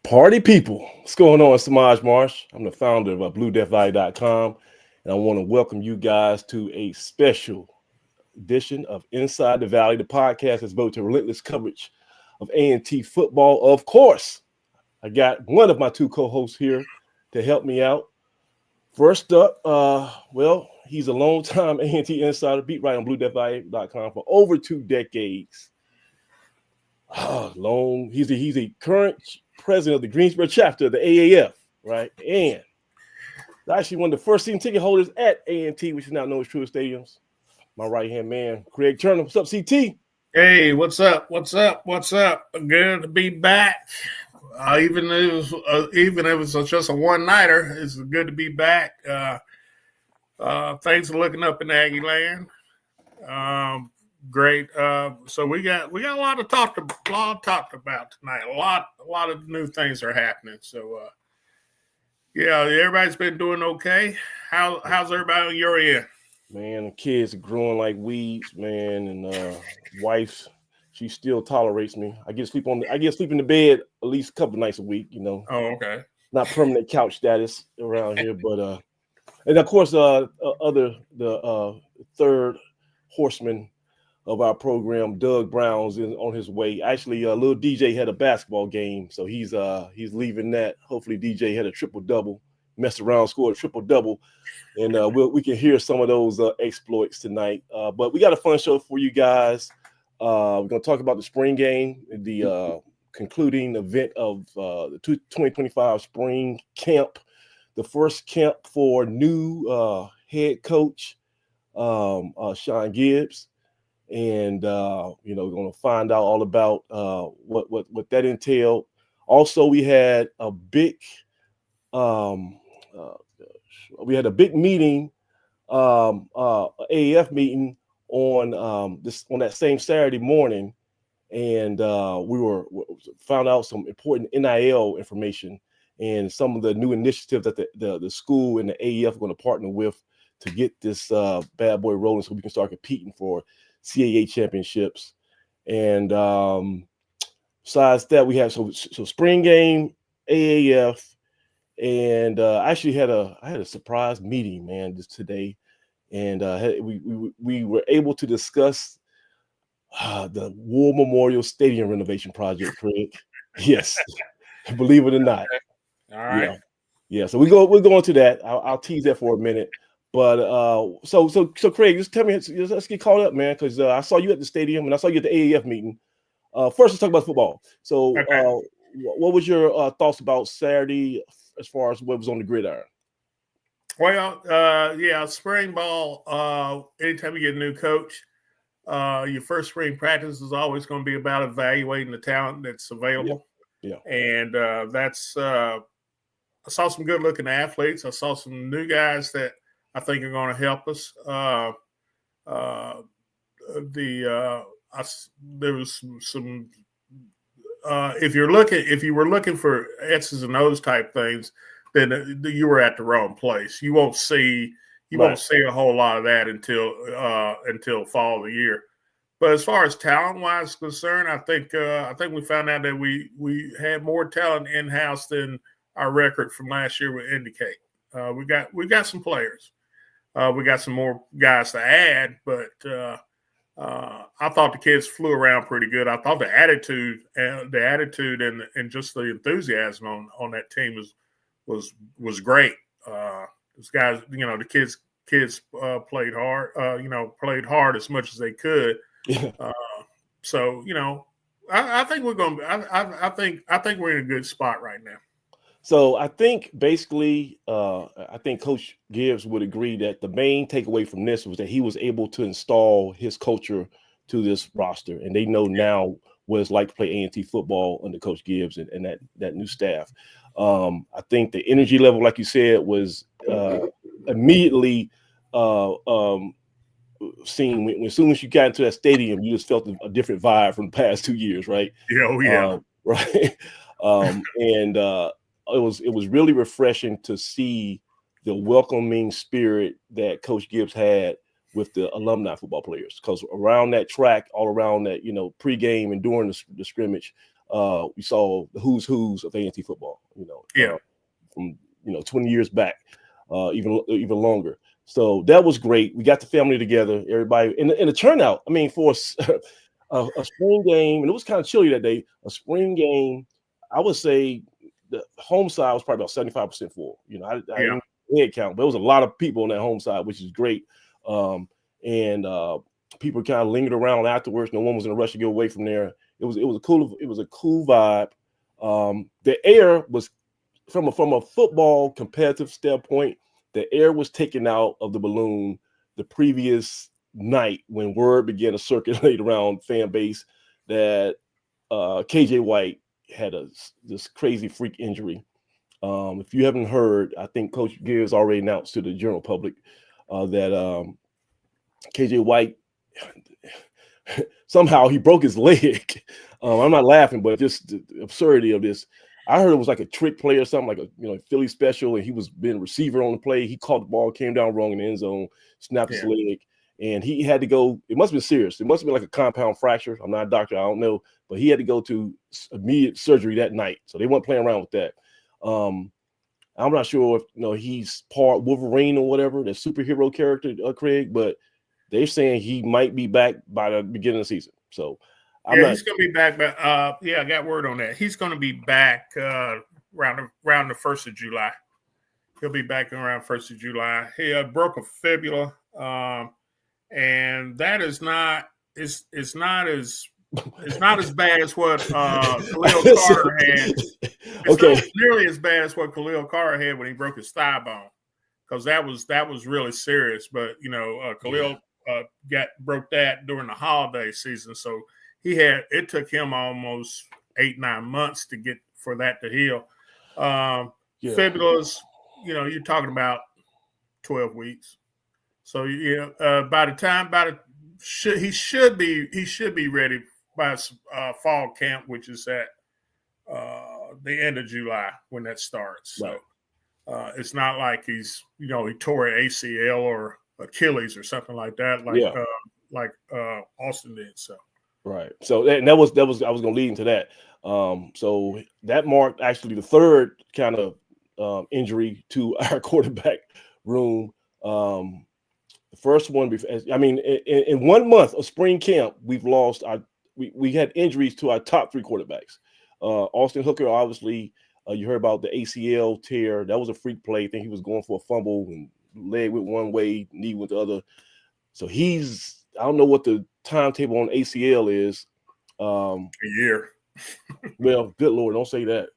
Party people, what's going on? Samaj Marsh. I'm the founder of BlueDeathValley.com, and I want to welcome you guys to a special edition of Inside the Valley. The podcast is devoted to relentless coverage of A&T football. Of course, I got one of my two co-hosts here to help me out. First up, he's a longtime A&T insider, beat writer on BlueDeathValley.com for over 2 decades. He's a current president of the Greensboro chapter of the AAF, right? And actually one of the first season ticket holders at A&T, which is now known as True Stadiums. My right-hand man, Craig Turner. What's up, CT? Hey, what's up? Good to be back. Even if it was just a one-nighter, it's good to be back. Thanks for looking up in Aggie land. Great. So we got a lot to talk about tonight. A lot of new things are happening. So everybody's been doing okay. How's everybody on your end? Man, the kids are growing like weeds, man, and wife, she still tolerates me. I get sleep in the bed at least a couple of nights a week, you know. Oh, okay. Not permanent couch status around here, but and of course the third horseman of our program, Doug Brown's on his way. Actually, little DJ had a basketball game, so he's leaving that. Hopefully, DJ had a triple-double, messed around, scored a triple-double, and we can hear some of those exploits tonight. But we got a fun show for you guys. We're going to talk about the spring game, the concluding event of the 2025 spring camp, the first camp for new head coach Sean Gibbs. And we're going to find out all about what that entailed. Also, we had a big meeting, AAF meeting on that same Saturday morning, and we found out some important NIL information and some of the new initiatives that the school and the AAF are going to partner with to get this bad boy rolling, so we can start competing for CAA championships. And besides that, we have so spring game, AAF, and I actually had a surprise meeting, man, just today, and we were able to discuss the War Memorial Stadium renovation project, Craig. Yes, believe it or not. All right. Yeah. So we're going to that. I'll tease that for a minute. But so Craig, just tell me, let's get caught up, man, because I saw you at the stadium and I saw you at the AAF meeting. First, let's talk about football. So, okay. What was your thoughts about Saturday as far as what was on the gridiron? Well, spring ball. Anytime you get a new coach, your first spring practice is always going to be about evaluating the talent that's available. Yeah. And that's. I saw some good-looking athletes. I saw some new guys that I think are going to help us. There was some. If you were looking for X's and O's type things, then you were at the wrong place. You won't see a whole lot of that until fall of the year. But as far as talent-wise concerned, I think we found out that we had more talent in-house than our record from last year would indicate. We got some players. We got some more guys to add, but I thought the kids flew around pretty good. I thought the attitude and just the enthusiasm on that team was great. Those guys, the kids played hard as much as they could. So I think we're going. I think we're in a good spot right now. So I think basically, I think Coach Gibbs would agree that the main takeaway from this was that he was able to install his culture to this roster, and they know now what it's like to play A&T football under Coach Gibbs and that new staff. I think the energy level, like you said, was immediately seen. As soon as you got into that stadium, you just felt a different vibe from the past 2 years, right? Right. And it was really refreshing to see the welcoming spirit that Coach Gibbs had with the alumni football players, because around that track, all around that, pregame and during the scrimmage, we saw the who's of A&T football, from 20 years back, even longer. So that was great. We got the family together, everybody, and the turnout. I mean, for a spring game, and it was kind of chilly that day. A spring game, I would say the home side was probably about 75% full. I didn't head count, but it was a lot of people on that home side, which is great. And people kind of lingered around afterwards. No one was in a rush to get away from there. It was a cool vibe. The air was from a football competitive standpoint. The air was taken out of the balloon the previous night when word began to circulate around fan base that KJ White had this crazy freak injury. If you haven't heard, I think Coach Gibbs already announced to the general public that KJ White somehow he broke his leg. I'm not laughing, but just the absurdity of this. I heard it was like a trick play or something, like a Philly special, and he was being receiver on the play. He caught the ball, came down wrong in the end zone, snapped his leg, and he had to go. It must have been serious. It must have been like a compound fracture. I'm not a doctor, I don't know, but he had to go to immediate surgery that night. So they weren't playing around with that. I'm not sure if he's part Wolverine or whatever, that superhero character, Craig, but they're saying he might be back by the beginning of the season. So he's going to be back. But I got word on that. He's going to be back around the 1st of July. He'll be back around 1st of July. He broke a fibula, and that is not it's not as bad as what Khalil Carter had. It's not nearly as bad as what Khalil Carter had when he broke his thigh bone, because that was really serious. But Khalil broke that during the holiday season, so it took him almost 8-9 months to get for that to heal. Fibulas, you're talking about 12 weeks. So by the time he should be ready by fall camp, which is at the end of July when that starts. Right. So it's not like he tore an ACL or Achilles or something like that, like Austin did. So right. So that was I was going to lead into that. So that marked actually the third kind of injury to our quarterback room. The first one, in 1 month of spring camp, we've lost we had injuries to our top 3 quarterbacks. Austin Hooker, obviously, you heard about the ACL tear. That was a freak play. I think he was going for a fumble and leg went one way, knee went the other. So I don't know what the timetable on ACL is. A year. Well, good Lord, don't say that.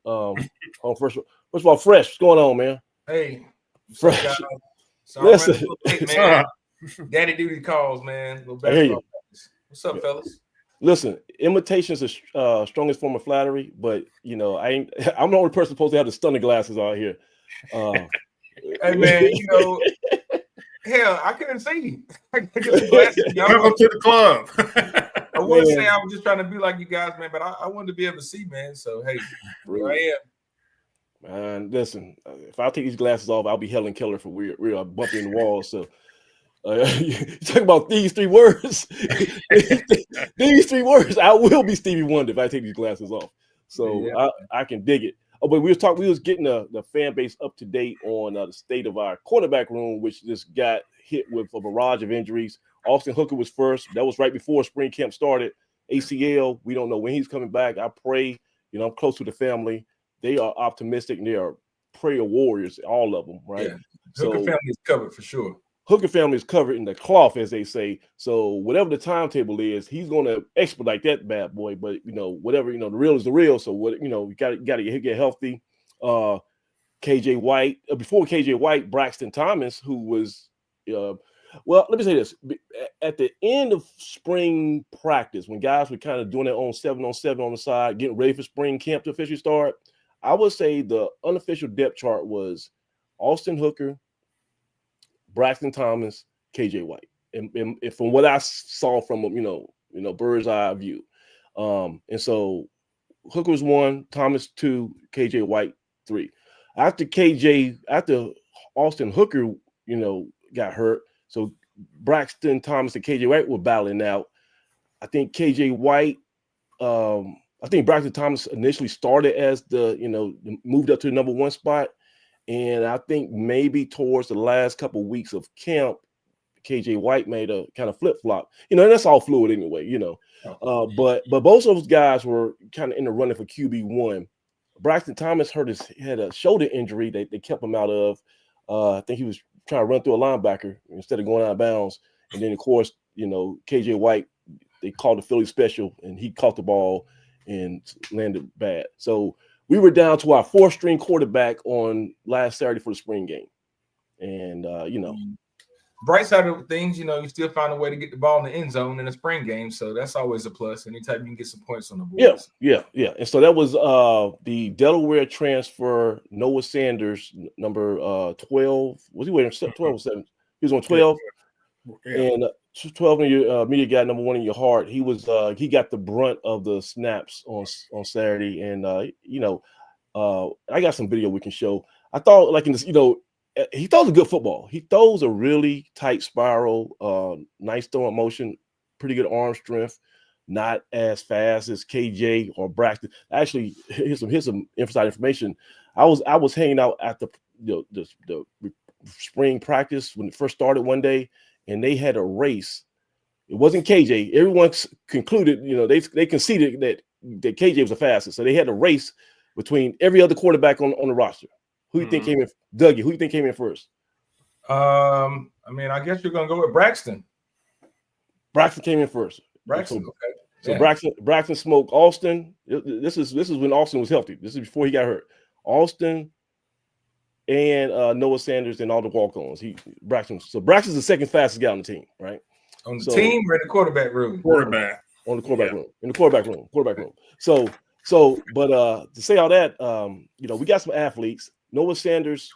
First of all, Fresh, what's going on, man? Hey, Fresh. Listen, man. Daddy duty calls, man. What's up, fellas? Listen, imitation is the strongest form of flattery, but I'm the only person supposed to have the stunning glasses out here. Hey man, hell, I couldn't see. Welcome to the club. I wouldn't say I was just trying to be like you guys, man, but I wanted to be able to see, man. So hey, here I am. Man, listen, if I take these glasses off, I'll be Helen Keller for real. Bumping the walls. So you talk about these 3 words. these 3 words. I will be Stevie Wonder if I take these glasses off. So I can dig it. Oh, but we was getting the fan base up to date on the state of our quarterback room, which just got hit with a barrage of injuries. Austin Hooker was first. That was right before spring camp started. ACL, we don't know when he's coming back. I pray, I'm close to the family. They are optimistic and they are prayer warriors, all of them, right? Yeah. Hooker family is covered for sure. Hooker family is covered in the cloth, as they say. So whatever the timetable is, he's going to expedite that bad boy. But whatever, the real is the real. So what you got to get healthy. KJ White, before KJ White, Braxton Thomas, who was, let me say this: at the end of spring practice, when guys were kind of doing their own 7-on-7 on the side, getting ready for spring camp to officially start, I would say the unofficial depth chart was Austin Hooker, Braxton Thomas, KJ White, and from what I saw from bird's eye view, and so Hooker's 1, Thomas 2, KJ White 3. After Austin Hooker got hurt, so Braxton Thomas and KJ White were battling out. I think KJ White, I think Braxton Thomas initially started as moved up to the number 1 spot. And I think maybe towards the last couple of weeks of camp, KJ White made a kind of flip-flop. And that's all fluid anyway, But both of those guys were kind of in the running for QB1. Braxton Thomas had a shoulder injury that they kept him out of. I think he was trying to run through a linebacker instead of going out of bounds. And then, of course, KJ White, they called the Philly special, and he caught the ball and landed bad. So we were down to our 4th-string quarterback on last Saturday for the spring game. And, bright side of things, you still find a way to get the ball in the end zone in a spring game. So that's always a plus. Anytime you can get some points on the board. Yeah. And so that was the Delaware transfer, Noah Sanders, number 12. Was he wearing 12 or 7? He was on 12. Yeah. And 12 in your media guy, number 1 in your heart. He was he got the brunt of the snaps on Saturday. And I got some video we can show. I thought, like, in this, he throws a good football. He throws a really tight spiral, nice throwing motion, pretty good arm strength, not as fast as KJ or Braxton. Actually, here's some inside information. I was hanging out at the spring practice when it first started one day, and they had a race. It wasn't KJ. Everyone concluded, they conceded that KJ was the fastest. So they had a race between every other quarterback on the roster. Who do you think came in? Dougie, who do you think came in first? I guess you're going to go with Braxton. Braxton came in first. Braxton, So Braxton smoked Austin. This is when Austin was healthy. This is before he got hurt. Austin and Noah Sanders and all the walk-ons. Braxton's the second fastest guy on the team, right? On the team or in the quarterback room? Quarterback. On the quarterback room. In the quarterback room. But to say all that, we got some athletes. Noah Sanders,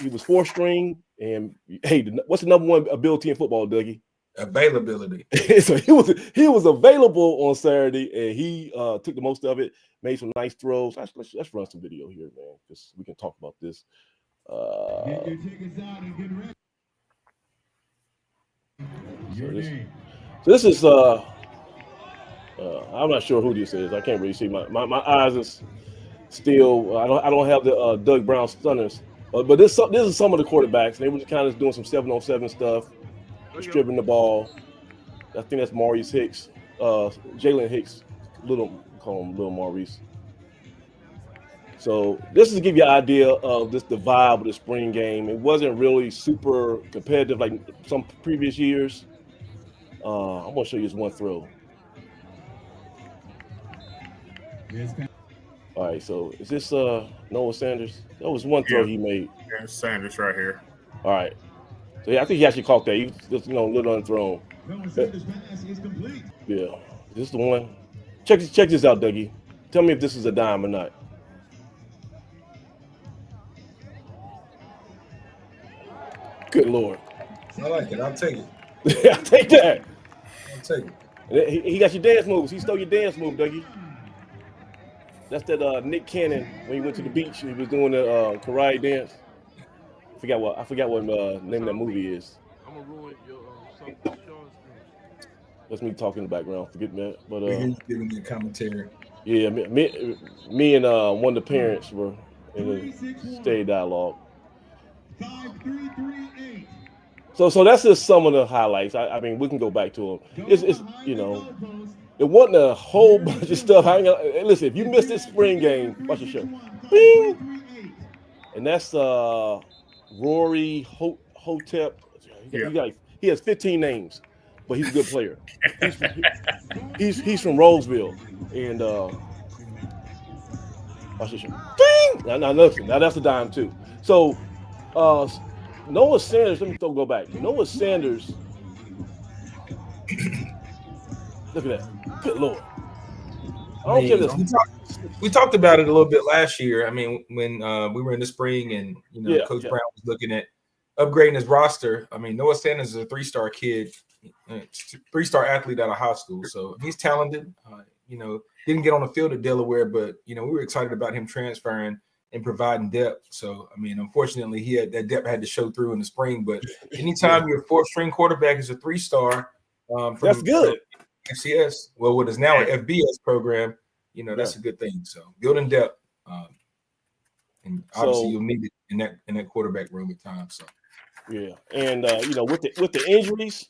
he was 4th string, and hey, what's the number 1 ability in football, Dougie? Availability. So he was available on Saturday, and he took the most of it, made some nice throws. Let's run some video here, man, because we can talk about this. So this is I'm not sure who this is. I can't really see. My eyes is still. I don't have the Doug Brown stunners. But this is some of the quarterbacks. They were just kind of doing some 7-on-7 stuff, stripping the ball. I think that's Maurice Hicks, Jalen Hicks, call him Little Maurice. So this is to give you an idea of the vibe of the spring game. It wasn't really super competitive like some previous years. I'm gonna show you this one throw. All right, so is this Noah Sanders? That was one throw he made. Yeah, Sanders right here. All right. So yeah, I think he actually caught that. He just a little unthrown. Noah Sanders' pass is complete. Yeah. Is this the one? Check this out, Dougie. Tell me if this is a dime or not. Good Lord. I like it. I'll take it. I'll take that. I'll take it. He got your dance moves. He stole your dance move, Dougie. That's that Nick Cannon when he went to the beach and he was doing the karate dance. I forgot what name of that movie is. I'm gonna ruin your That's me talking in the background. Forget that. But he's giving me a commentary. Yeah, me and one of the parents were in a steady dialogue. 5-3-3-8. So that's just some of the highlights. I mean, we can go back to them. It's it wasn't a whole bunch of stuff. Listen, if you missed this spring game, watch the show. Bing! And that's Rory Hotep. He has 15 names, but he's a good player. He's from Roseville, and watch the show. Bing! Now listen, now that's a dime too. So Noah Sanders. Let me go back. Noah Sanders. Look at that. Good Lord. I don't care this. We talked about it a little bit last year. I mean, when we were in the spring and, Coach Brown was looking at upgrading his roster. I mean, Noah Sanders is a 3-star kid, 3-star athlete out of high school. So he's talented. Didn't get on the field at Delaware, but, we were excited about him transferring and providing depth. So, I mean, unfortunately, that depth had to show through in the spring. But anytime your fourth string quarterback is a 3-star, that's good. FCS, well, what is now an FBS program, that's a good thing. So, building depth, and obviously you'll need it in that quarterback room at times. So, yeah, and with the injuries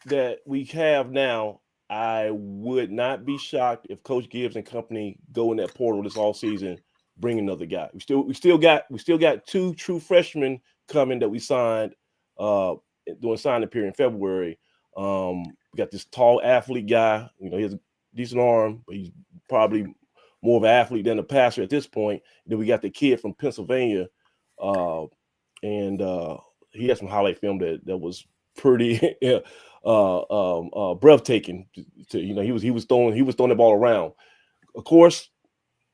that we have now, I would not be shocked if Coach Gibbs and company go in that portal this offseason, bring another guy. We still got 2 true freshmen coming that we signed during signing period in February. We got this tall athlete guy. He has a decent arm, but he's probably more of an athlete than a passer at this point. Then we got the kid from Pennsylvania, and he had some highlight film that was pretty breathtaking. He was throwing the ball around. Of course,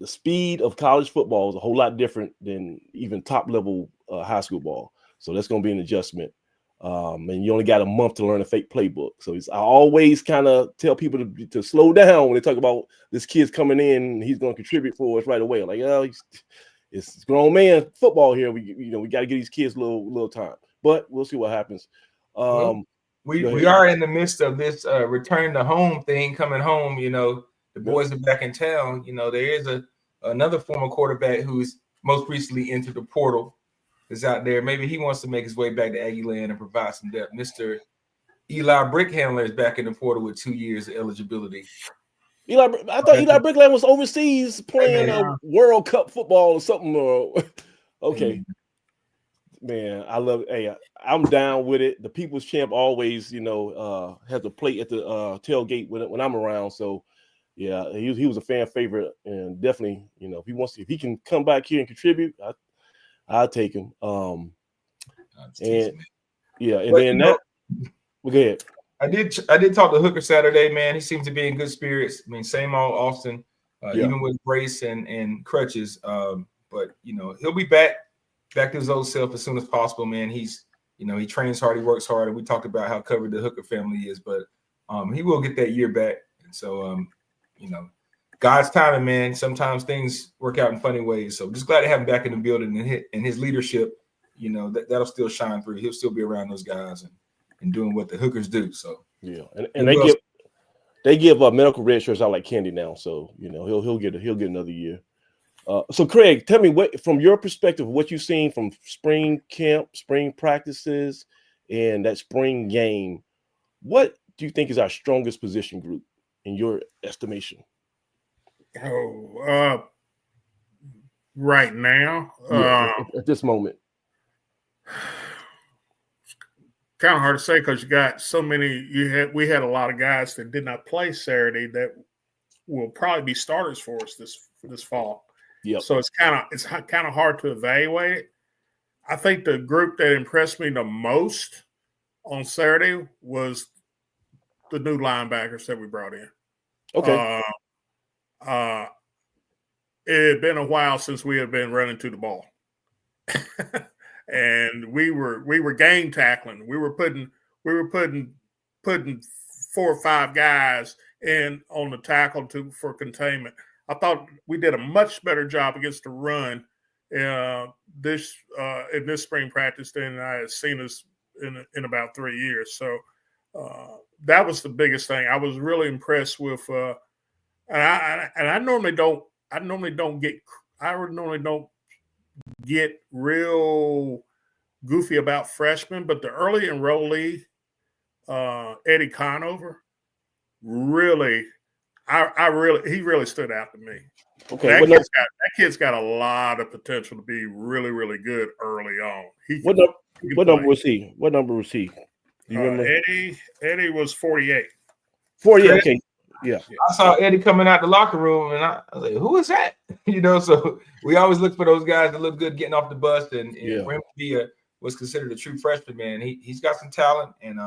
the speed of college football is a whole lot different than even top level high school ball. So that's going to be an adjustment. And you only got a month to learn a fake playbook. So I always kind of tell people to slow down when they talk about this kid's coming in and he's going to contribute for us right away. Like, it's grown man football here. We got to give these kids a little time, but we'll see what happens. We are in the midst of this return to home thing coming home. The boys are back in town. There is another former quarterback who's most recently entered the portal is out there. Maybe he wants to make his way back to Aggie Land and provide some depth. Mr. Eli Brickhandler is back in the portal with 2 years of eligibility. I thought Eli Brickland was overseas playing a World Cup football or something. Okay. Man, I love it. Hey, I'm down with it. The People's Champ always, has a plate at the tailgate when I'm around. So, yeah, he was a fan favorite, and definitely, if he can come back here and contribute, I'll take him. Go ahead. I did talk to Hooker Saturday, man. He seems to be in good spirits. I mean, same old Austin, even with brace and crutches. But he'll be back to his old self as soon as possible, man. He's he trains hard, he works hard, and we talked about how covered the Hooker family is, but he will get that year back. And so God's timing, man. Sometimes things work out in funny ways. So just glad to have him back in the building and his leadership, that'll still shine through. He'll still be around those guys and doing what the Hookers do. So yeah, and they give medical red shirts out like candy now. So he'll get another year. So Craig, tell me from your perspective, what you've seen from spring camp, spring practices, and that spring game. What do you think is our strongest position group in your estimation? Right now, at this moment, kind of hard to say because you got so many. We had a lot of guys that did not play Saturday that will probably be starters for us this fall. Yeah. So it's kind of hard to evaluate it. I think the group that impressed me the most on Saturday was the new linebackers that we brought in. Okay. It had been a while since we had been running to the ball. And we were game tackling. We were putting 4 or 5 guys in on the tackle for containment. I thought we did a much better job against the run in this spring practice than I had seen us in about 3 years. So that was the biggest thing. I was really impressed with. I normally don't get real goofy about freshmen, but the early enrollee, Eddie Conover, really, he really stood out to me. Okay, that kid's got a lot of potential to be really, really good early on. What number was he? What number was he? Do you remember? Eddie was 48. 48. Okay. Yeah. I saw Eddie coming out the locker room, and I was like, "Who is that?" So we always look for those guys that look good getting off the bus, and for him to be was considered a true freshman, man. He's got some talent, and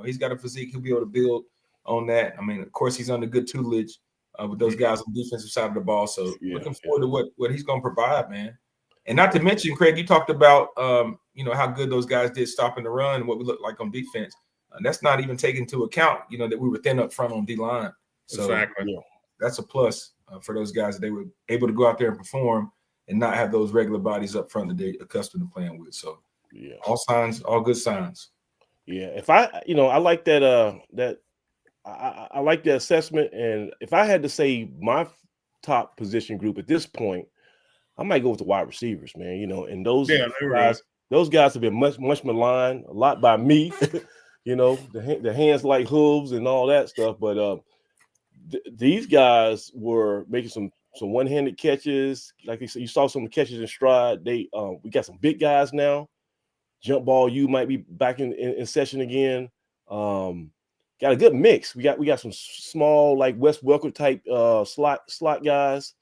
he's got a physique. He'll be able to build on that. I mean, of course, he's under good tutelage with those guys on the defensive side of the ball. So looking forward to what he's going to provide, man. And not to mention, Craig, you talked about how good those guys did stopping the run and what we look like on defense. That's not even taken into account, that we were thin up front on D-line. So exactly. That's a plus for those guys that they were able to go out there and perform and not have those regular bodies up front that they're accustomed to playing with. So all good signs. Yeah. If I like that, I like the assessment. And if I had to say my top position group at this point, I might go with the wide receivers, man. And those guys have been much maligned a lot by me. The hands like hooves and all that stuff. But these guys were making some one-handed catches. Like you saw some catches in stride. We got some big guys now. Jump ball, you might be back in session again. Got a good mix. We got some small, like Wes Welker type slot guys.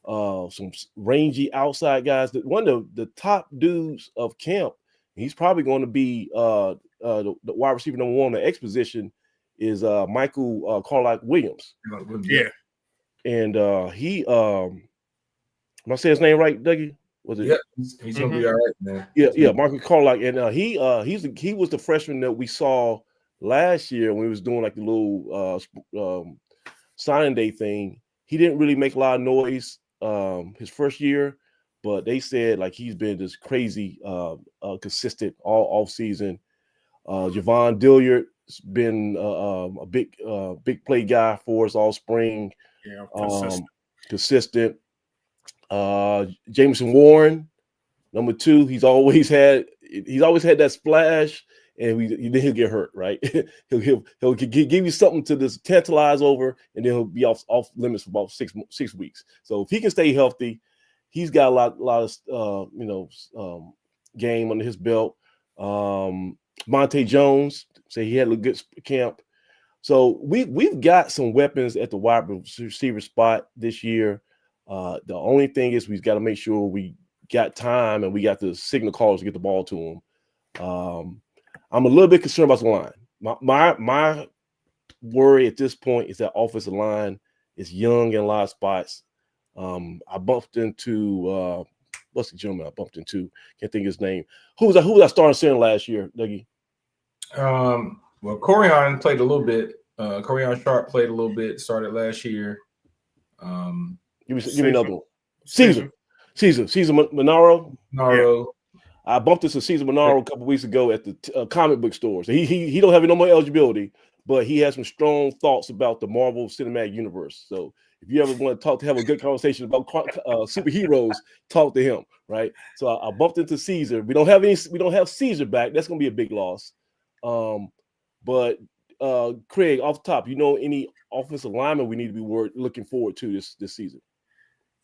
Some rangy outside guys. One of the top dudes of camp, he's probably going to be the wide receiver number 1 on the X position is Michael Carlock-Williams. Yeah. And he am I saying his name right, Dougie? Was it? Yeah, he's gonna be all right, man. Yeah, Michael Carlock. And he was the freshman that we saw last year when we was doing like the little signing day thing. He didn't really make a lot of noise his first year, but they said like he's been just crazy consistent all off season. Javon Dillard's been a big play guy for us all spring. Yeah, consistent. Jameson Warren, number 2, he's always had that splash, and then he'll get hurt, right? he'll give you something to just tantalize over, and then he'll be off limits for about 6 weeks. So if he can stay healthy, he's got a lot of game under his belt. Monte Jones, say he had a good camp. So we've got some weapons at the wide receiver spot this year. The only thing is we've got to make sure we got time and we got the signal callers to get the ball to them. I'm a little bit concerned about the line. My worry at this point is that offensive line is young in a lot of spots. I bumped into what's the gentleman I bumped into? Can't think of his name. Who was I starting center last year, Dougie? Well, Corian played a little bit. Corian Sharp played a little bit. Started last year. Give me another one. Caesar Monaro. Yeah. I bumped into Caesar Monaro a couple weeks ago at the comic book stores. He don't have no more eligibility, but he has some strong thoughts about the Marvel Cinematic Universe. So if you ever want to have a good conversation about superheroes, talk to him, right? So I bumped into Caesar. We don't have Caesar back. That's going to be a big loss. But Craig, off the top, any offensive lineman we need to be looking forward to this season?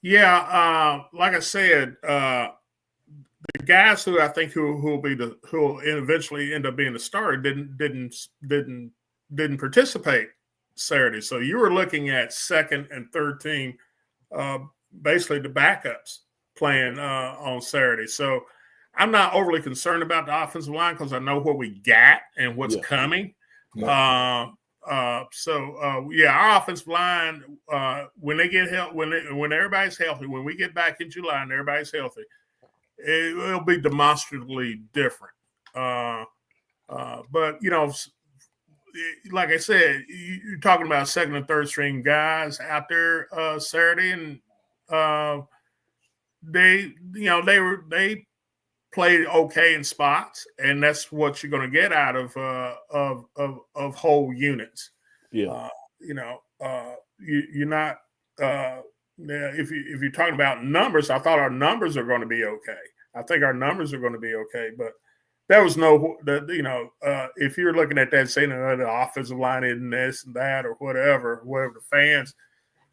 Yeah, like I said, the guys who I think who will eventually end up being the starter didn't participate Saturday. So you were looking at second and third team, basically the backups playing on Saturday. So I'm not overly concerned about the offensive line because I know what we got and what's coming. Yeah. Our offensive line, when they get help, when everybody's healthy, when we get back in July and everybody's healthy, it'll be demonstrably different. But like I said, you're talking about second and third string guys out there Saturday, and they played okay in spots, and that's what you're going to get out of whole units. Yeah, you're not. If you're talking about numbers, I thought our numbers are going to be okay. I think our numbers are going to be okay, but there was if you're looking at that saying the offensive line isn't this and that or whatever the fans,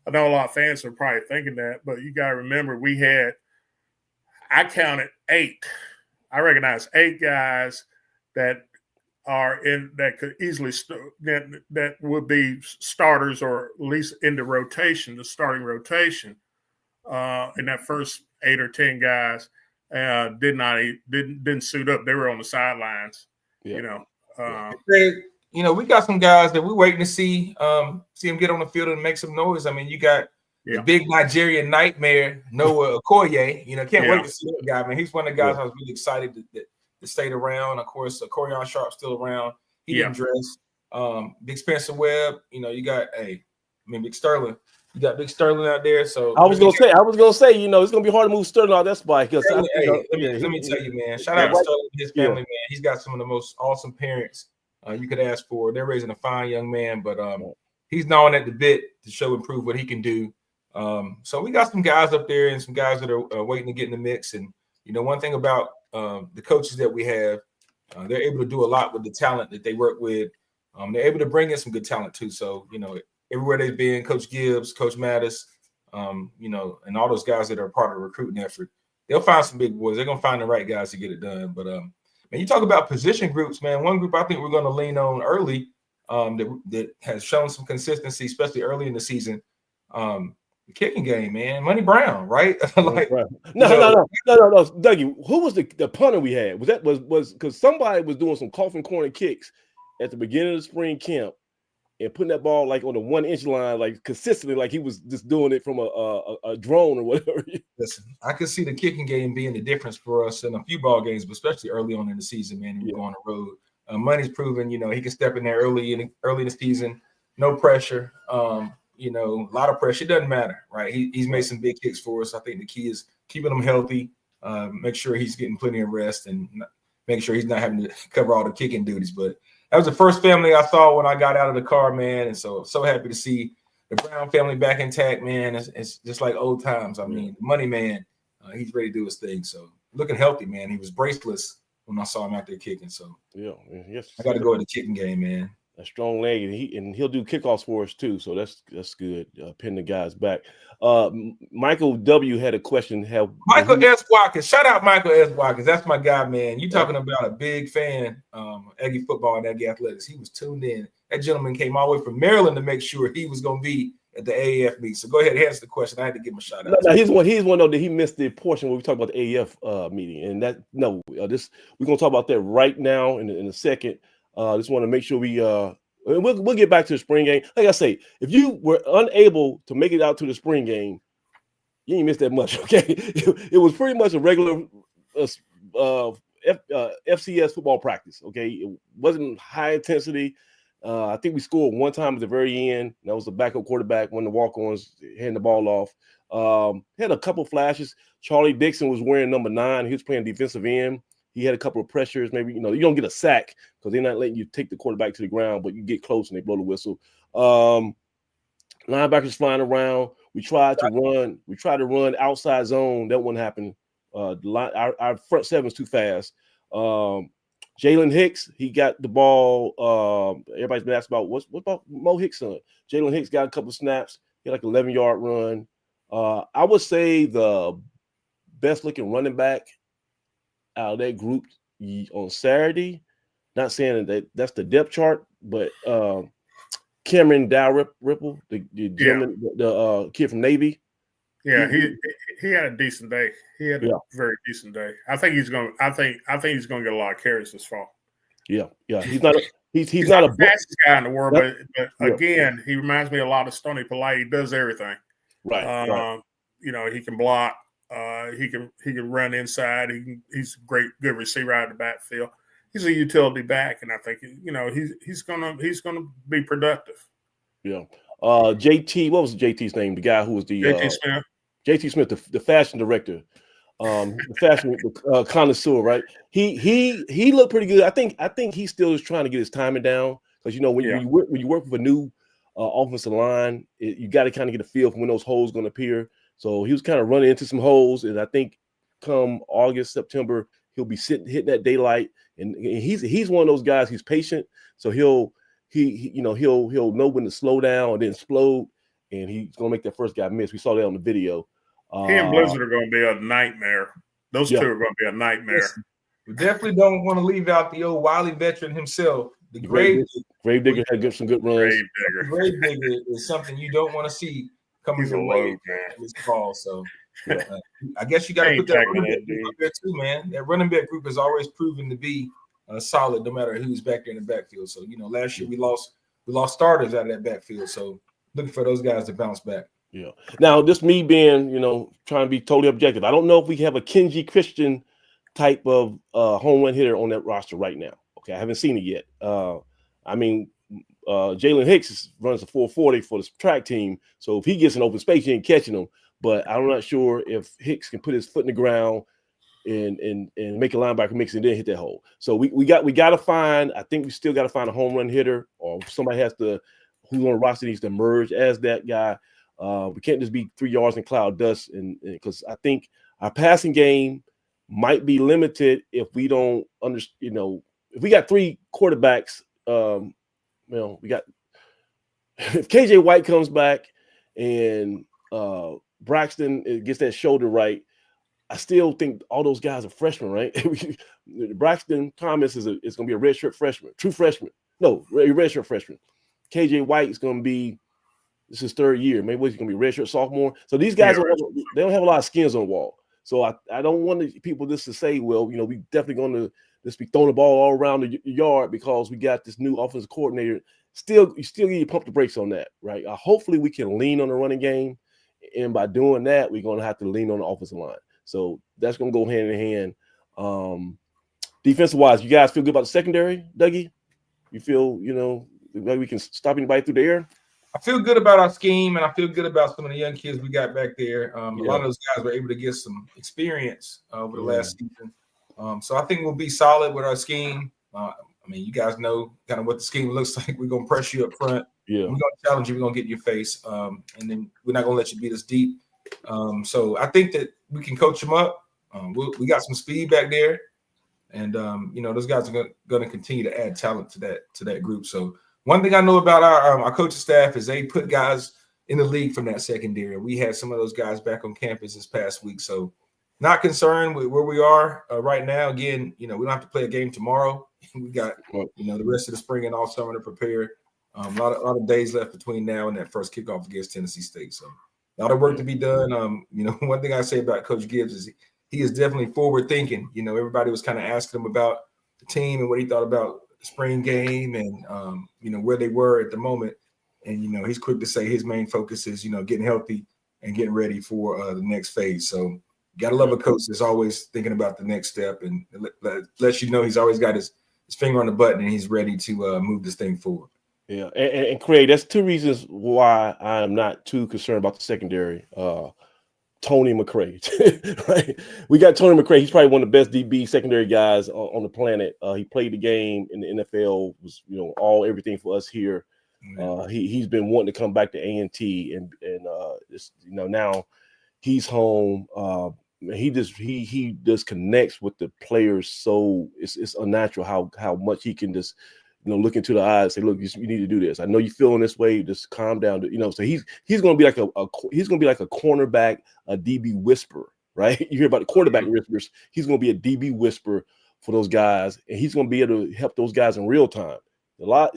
I know a lot of fans are probably thinking that, but you got to remember I counted 8. I recognize 8 guys that could easily that would be starters or at least in the starting rotation. In that first 8 or 10 guys didn't suit up. They were on the sidelines. Yeah. We got some guys that we're waiting to see them get on the field and make some noise. I mean, you got the big Nigerian nightmare, Noah Okoye. Can't wait to see that guy, man. He's one of the guys I was really excited that stayed around. Of course, Corian Sharp still around. He didn't dress. Big Spencer Webb. You got Big Sterling. You got Big Sterling out there. So I was gonna say, you know, it's gonna be hard to move Sterling out that spot because let me tell you, man. Shout out to Sterling and his family, man. He's got some of the most awesome parents you could ask for. They're raising a fine young man, but he's gnawing at the bit to show and prove what he can do. So we got some guys up there and some guys that are waiting to get in the mix. And you know, one thing about the coaches that we have, they're able to do a lot with the talent that they work with. They're able to bring in some good talent too. So you know, everywhere they've been, Coach Gibbs, Coach Mattis, you know, and all those guys that are part of the recruiting effort, they'll find some big boys. They're gonna find the right guys to get it done. But man, you talk about position groups, man. One group I think we're gonna lean on early, that has shown some consistency, especially early in the season. The kicking game, man. Money Brown, right? Like, no, Dougie. Who was the punter we had? Was because somebody was doing some coffin corner kicks at the beginning of the spring camp and putting that ball like on the 1 inch line, like consistently, like he was just doing it from a drone or whatever. Listen, I could see the kicking game being the difference for us in a few ball games, but especially early on in the season, man. We're on the road. Money's proven, you know, he can step in there early in the season, no pressure. You know, a lot of pressure. It doesn't matter, right? He's made some big kicks for us. I think the key is keeping him healthy, make sure he's getting plenty of rest, and make sure he's not having to cover all the kicking duties. But that was the first family I saw when I got out of the car, man. And so happy to see the Brown family back intact, man. It's just like old times. I mean, the Money Man, he's ready to do his thing. So looking healthy, man. He was braceless when I saw him out there kicking. So yes, I got to go with the kicking game, man. A strong leg, and he'll do kickoffs for us too. So that's good. Pin the guys back. Michael W had a question. Michael S. Watkins, shout out Michael S. Watkins. That's my guy, man. You talking about a big fan of Aggie football and Aggie athletics. He was tuned in. That gentleman came all the way from Maryland to make sure he was going to be at the AAF meeting. So go ahead, answer the question. I had to give him a shout out. No, he's one though that he missed the portion where we talk about the AAF meeting, and that we're gonna talk about that right now in a second. Just want to make sure we'll get back to the spring game. Like I say, if you were unable to make it out to the spring game, you ain't missed that much. Okay, it was pretty much a regular FCS football practice. Okay, it wasn't high intensity. I think we scored one time at the very end. That was the backup quarterback, one of the walk-ons handing the ball off. Had a couple flashes. Charlie Dixon was wearing number 9. He was playing defensive end. He had a couple of pressures. Maybe, you don't get a sack because they're not letting you take the quarterback to the ground, but you get close and they blow the whistle. Linebackers flying around. We tried to run outside zone. That wouldn't happen. Our front seven's too fast. Jalen Hicks, he got the ball. Everybody's been asked about what about Mo Hicks' son? Jalen Hicks got a couple of snaps. He had like an 11-yard run. I would say the best looking running back out of that group on Saturday. Not saying that that's the depth chart, but Cameron Dalrymple, the gentleman, the kid from Navy. Yeah, he had a decent day. He had a very decent day. I think he's going to get a lot of carries this fall. Yeah. He's not the fastest guy in the world, but again, he reminds me a lot of Stoney Polite. He does everything. Right. He can block. He can run inside. He's a good receiver out of the backfield. He's a utility back, and I think he's gonna be productive. Yeah. JT, what was JT's name? The guy who was the JT Smith. JT Smith, the fashion director, the fashion connoisseur, right? He looked pretty good. I think he still is trying to get his timing down because when you work with a new offensive line, you got to kind of get a feel for when those holes going to appear. So he was kind of running into some holes, and I think come August, September, he'll be hitting that daylight, and he's one of those guys. He's patient, so he'll know when to slow down and then explode, and he's gonna make that first guy miss. We saw that on the video. He and Blizzard are going to be a nightmare. Those two are going to be a nightmare. We definitely don't want to leave out the old Wiley veteran himself. The Gravedigger had some good runs. Gravedigger is something you don't want to see coming your way this fall. So I guess you got to put that running back group up there too, man. That running back group has always proven to be solid, no matter who's back there in the backfield. So last year we lost starters out of that backfield. So looking for those guys to bounce back. Yeah. Now, just me being, trying to be totally objective. I don't know if we have a Kenji Christian type of home run hitter on that roster right now. Okay, I haven't seen it yet. Jalen Hicks runs a 4.40 for the track team. So if he gets an open space, he ain't catching them. But I'm not sure if Hicks can put his foot in the ground and make a linebacker mix and then hit that hole. So we got to find. I think we still got to find a home run hitter, or somebody has to, who's on the roster needs to emerge as that guy. We can't just be 3 yards in cloud dust, and because I think our passing game might be limited if we don't understand. If we got 3 quarterbacks, we got if KJ White comes back and Braxton gets that shoulder right, I still think all those guys are freshmen, right? Braxton Thomas is going to be a redshirt freshman, true freshman. No, redshirt freshman. KJ White is going to be, this is 3rd year. Maybe he's going to be redshirt sophomore. So these guys, they don't have a lot of skins on the wall. So I don't want people just to say, well, we definitely going to just be throwing the ball all around the yard because we got this new offensive coordinator. You still need to pump the brakes on that, right? Hopefully we can lean on the running game. And by doing that, we're going to have to lean on the offensive line. So that's going to go hand in hand. Defensive wise, you guys feel good about the secondary, Dougie? You feel, like we can stop anybody through the air? I feel good about our scheme, and I feel good about some of the young kids we got back there. A lot of those guys were able to get some experience over the last season. So I think we'll be solid with our scheme. You guys know kind of what the scheme looks like. We're going to press you up front. Yeah. We're going to challenge you. We're going to get in your face. And then we're not going to let you beat us deep. So I think that we can coach them up. We got some speed back there. And, those guys are going to continue to add talent to that group. So one thing I know about our coaching staff is they put guys in the league from that secondary. We had some of those guys back on campus this past week. So not concerned with where we are right now. Again, we don't have to play a game tomorrow. We got, the rest of the spring and all summer to prepare. A lot of days left between now and that first kickoff against Tennessee State. So a lot of work to be done. One thing I say about Coach Gibbs is he is definitely forward thinking. Everybody was kind of asking him about the team and what he thought about the spring game and, where they were at the moment. And, he's quick to say his main focus is, getting healthy and getting ready for the next phase. So you got to love a coach that's always thinking about the next step and lets you know he's always got his finger on the button and he's ready to move this thing forward. Yeah, and Craig, that's 2 reasons why I'm not too concerned about the secondary. Tony McCray, right? We got Tony McCray. He's probably one of the best DB secondary guys on the planet. He played the game in the NFL, was everything for us here. He's been wanting to come back to A&T, and now he's home. He just connects with the players, so it's unnatural how much he can just look into the eyes and say, look, you need to do this. I know you're feeling this way. Just calm down. So he's going to be like a cornerback, a DB whisperer, right? You hear about the quarterback whispers. He's going to be a DB whisperer for those guys, and he's going to be able to help those guys in real time. I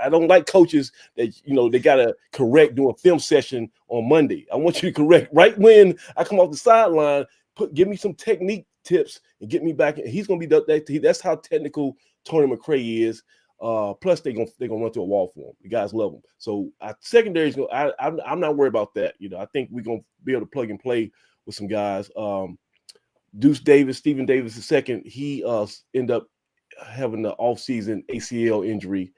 don't like coaches that they got to correct doing film session on Monday. I want you to correct right when I come off the sideline. Give me some technique tips and get me back. He's going to be that's how technical Tony McCray is. Plus they're gonna run through a wall for him. The guys love him. So our secondary is I'm not worried about that. I think we're gonna be able to plug and play with some guys. Deuce Davis, Stephen Davis II, he ended up having the offseason ACL injury.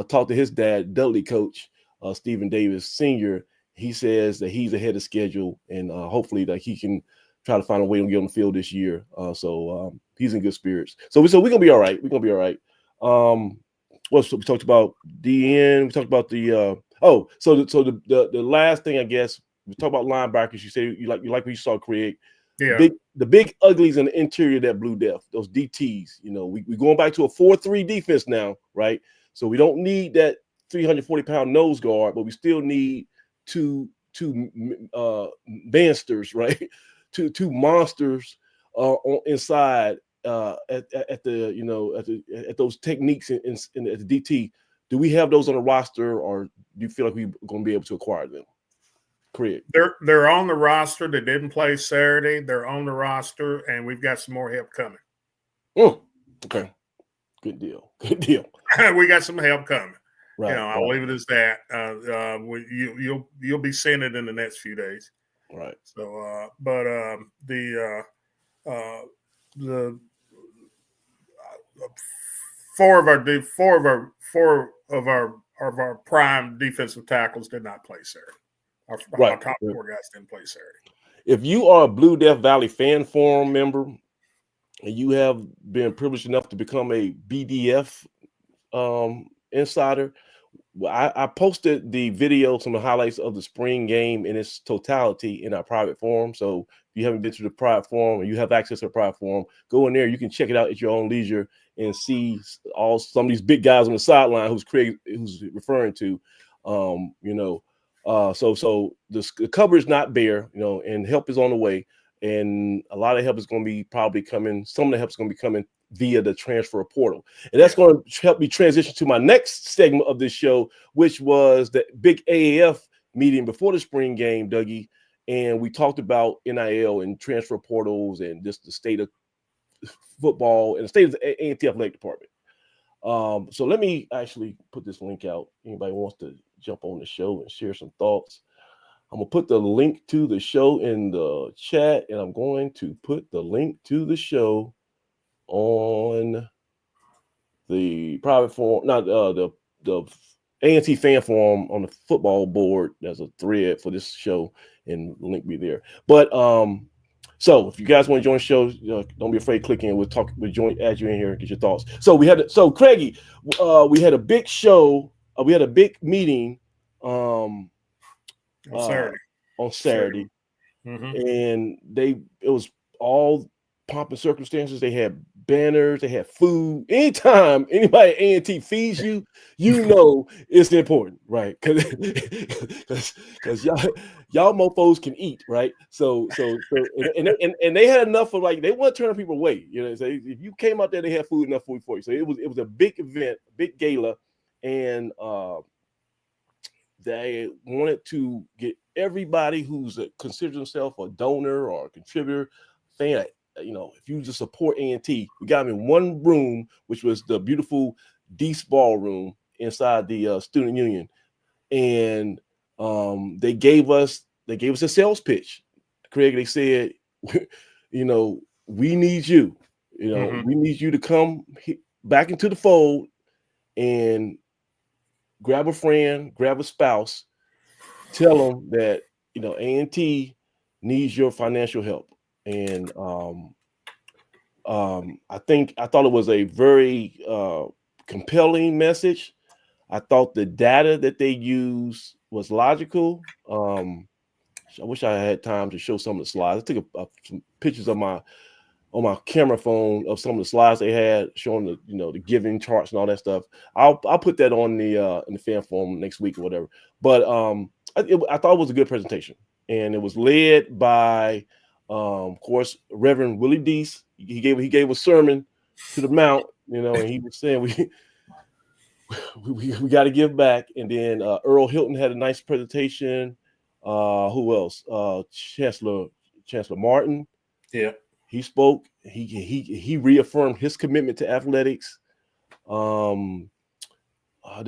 Talked to his dad, Dudley coach, Stephen Davis Sr. He says that he's ahead of schedule and hopefully that he can try to find a way to get on the field this year. So he's in good spirits. So we're gonna be all right. We're gonna be all right. We talked about DN. We talked about the the last thing, I guess, we talked about linebackers. You say you like what you saw Craig. Yeah. The big uglies in the interior that Blue Death, those DTs. We going back to a 4-3 defense now, right? So we don't need that 340-pound nose guard, but we still need two bansters, right? Two monsters on inside. At those techniques at the DT, do we have those on the roster, or do you feel like we're going to be able to acquire them? Craig, they're on the roster. They didn't play Saturday. They're on the roster, and we've got some more help coming. Okay, good deal. We got some help coming. Right. I'll leave it as that. You'll be seeing it in the next few days. Right. So, the four of our our prime defensive tackles did not play Saturday. Our top 4 guys didn't play Saturday. If you are a Blue Death Valley Fan Forum member and you have been privileged enough to become a BDF insider, I posted the video, some of the highlights of the spring game in its totality in our private forum. So if you haven't been to the private forum or you have access to the private forum, go in there. You can check it out at your own leisure and see some of these big guys on the sideline who's referring to. So the cover is not bare, and help is on the way. And a lot of help is going to be probably coming. Some of the help is going to be coming via the transfer portal. And that's going to help me transition to my next segment of this show, which was the big AAF meeting before the spring game, Dougie. And we talked about NIL and transfer portals and just the state of football and the state of the A&T athletic department. So let me actually put this link out. Anybody wants to jump on the show and share some thoughts? I'm going to put the link to the show in the chat, and I'm going to put the link to the show on the private forum, not the A&T fan forum on the football board. There's a thread for this show, and the link be there. But so if you guys want to join the show, don't be afraid. Click in. We'll add you in here and get your thoughts. So Craigie, we had a big show. We had a big meeting on Saturday. Mm-hmm. And it was all pomp and circumstances. They had banners, they had food. Anytime anybody at A&T feeds you, it's important, right? Because y'all mofos can eat, right? So and they had enough of, like, they want to turn people away. So if you came out there, they had food, enough food for you. So it was a big event, big gala, and they wanted to get everybody who's considers himself a donor or a contributor, fan. If you just support A&T, we got them in one room, which was the beautiful Deese Ballroom inside the student union, and they gave us a sales pitch. Craig, they said, we need you. Mm-hmm. We need you to come back into the fold and grab a friend, grab a spouse, tell them that A&T needs your financial help. And I thought it was a very compelling message. I thought the data that they used was logical. I wish I had time to show some of the slides. I took some pictures on my camera phone of some of the slides they had showing the giving charts and all that stuff. I'll put that on in the fan forum next week or whatever. But I thought it was a good presentation, and it was led by, of course, Reverend Willie Deese. He gave a sermon to the Mount, and he was saying we got to give back. And then Earl Hilton had a nice presentation. Who else? Chancellor Martin. Yeah. He spoke. He reaffirmed his commitment to athletics. Did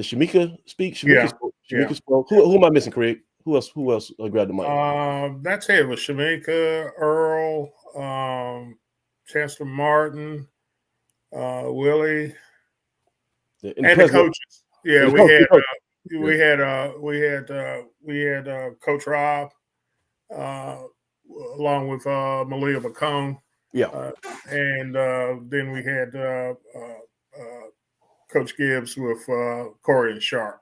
Shamika speak? Shamika spoke. Who am I missing, Craig? Who else grabbed the mic? That's it. It was Shamika, Earl, Chancellor Martin, Willie, and the coaches. Yeah, we had Coach Rob, along with Malia McCone. Yeah, and then we had Coach Gibbs with Corey and Sharp.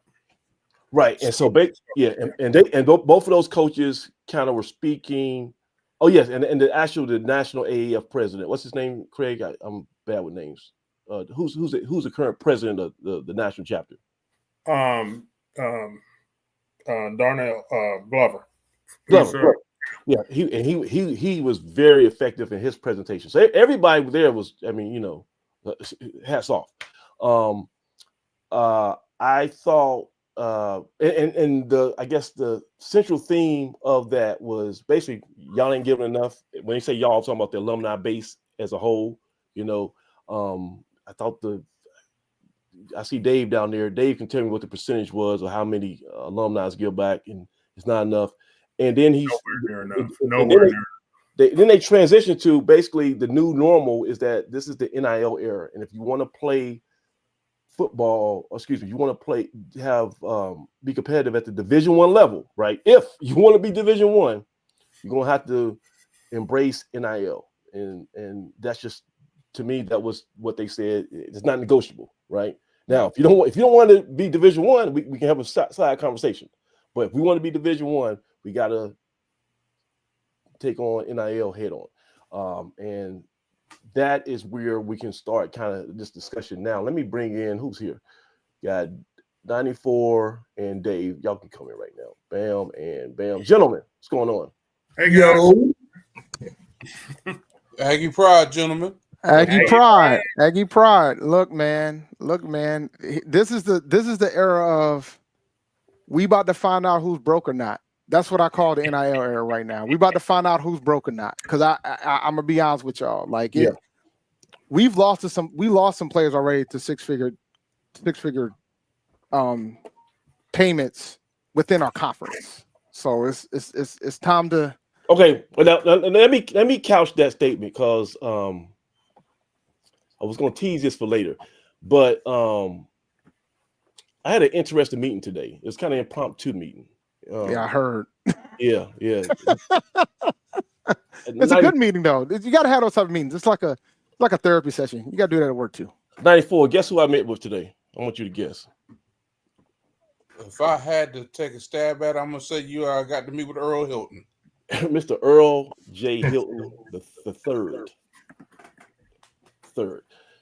Right, and so and both of those coaches kind of were speaking. Oh yes, and the national AAF president. What's his name, Craig? I'm bad with names. Who's the current president of the national chapter? Darnell Glover. Glover. Yeah, he was very effective in his presentation. So everybody there was, hats off. I thought, and I guess the central theme of that was basically y'all ain't giving enough. When they say y'all, I'm talking about the alumni base as a whole. I thought I see Dave down there. Dave can tell me what the percentage was or how many alumni give back, and it's not enough. And then nowhere near enough. Then they transition to basically the new normal is that this is the NIL era, and if you want to play football, you want to be competitive at the Division I level, right? If you want to be Division I, you're gonna have to embrace NIL, and that's just, to me, that was what they said. It's not negotiable, right? Now, if you don't want to be Division I, we can have a side conversation. But if we want to be Division I, we got to take on NIL head on, and that is where we can start kind of this discussion now. Let me bring in who's here. Got 94 and Dave. Y'all can come in right now. Bam and Bam. Gentlemen, what's going on? Hey, guys. Aggie Pride, gentlemen. Aggie Pride. Look, man. This is the era of we about to find out who's broke or not. That's what I call the NIL era right now. We about to find out who's broke or not. Because I'm gonna be honest with y'all. Like, we lost some players already to six figure payments within our conference. So it's time to. Okay, well, now, let me couch that statement, because I was going to tease this for later, but I had an interesting meeting today. It was kind of an impromptu meeting. I heard. Yeah. It's a good meeting though. You got to have those type of meetings. It's like a therapy session. You got to do that at work too. 94. Guess who I met with today? I want you to guess. If I had to take a stab at it, I'm gonna say I got to meet with Earl Hilton. Mr. Earl J. Hilton the third.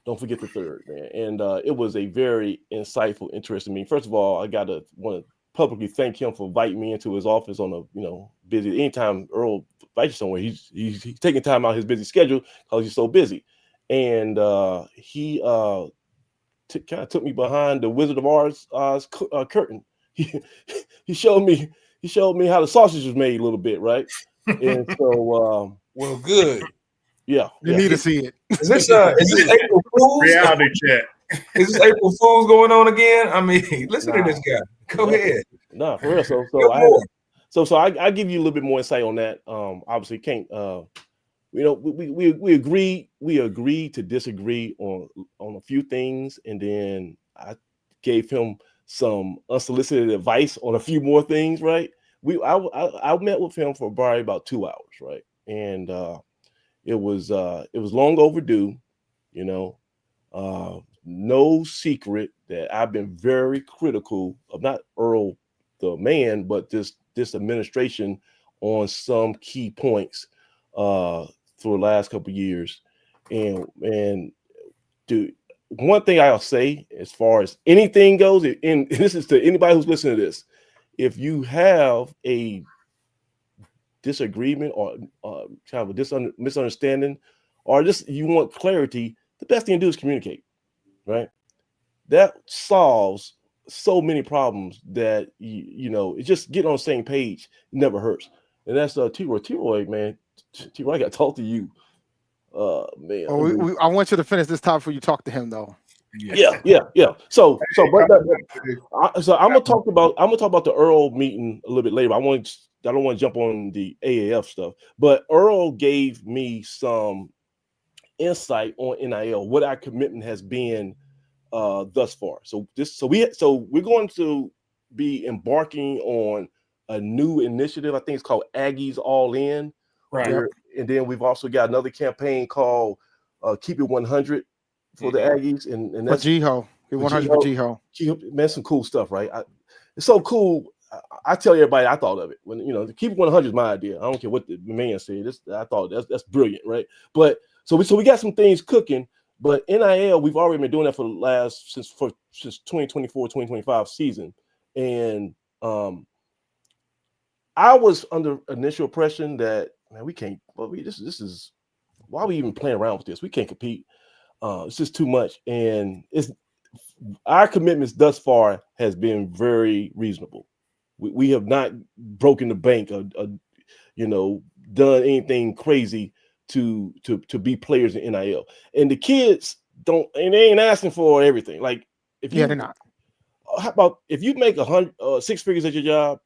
Don't forget the third, man. And it was a very insightful, interesting meeting. First of all, I want to publicly thank him for inviting me into his office on a busy. Anytime Earl invites you somewhere, he's taking time out of his busy schedule because he's so busy. And he kind of took me behind the Wizard of Oz curtain. He showed me how the sausage was made a little bit, right? And so, well, good. Yeah, you need to see it. Is this April Fool's? Reality check. Is this April Fool's going on again? I mean, listen to this guy. Go ahead. Nah, for real. So I give you a little bit more insight on that. Obviously, can't. We agreed to disagree on a few things, and then I gave him some unsolicited advice on a few more things, right? I met with him for probably about 2 hours, right? And it was long overdue, no secret that I've been very critical of not Earl the man, but this administration on some key points for the last couple of years. And dude, one thing I'll say as far as anything goes, and this is to anybody who's listening to this, if you have a disagreement or kind of a misunderstanding, or just you want clarity, the best thing to do is communicate, right? That solves so many problems that it's just getting on the same page never hurts. And that's T-Roy, man. T-Roy, I got to talk to you. Man. I want you to finish this time before you talk to him, though. Yeah. So I'm gonna talk about the Earl meeting a little bit later. I don't want to jump on the AAF stuff, but Earl gave me some insight on NIL, what our commitment has been thus far. So we're going to be embarking on a new initiative. I think it's called Aggies All In. Right. And then we've also got another campaign called Keep It 100 for the Aggies. And that's G-Ho. 100 for G-Ho. Man, some cool stuff, right? It's so cool. I tell everybody I thought of it. When Keep It 100 is my idea. I don't care what the man said. I thought that's brilliant, right? But so we got some things cooking. But NIL, we've already been doing that for the last since 2024, 2025 season. And I was under initial impression that, man, we can't. Well, this is why are we even playing around with this? We can't compete. It's just too much. And our commitments thus far has been very reasonable. We have not broken the bank or done anything crazy to be players in NIL. And the kids they ain't asking for everyththing. Like they're not. How about if you make 6 figures at your job,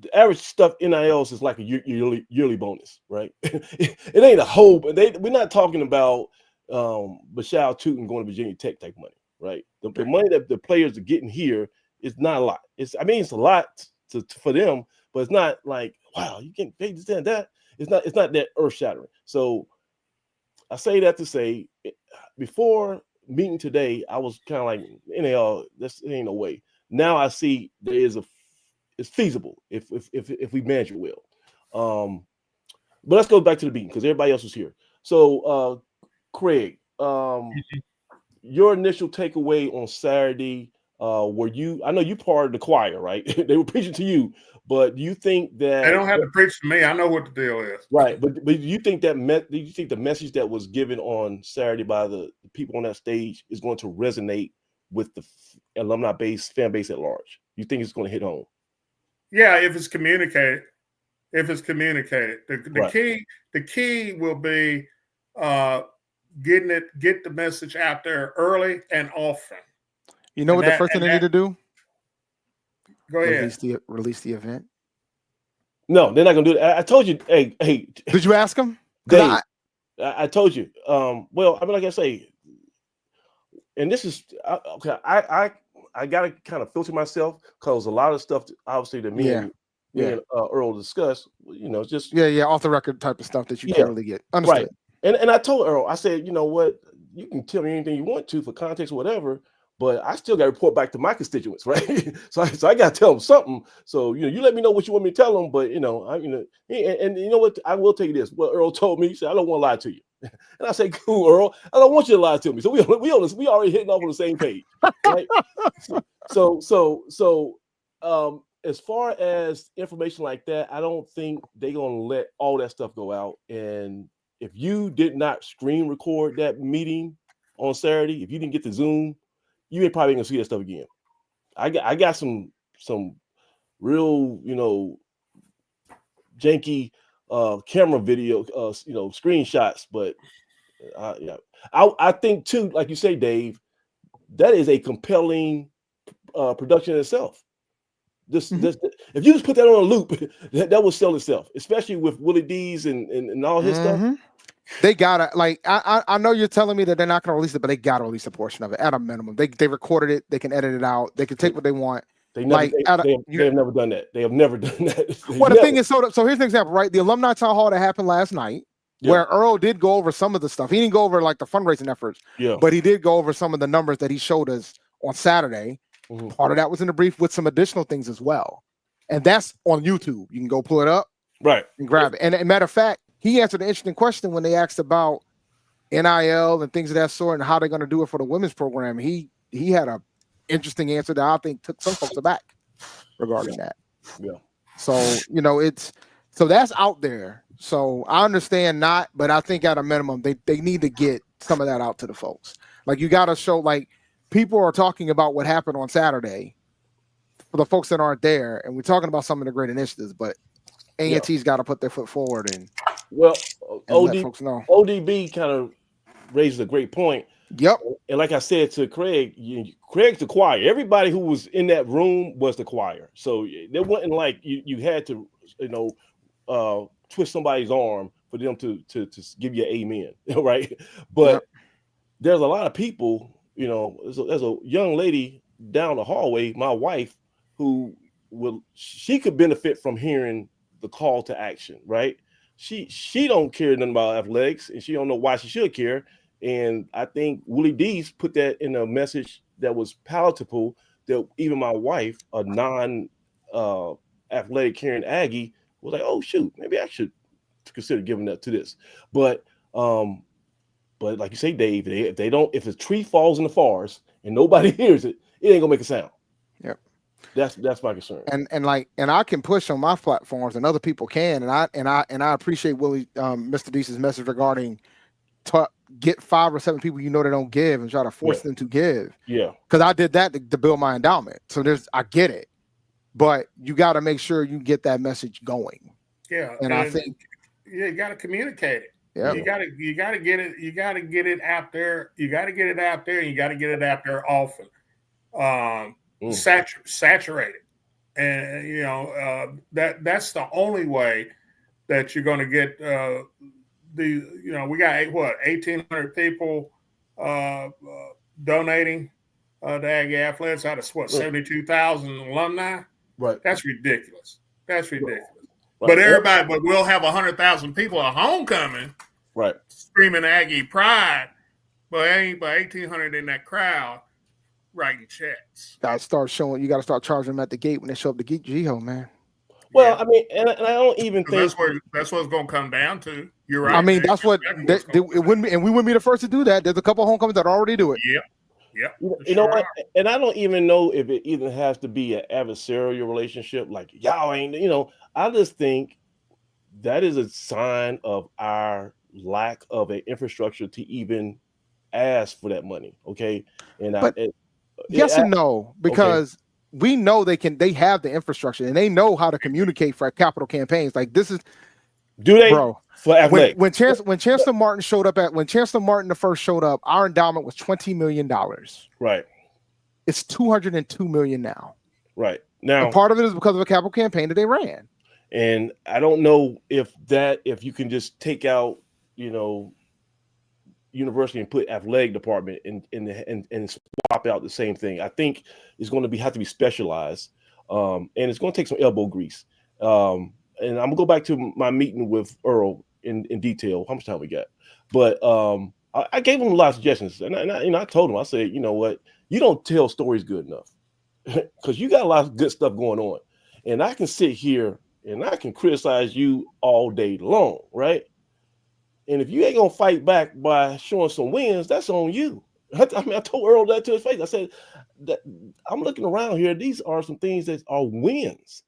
the average stuff NIL is like a yearly bonus, right? It ain't a whole, but we're not talking about Bashal Tootin going to Virginia Tech type money, right? The money that the players are getting here is not a lot. It's a lot for them, but it's not like, wow, you can pay this and that. It's not that earth shattering. So I say that to say, before meeting today, I was kind of like, NAL, this ain't no way. Now I see it's feasible if we manage it well. But let's go back to the meeting because everybody else was here. So Craig, your initial takeaway on Saturday, I know you part of the choir, right? They were preaching to you, but do you think that they don't have to preach to me? I know what the deal is. Right. But do you think the message that was given on Saturday by the people on that stage is going to resonate with the alumni base, fan base at large? You think it's going to hit home? Yeah, if it's communicated. The Right. key will be get the message out there early and often. You know what the first thing they need to do? Go ahead. Release the event. No, they're not gonna do it. I told you. Hey. Did you ask them? Dave, I told you. Well, I mean, like I say, and this is okay. I gotta kind of filter myself because a lot of stuff, obviously, that me and Earl discussed, just off the record type of stuff that you can't really get understood. Right. And I told Earl, I said, you know what, you can tell me anything you want to for context or whatever, but I still got to report back to my constituents, right? so I got to tell them something. So you let me know what you want me to tell them, but and you know what, I will tell you this. What Earl told me, he said, I don't want to lie to you. And I said, cool, Earl, I don't want you to lie to me. So we already hitting off on the same page, right? So as far as information like that, I don't think they're gonna let all that stuff go out. And if you did not screen record that meeting on Saturday, if you didn't get the Zoom, you ain't probably gonna see that stuff again. I got some real, janky camera video, screenshots, but I think too, like you say, Dave, that is a compelling production in itself. If you just put that on a loop, that will sell itself, especially with Willie D's and all his stuff. They gotta, like, I know you're telling me that they're not gonna release it, but they gotta release a portion of it at a minimum. They recorded it, they can edit it out, they can take what they want. They have never done that. They have never done that. Well, the thing is, so here's an example, right? The alumni town hall that happened last night, where Earl did go over some of the stuff. He didn't go over like the fundraising efforts, but he did go over some of the numbers that he showed us on Saturday. Part of that was in the brief with some additional things as well. And that's on YouTube. You can go pull it up, right, and grab it. And matter of fact, he answered an interesting question when they asked about NIL and things of that sort and how they're going to do it for the women's program. He had a interesting answer that I think took some folks aback regarding that. Yeah. So, so that's out there. So I understand not, but I think at a minimum, they need to get some of that out to the folks. Like, you got to show, like, people are talking about what happened on Saturday for the folks that aren't there. And we're talking about some of the great initiatives, but A&T's got to put their foot forward and let folks know. ODB kind of raises a great point. Yep. And like I said to Craig, Craig's the choir. Everybody who was in that room was the choir. So it wasn't like you had to, twist somebody's arm for them to give you an amen, right? But there's a lot of people, there's a young lady down the hallway, my wife, who she could benefit from hearing the call to action, right? She don't care nothing about athletics, and she don't know why she should care. And I think Willie D's put that in a message that was palatable, that even my wife, a non-athletic caring Aggie, was like, oh shoot, maybe I should consider giving that to this. But like you say, Dave, if a tree falls in the forest and nobody hears it, it ain't gonna make a sound. Yep. That's my concern. And I can push on my platforms, and other people can, and I appreciate Willie, Mr. Deese's message regarding get 5 or 7 people they don't give and try to force them to give. Yeah. Because I did that to build my endowment. So I get it, but you got to make sure you get that message going. Yeah. And I think you got to communicate it. Yeah. You got to get it. You got to get it out there. You got to get it out there, and you got to get it out there often. Saturate it, and that's the only way that you're going to get we got 1,800 people donating to Aggie Athletics out of 72,000 alumni. Right. That's ridiculous. That's ridiculous. Right. But we'll have 100,000 people at homecoming, right, screaming Aggie pride, but ain't but 1,800 in that crowd writing checks. You got to start charging them at the gate when they show up to G-Ho, man. Well, I mean, and I don't even think that's what it's going to come down to. You're right. I mean, that's what it wouldn't be, and we wouldn't be the first to do that. There's a couple of homecomings that already do it. Yep. You know what? And I don't even know if it even has to be an adversarial relationship. Like y'all ain't, I just think that is a sign of our lack of an infrastructure to even ask for that money. Okay, and yes and no, because we know they have the infrastructure and they know how to communicate for capital campaigns. Like this is, bro? For athletic. When Chancellor Martin first showed up, our endowment was $20 million. Right. It's $202 million now. Right. Now, and part of it is because of a capital campaign that they ran. And I don't know if you can just take out, university and put athletic department and swap out the same thing. I think it's going to have to be specialized, and it's going to take some elbow grease. And I'm gonna go back to my meeting with Earl in detail. How much time we got? But I gave him a lot of suggestions, and I told him, I said, you know what, you don't tell stories good enough because you got a lot of good stuff going on, and I can sit here and I can criticize you all day long, right? And if you ain't gonna fight back by showing some wins, that's on you. I told Earl that to his face. I said that I'm looking around here. These are some things that are wins.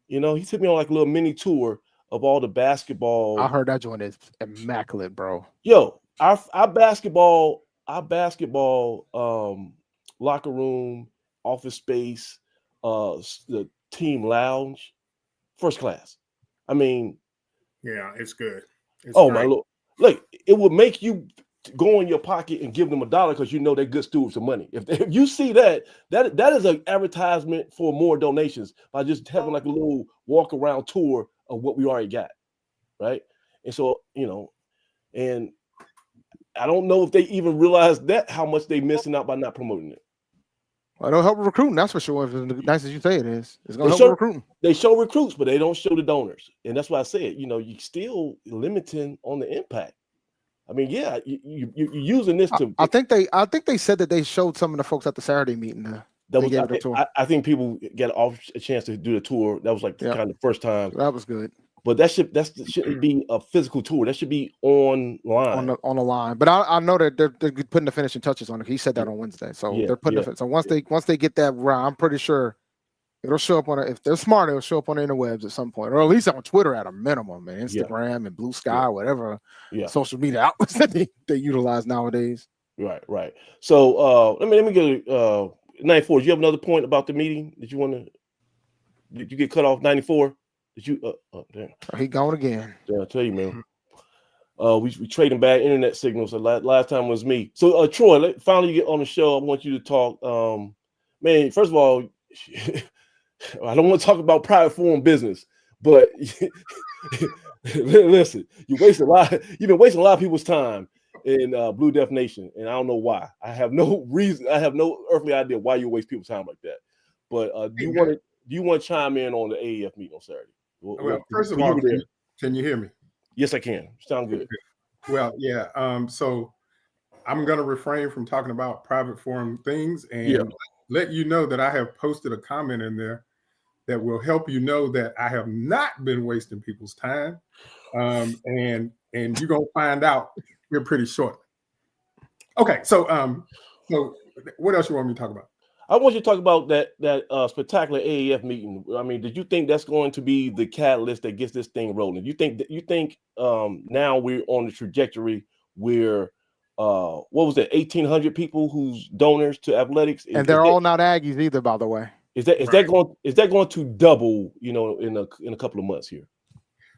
He took me on like a little mini tour of all the basketball. I heard that joint is immaculate, bro. Yo, our basketball locker room, office space, the team lounge, first class. I mean, yeah, it's good. It's great. My Lord. Look, it would make you go in your pocket and give them $1 because they're good stewards of money. If you see that is an advertisement for more donations by just having like a little walk around tour of what we already got, right? And so and I don't know if they even realize that how much they missing out by not promoting it. Well, it'll help with recruiting, that's for sure. If it's as nice as you say it is, it's gonna help with recruiting. They show recruits, but they don't show the donors, and that's why I said, you still limiting on the impact. I mean, yeah, you're using this to. I think they said that they showed some of the folks at the Saturday meeting. I think people get a chance to do the tour. That was like kind of the first time. That was good. But that shouldn't be a physical tour. That should be online. On the line. But I know that they're putting the finishing touches on it. He said that on Wednesday. So they're putting so once they get that right, I'm pretty sure it'll show up if they're smart, it'll show up on the interwebs at some point, or at least on Twitter at a minimum, man. Instagram and Blue Sky, whatever social media outlets that they utilize nowadays. Right. So let me get 94. Do you have another point about the meeting that you want to? Did you get cut off 94? Did you? Damn. He gone again. Yeah, I tell you, man. We trading bad internet signals. So last time was me. So Troy, finally get on the show. I want you to talk. Man, first of all, I don't want to talk about private forum business, but listen, you've been wasting a lot of people's time in Blue Def Nation, and I don't know why. I have no earthly idea why you waste people's time like that. But do you want to chime in on the AAF meeting on Saturday? Well, first of all, can you hear me? Yes, I can. Sound good. Well, yeah. So I'm going to refrain from talking about private forum things and let you know that I have posted a comment in there that will help you know that I have not been wasting people's time. And you're going to find out here pretty shortly. Okay. So what else you want me to talk about? I want you to talk about that spectacular AAF meeting. I mean, did you think that's going to be the catalyst that gets this thing rolling? You think now we're on the trajectory where what was it, 1,800 people who's donors to athletics, and they're all not Aggies either, by the way. Is that going to double? In a couple of months here.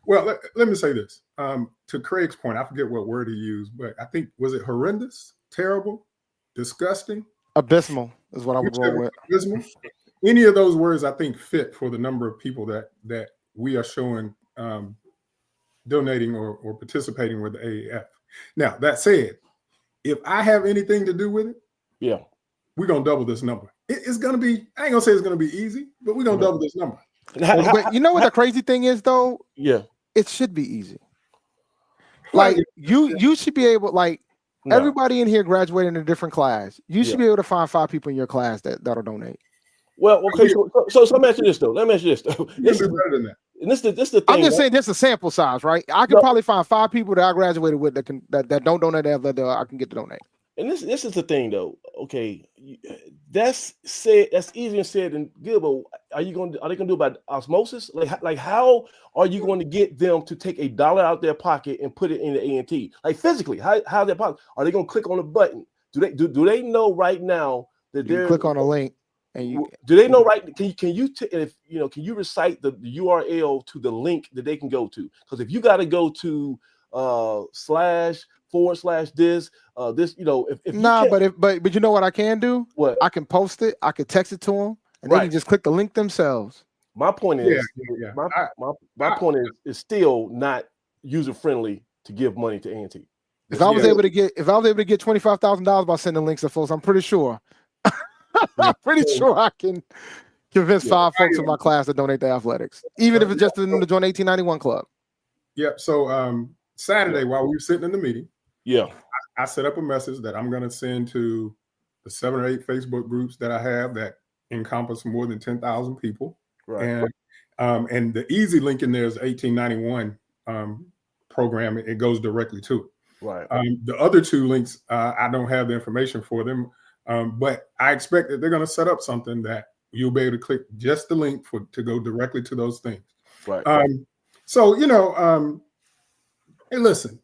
Well, let me say this. To Craig's point, I forget what word he used, but I think was it horrendous, terrible, disgusting. Abysmal is what I would roll with. Abysmal. Any of those words I think fit for the number of people that we are showing donating or participating with the AAF. Now, that said, if I have anything to do with it, yeah, we're going to double this number. It's going to be, I ain't going to say it's going to be easy, but we're going to double this number. But you know what the crazy thing is, though? Yeah. It should be easy. Like, you should be able, like, everybody in here graduated in a different class. You should be able to find 5 people in your class that'll donate. Well, okay, so let me ask you this, though. This is better than that. And this is the thing. I'm just saying this is a sample size, right? I can probably find 5 people that I graduated with that don't donate that I can get to donate. And this is the thing, though. Okay, that's easier said than good. But are they going to do it by osmosis? Like how are you going to get them to take $1 out their pocket and put it in the A&T? Like physically, how their pocket? Are they going to click on a button? Do they know right now that they're click on a link? And do they know right? Can you recite the URL to the link that they can go to? Because if you got to go to // this, but you know what I can do? What? I can post it, I can text it to them, and they can just click the link themselves. My point is, my point is still not user friendly to give money to A&T. If I was able to get $25,000 by sending links to folks, I'm pretty sure. I'm pretty sure I can convince 5 folks in my class to donate to athletics, even if it's just for them to join 1891 club. Yep. So Saturday, while we were sitting in the meeting, I set up a message that I'm going to send to the 7 or 8 Facebook groups that I have that encompass more than 10,000 people. Right. And the easy link in there is 1891 program. It goes directly to it. Right. The other 2 links, I don't have the information for them, but I expect that they're going to set up something that you'll be able to click just the link to go directly to those things. Right. So, hey, listen,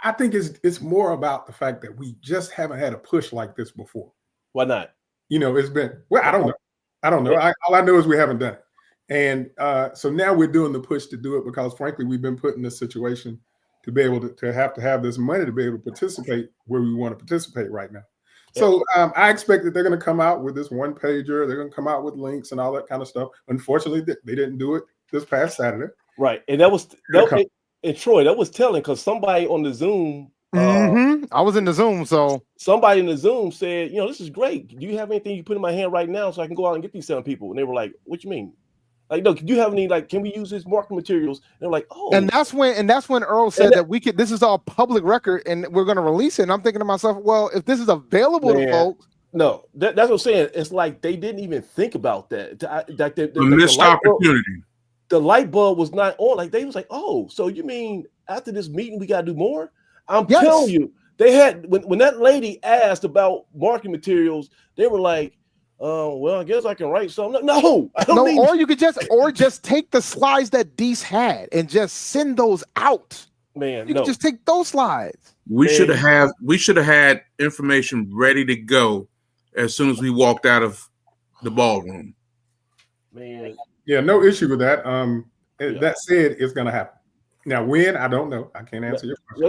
I think it's more about the fact that we just haven't had a push like this before. Why not? It's been, I don't know. All I know is we haven't done it. And so now we're doing the push to do it because, frankly, we've been put in this situation to be able to have this money to be able to participate where we want to participate right now. So I expect that they're going to come out with this one pager. They're going to come out with links and all that kind of stuff. Unfortunately, they didn't do it this past Saturday. Right. And and Troy, that was telling because somebody on the Zoom. I was in the Zoom. So somebody in the Zoom said, this is great. Do you have anything you put in my hand right now so I can go out and get these 7 people? And they were like, what you mean? Like, no, do you have any, can we use this marketing materials? And they're like, oh. And that's when Earl said that we could, this is all public record and we're going to release it. And I'm thinking to myself, well, if this is available to folks. No, that's what I'm saying. It's like they didn't even think about that. The missed opportunity. The light bulb was not on. Like, they was like, oh, so you mean after this meeting, we got to do more? I'm telling you, they had, when that lady asked about marketing materials, they were like, well, I guess I can write something. No, I don't need. Or you could just take the slides that Deese had and just send those out. Man, you can just take those slides. We should have had information ready to go as soon as we walked out of the ballroom. Man. Yeah, no issue with that. That said, it's going to happen. Now, when, I don't know. I can't answer your question.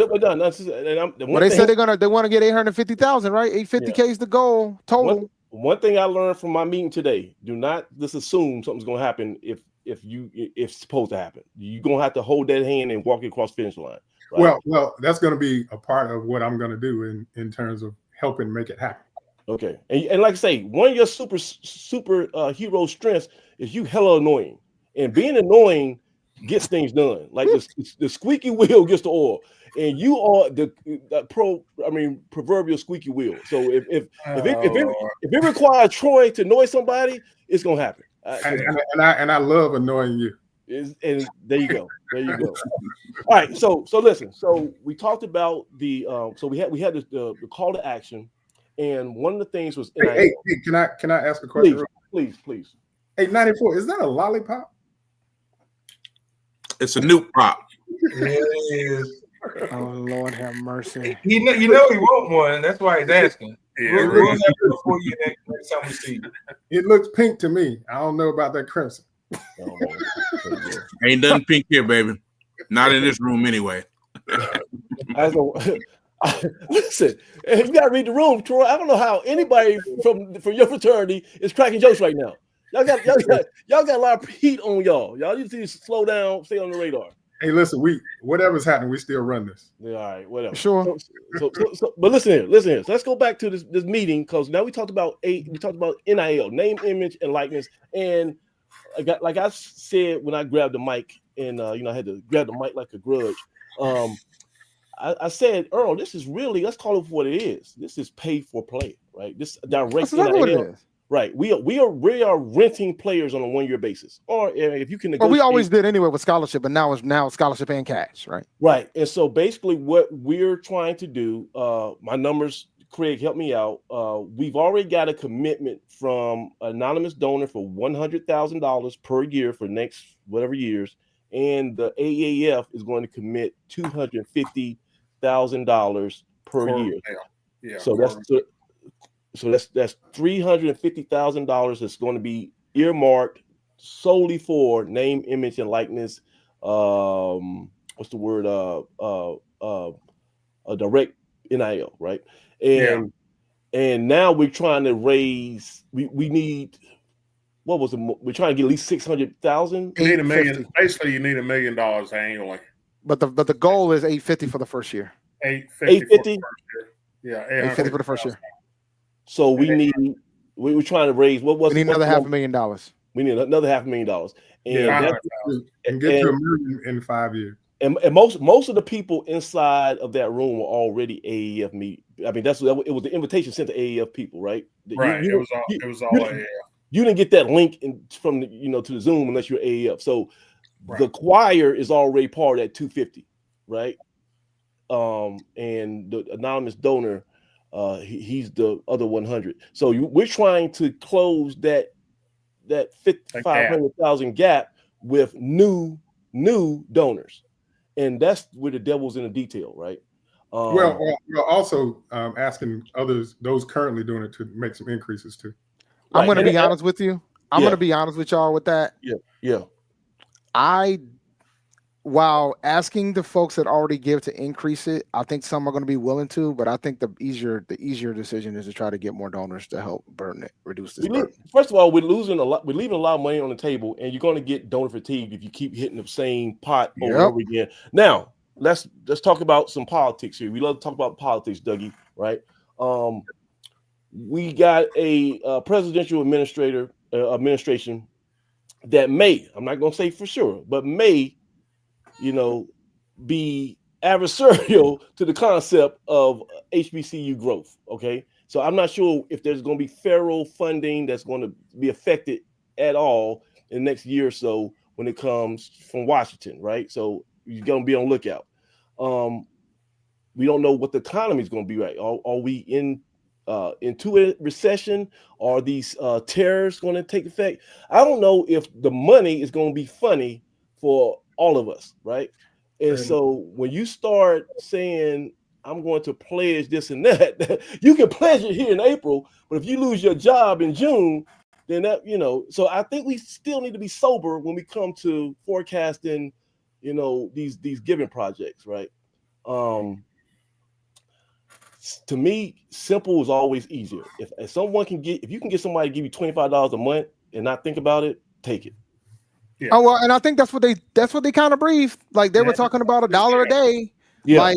They said they want to get 850,000, right? 850K is the goal total. One thing I learned from my meeting today: do not just assume something's going to happen if it's supposed to happen. You're going to have to hold that hand and walk it across the finish line. Right? Well, that's going to be a part of what I'm going to do in terms of helping make it happen. Okay, and like I say, one of your super hero strengths is you hella annoying, and being annoying gets things done. Like the squeaky wheel gets the oil, and you are the proverbial squeaky wheel. So if it requires Troy to annoy somebody, it's gonna happen. And I love annoying you. And there you go. All right. So listen. So we talked about the so we had the call to action, and one of the things was hey, can I ask a question? Please. Hey, 94, is that a lollipop? It's a new pop. Oh, Lord have mercy. You know he want one. That's why he's asking. We'll have it before you next time we see you. It looks pink to me. I don't know about that crimson. Ain't nothing pink here, baby. Not in this room anyway. Listen, you gotta read the room, Troy. I don't know how anybody from your fraternity is cracking jokes right now. Y'all got a lot of heat on y'all. Y'all need to slow down, stay on the radar. Hey, listen, whatever's happening, we still run this. Yeah, all right, whatever. Sure. So, but listen here. So let's go back to this meeting, because now we talked about NIL, name, image, and likeness. And like I said when I grabbed the mic, and I had to grab the mic like a grudge. I said, Earl, this is really, let's call it for what it is. This is pay for play, right? This direct That's exactly what it is. Right. We are renting players on a 1-year basis, or if you can negotiate. Well, we always did anyway with scholarship, but now it's scholarship and cash, right? Right. And so basically, what we're trying to do, my numbers, Craig, help me out. We've already got a commitment from an anonymous donor for $100,000 per year for next whatever years, and the AAF is going to commit $250,000 per year. Yeah. So that's $350,000 that's going to be earmarked solely for name, image, and likeness. What's the word? A direct NIL, right? And now we're trying to raise. We need. What was it? We're trying to get at least 600,000. You need $1 million. Basically, you need $1 million annually. But the goal is 850 for the first year. 850. Yeah, 850 for the first year. So we're trying to raise we need another $500,000. We need another $500,000, and get to $1 million in 5 years. And most of the people inside of that room were already AAF meet. I mean, it was the invitation sent to AAF people, right? Right. It was all AAF. You didn't get that link from to the Zoom unless you're AAF. So the choir is already part of that 250, right? And the anonymous donor, he's the other 100. So we're trying to close that 500,000 gap with new donors, and that's where the devil's in the detail, right? Well, we're also asking those currently doing it, to make some increases too. I'm going to be honest with you. I'm going to be honest with y'all with that. Yeah. While asking the folks that already give to increase it, I think some are going to be willing to, but I think the easier decision is to try to get more donors to help reduce this burden. First of all, we're leaving a lot of money on the table, and you're going to get donor fatigue if you keep hitting the same pot over and over again. Now, let's talk about some politics here. We love to talk about politics, Dougie, right? We got a presidential administration that may, I'm not going to say for sure, but may, be adversarial to the concept of HBCU growth. Okay. So I'm not sure if there's going to be federal funding that's going to be affected at all in the next year or so when it comes from Washington. Right. So you're going to be on the lookout. We don't know what the economy is going to be. Right. Are we into a recession? Are these tariffs going to take effect? I don't know if the money is going to be funny for all of us, right? And so when you start saying, I'm going to pledge this and that, you can pledge it here in April, but if you lose your job in June, then that, so I think we still need to be sober when we come to forecasting, these giving projects, right? To me, simple is always easier. If you can get somebody to give you $25 a month and not think about it, take it. Yeah. Oh well, and I think that's what they kind of briefed. Like they were talking about $1 a day. Yeah.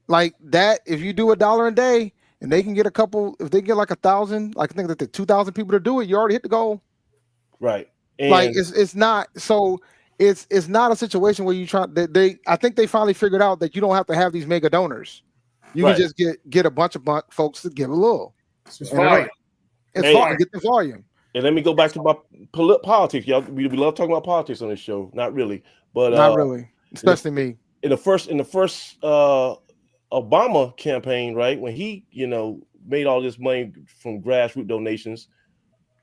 Like that. If you do $1 a day, and they can get if they get like 1,000, like I think that the 2,000 people to do it, you already hit the goal. Right. And like it's not so. It's not a situation where you try. I think they finally figured out that you don't have to have these mega donors. You can just get a bunch of folks to give a little. It's volume. It's volume. Get the volume. And let me go back to my politics, y'all. We love talking about politics on this show. Not really, but not really, especially me. In the first Obama campaign, right, when he made all this money from grassroots donations,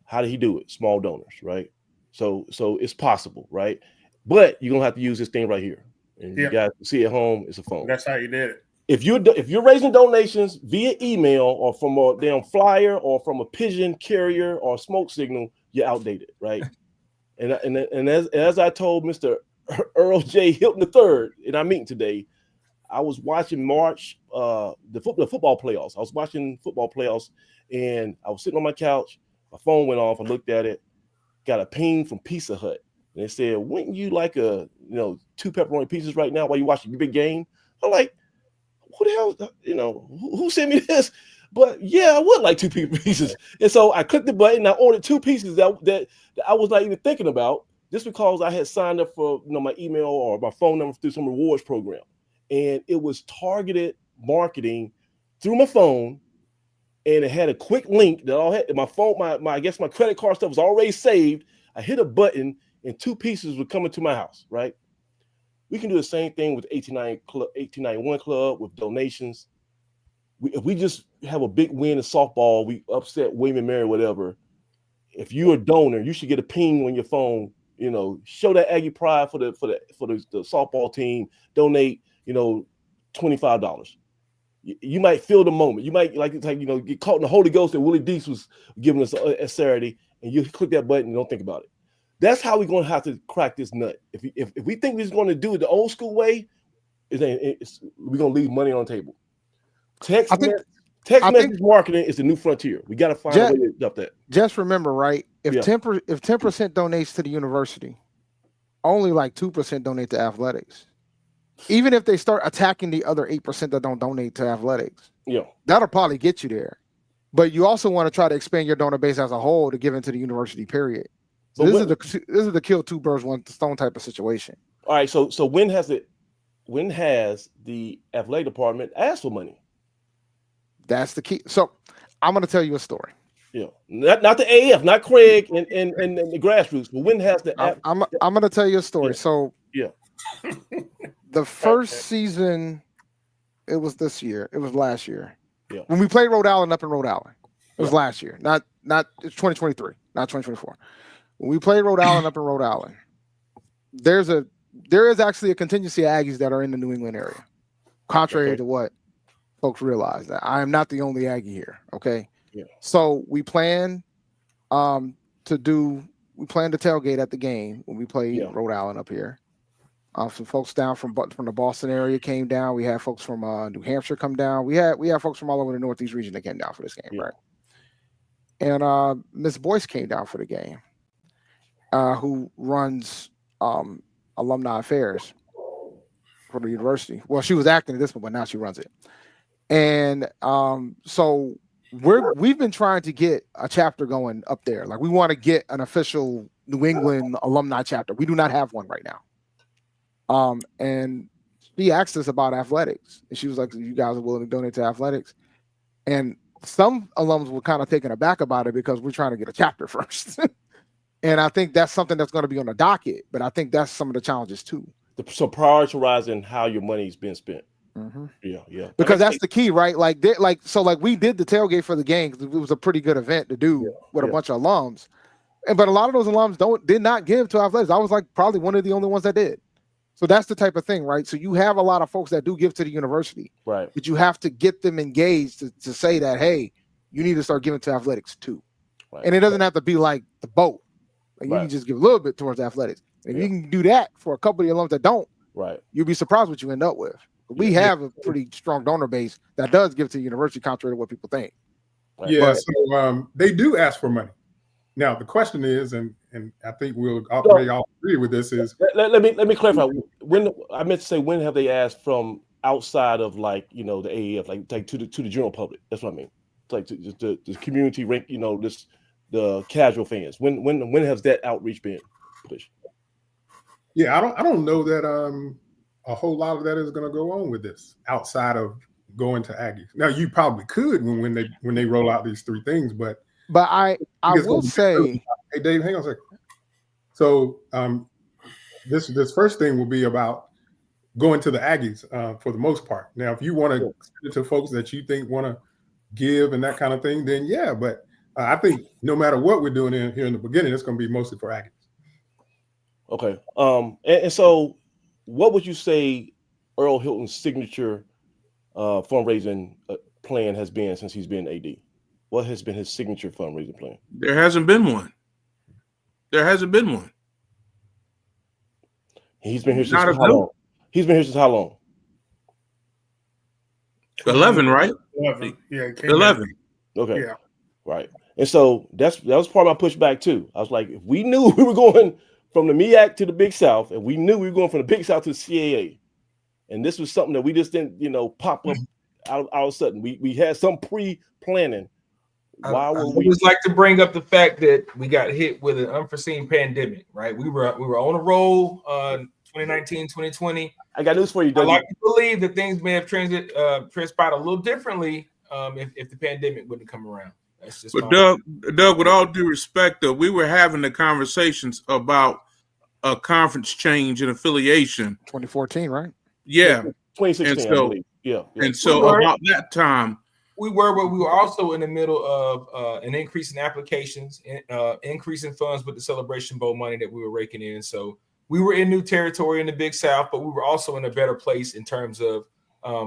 how did he do it? Small donors, right? So it's possible, right? But you're gonna have to use this thing right here, and you guys see at home. It's a phone. That's how you did it. If you're raising donations via email or from a damn flyer or from a pigeon carrier or smoke signal, you're outdated, right? and as I told Mr. Earl J. Hilton III in our meeting today, I was watching the football playoffs. I was watching football playoffs, and I was sitting on my couch. My phone went off. I looked at it. Got a ping from Pizza Hut. And they said, wouldn't you like 2 pepperoni pieces right now while you watch the big game? I'm like, who the hell, who sent me this? But yeah, I would like 2 pieces. And so I clicked the button. I ordered 2 pieces that I was not even thinking about, just because I had signed up for my email or my phone number through some rewards program. And it was targeted marketing through my phone. And it had a quick link that all had my phone, my I guess my credit card stuff was already saved. I hit a button and 2 pieces were coming to my house, right? We can do the same thing with 1891 Club with donations. If we just have a big win in softball, we upset William & Mary, whatever. If you're a donor, you should get a ping on your phone. Show that Aggie pride for the softball team. Donate, $25. You might feel the moment. You might get caught in the Holy Ghost that Willie Deese was giving us a Saturday, and you click that button and don't think about it. That's how we're going to have to crack this nut. If we think we're going to do it the old school way, we're going to leave money on the table. Text message marketing is the new frontier. We got to find a way to up that. Just remember, right? If 10% donates to the university, only like 2% donate to athletics. Even if they start attacking the other 8% that don't donate to athletics, that'll probably get you there. But you also want to try to expand your donor base as a whole to give into the university. Period. So this is the kill 2 birds 1 stone type of situation. All right. So when has the athletic department asked for money? That's the key. So I'm going to tell you a story. Yeah, not the AAF, not Craig and the grassroots. But when has the I'm going to tell you a story. Yeah. So the first season, it was this year. It was last year. Yeah. When we played Rhode Island up in Rhode Island, it was last year. Not it's 2023, not 2024. When we played Rhode Island up in Rhode Island, there is actually a contingency of Aggies that are in the New England area, contrary to what folks realize. That I am not the only Aggie here. Okay. Yeah. So we plan to tailgate at the game when we play Rhode Island up here. Some folks down from the Boston area came down. We had folks from New Hampshire come down. We had folks from all over the Northeast region that came down for this game, right? And Miss Boyce came down for the game, who runs alumni affairs for the university. Well, she was acting at this one, but now she runs it. And so we've been trying to get a chapter going up there. Like, we want to get an official New England alumni chapter. We do not have one right now. And she asked us about athletics, and she was like, "You guys are willing to donate to athletics?" And some alums were kind of taken aback about it because we're trying to get a chapter first. And I think that's something that's going to be on the docket. But I think that's some of the challenges too. So prioritizing how your money's being spent. Mm-hmm. Yeah. Because that's the key, right? Like we did the tailgate for the game because it was a pretty good event to do with a bunch of alums. But a lot of those alums did not give to athletics. I was like probably one of the only ones that did. So that's the type of thing, right? So you have a lot of folks that do give to the university, right? But you have to get them engaged to say that, hey, you need to start giving to athletics too. Right. And it doesn't have to be like the boat. Like, you can just give a little bit towards athletics. And if you can do that for a couple of the alums that don't, you'll be surprised what you end up with. But we have a pretty strong donor base that does give to the university, contrary to what people think. Right? Yeah, so they do ask for money. Now the question is, and I think may all agree with this, is let me clarify. When I meant to say, when have they asked from outside of the AAF, like to the general public? That's what I mean. It's like to the community, the casual fans. When has that outreach been pushed? Yeah, I don't know that a whole lot of that is going to go on with this outside of going to Aggies. Now you probably could when they roll out these 3 things, but I will say, hey Dave, hang on a second. So this first thing will be about going to the Aggies for the most part. Now, if you want to send it to folks that you think want to give and that kind of thing, then yeah. But I think no matter what we're doing here in the beginning, it's going to be mostly for Aggies. Okay. And so, what would you say Earl Hilton's signature fundraising plan has been since he's been AD? What has been his signature fundraising plan? There hasn't been one. He's been here since how long? He's been here since how long? 11, right? 11. Yeah, 11. Okay. Yeah. Right. And so that was part of my pushback too. I was like, if we knew we were going from the MEAC to the Big South, and we knew we were going from the Big South to the CAA. And this was something that we just didn't, pop up out of a sudden. We had some pre-planning. Why were we? I always like to bring up the fact that we got hit with an unforeseen pandemic, right? We were on a roll 2019, 2020. I got news for you, Doug. I like to believe that things may have transpired a little differently if the pandemic wouldn't come around. That's just Doug, with all due respect, though, we were having the conversations about a conference change and affiliation. 2014, right? Yeah. 2016, I believe. Yeah. And so about that time, we were also in the middle of an increase in applications, increase in funds with the Celebration Bowl money that we were raking in. So we were in new territory in the Big South, but we were also in a better place in terms of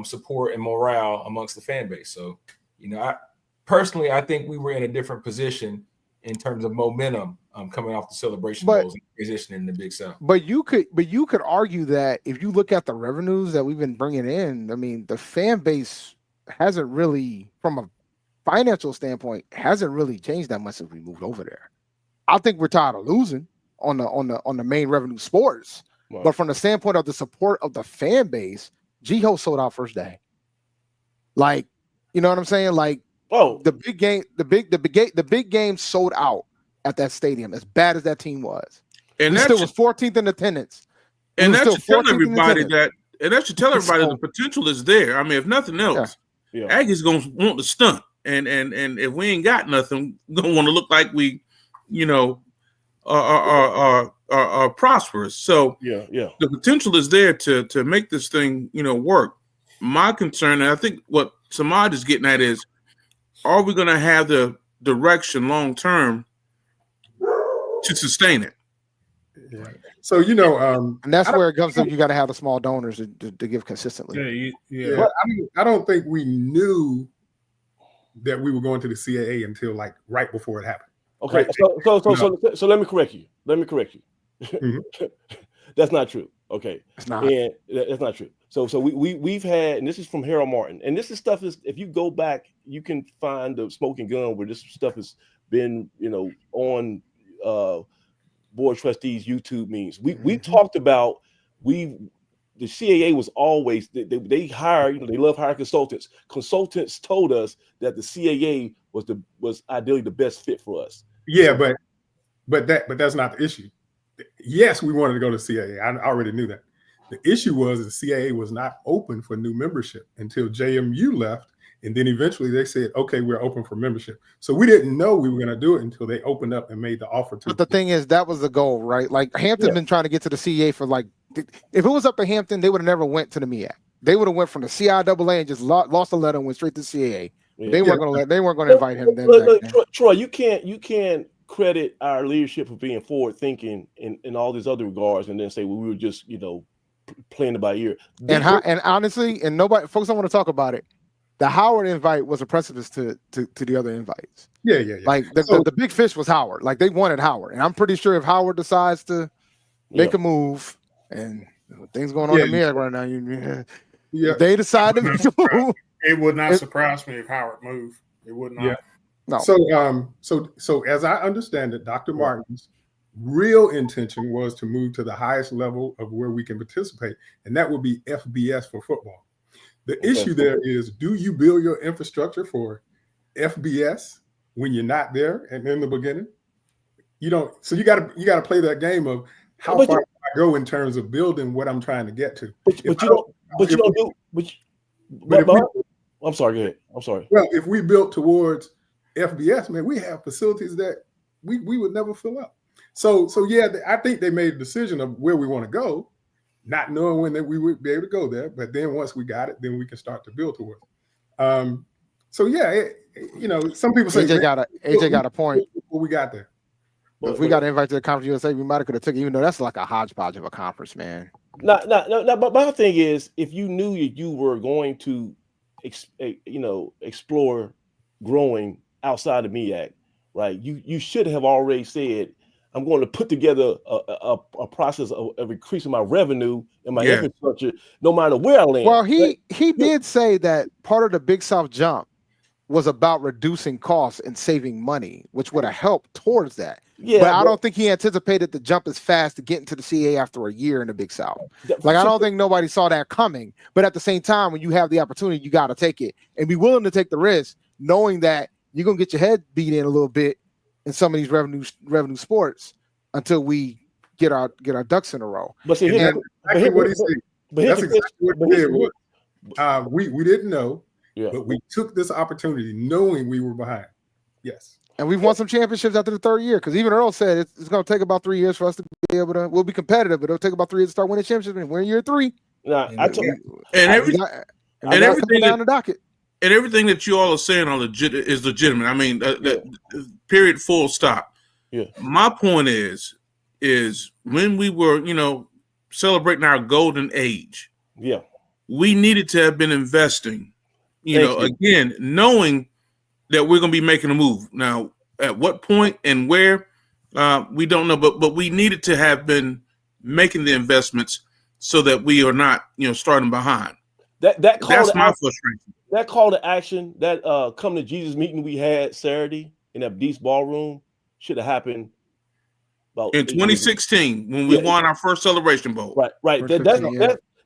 support and morale amongst the fan base. So, I think we were in a different position in terms of momentum coming off the Celebration Bowls and positioning in the Big South. But you could argue that if you look at the revenues that we've been bringing in, I mean, the fan base hasn't really, from a financial standpoint, hasn't really changed that much since we moved over there. I think we're tired of losing on the main revenue sports, but from the standpoint of the support of the fan base, G-Ho sold out first day. Like, you know what I'm saying? Like, the big game sold out at that stadium, as bad as that team was. And that was 14th in attendance. And that should tell everybody the potential is there. I mean, if nothing else, Aggie's gonna want to stunt. And if we ain't got nothing, we're gonna want to look like we, are prosperous. So the potential is there to make this thing, work. My concern, and I think what Samad is getting at is, are we going to have the direction long term to sustain it? Yeah. So and that's where it comes to, you got to have the small donors to give consistently. Yeah. But I don't think we knew that we were going to the CAA until like right before it happened. Okay, right? So let me correct you. Mm-hmm. That's not true. Okay, it's not. And that's not true. So we've had, and this is from Harold Martin, and this is stuff is, if you go back, you can find the Smoking Gun where this stuff has been, on board trustees YouTube meetings. We talked about the CAA was always they hire, they love hiring consultants. Consultants told us that the CAA was ideally the best fit for us. Yeah, but that's not the issue. Yes, we wanted to go to CAA. I already knew that. The issue was the CAA was not open for new membership until JMU left, and then eventually they said, "Okay, we're open for membership." So we didn't know we were going to do it until they opened up and made the offer to. But the thing is, that was the goal, right? Like Hampton's been trying to get to the CAA for like, if it was up to Hampton, they would have never went to the MEAC. They would have went from the CIAA and just lost the letter and went straight to CAA. Yeah. They weren't going to invite him. Troy, you can't credit our leadership for being forward thinking in all these other regards, and then say, well, we were just playing it by ear. And honestly, and nobody folks don't want to talk about it. The Howard invite was a precipice to the other invites. Yeah. Like the big fish was Howard. Like they wanted Howard, and I'm pretty sure if Howard decides to make a move, and things going on in the MEAC right now, if they decide to make a move, it would not surprise me if Howard moved. It would not. Yeah. No. So as I understand it, Dr. Martin's real intention was to move to the highest level of where we can participate, and that would be FBS for football. The issue there is, do you build your infrastructure for FBS when you're not there and in the beginning? You don't. So you got to play that game of how far do I go in terms of building what I'm trying to get to. I'm sorry. Go ahead. I'm sorry. Well, if we built towards FBS, man, we have facilities that we would never fill up. So yeah, I think they made a decision of where we want to go, not knowing when that we would be able to go there. But then once we got it, then we can start to build towards it. So yeah, some people say AJ got a point. Before we got there. If we got invited to the Conference USA, we might have could have took it, even though that's like a hodgepodge of a conference, man. No. But my thing is, if you knew you were going to, explore growing outside of MEAC, right? You should have already said, I'm going to put together a process of increasing my revenue and my infrastructure, no matter where I land. Well, he did say that part of the Big South jump was about reducing costs and saving money, which would have helped towards that. Yeah, but I don't think he anticipated the jump as fast to get into the CAA after a year in the Big South. Like, I don't think nobody saw that coming. But at the same time, when you have the opportunity, you got to take it and be willing to take the risk, knowing that you're going to get your head beat in a little bit in some of these revenue sports until we get our ducks in a row. But see, that's exactly what he said. That's exactly what he did. We didn't know. Yeah. But we took this opportunity knowing we were behind. Yes. And we've won some championships after the third year, because even Earl said it's going to take about 3 years for us to be able to. We'll be competitive, but it'll take about 3 years to start winning championships. And we're in year 3. Nah, everything down the docket. And everything that you all are saying is legitimate. I mean, period, full stop. Yeah. My point is when we were, celebrating our golden age. Yeah. We needed to have been investing. Again, knowing that we're going to be making a move. Now, at what point and where, we don't know, but we needed to have been making the investments so that we are not, starting behind. That's my frustration. That call to action, that come to Jesus meeting we had Saturday in that Beast Ballroom should have happened about in 2016 when we won our first Celebration Bowl. Right.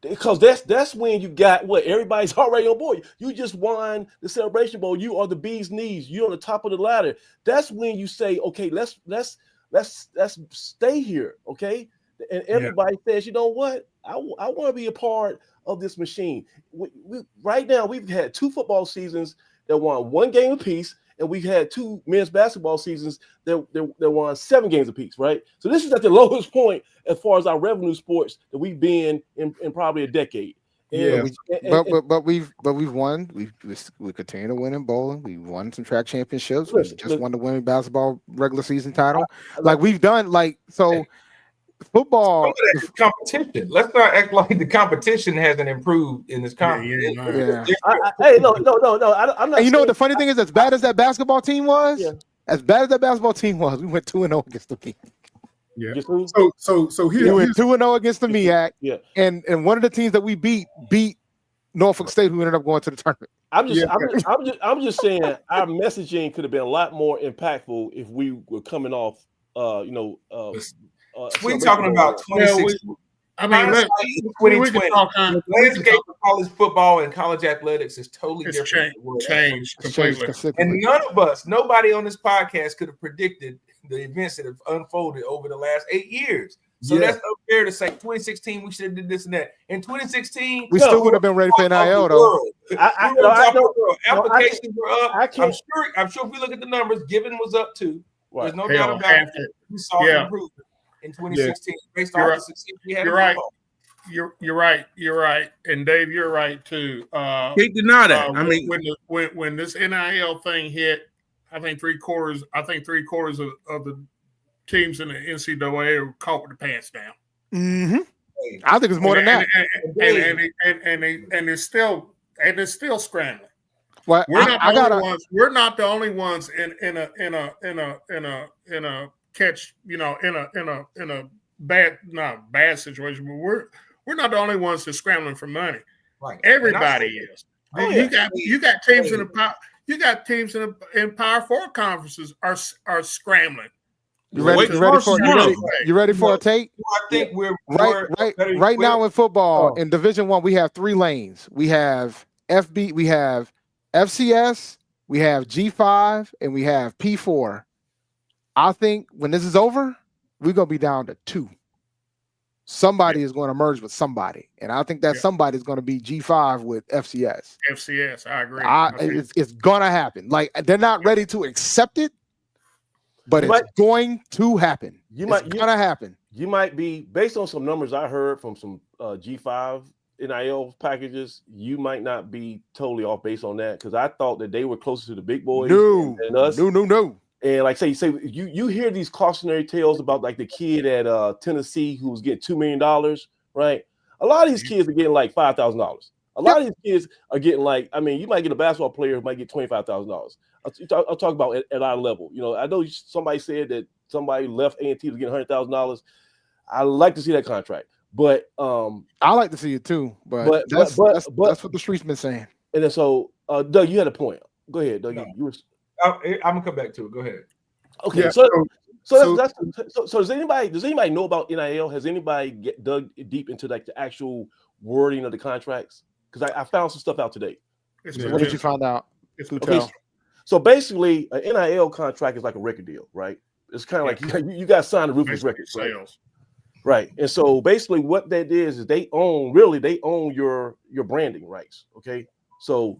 Because that's when you got what everybody's already on board. You just won the Celebration Bowl. You are the bee's knees. You're on the top of the ladder. That's when you say, okay, let's stay here, okay? And everybody says, you know what? I want to be a part of this machine. We right now we've had 2 football seasons that won 1 game apiece, and we've had 2 men's basketball seasons that won 7 games apiece, right? So this is at the lowest point as far as our revenue sports that we've been in probably a decade. But we've won. We continue to win in bowling. We won some track championships. We just won the women's basketball regular season title. Like we've done, so football competition. Let's not act like the competition hasn't improved in this conference. Hey, no. I'm not. And what the funny thing is, as bad as that basketball team was, we went 2-0 against the Peak. Yeah. So we went 2-0 against the MEAC. Yeah. And one of the teams that we beat Norfolk State, who ended up going to the tournament. I'm just saying our messaging could have been a lot more impactful if we were coming off we're talking about 2016. I mean, 2020. The landscape of college football and college athletics is totally different. Changed completely. And nobody on this podcast could have predicted the events that have unfolded over the last 8 years. So that's unfair to say 2016 we should have did this and that. In 2016, we still would have been ready for NIL though. Applications were up. I'm sure if we look at the numbers, Given was up too. There's no doubt about it. We saw improvement in 2016 based on the success we had. You're right. And Dave, you're right too. Can't deny that. I mean, when this NIL thing hit, I think three quarters of the teams in the NCAA are caught with the pants down. Mm-hmm. I think it's more than that. And it's still scrambling. Well, we're not the only ones in a catch, in a bad situation, but we're not the only ones that's scrambling for money. Right. Everybody is. You got teams in Power 4 conferences are scrambling. You ready for a take? I think we're right now in football in Division I. We have 3 lanes. We have FB, we have FCS, we have G5, and we have P4. I think when this is over, we're gonna be down to 2. Somebody is going to merge with somebody, and I think that somebody is going to be G5 with FCS. FCS, I agree. It's gonna happen. Like, they're not ready to accept it, but it's going to happen. It's gonna happen. You might be, based on some numbers I heard from some G5 NIL packages, you might not be totally off based on that, because I thought that they were closer to the big boys than us. No. And like say you hear these cautionary tales about like the kid at Tennessee who was getting $2 million, right? A lot of these kids are getting like $5,000. A lot of these kids are getting you might get a basketball player who might get $25,000. I'll talk about at our level. I know somebody said that somebody left A&T to get $100,000. I like to see that contract, but I like to see it too. But that's what the streets been saying. And then so Doug, you had a point. go ahead, Doug. No. I'm gonna come back to it. Go ahead. Okay, Yeah, so does anybody know about NIL? Has anybody dug deep into like the actual wording of the contracts? Because I found some stuff out today. What did you find out? Okay, so basically, an NIL contract is like a record deal, right? It's kind of like you got to sign the ruthless record sales, right? And so basically, what that is they own your branding rights. Okay, so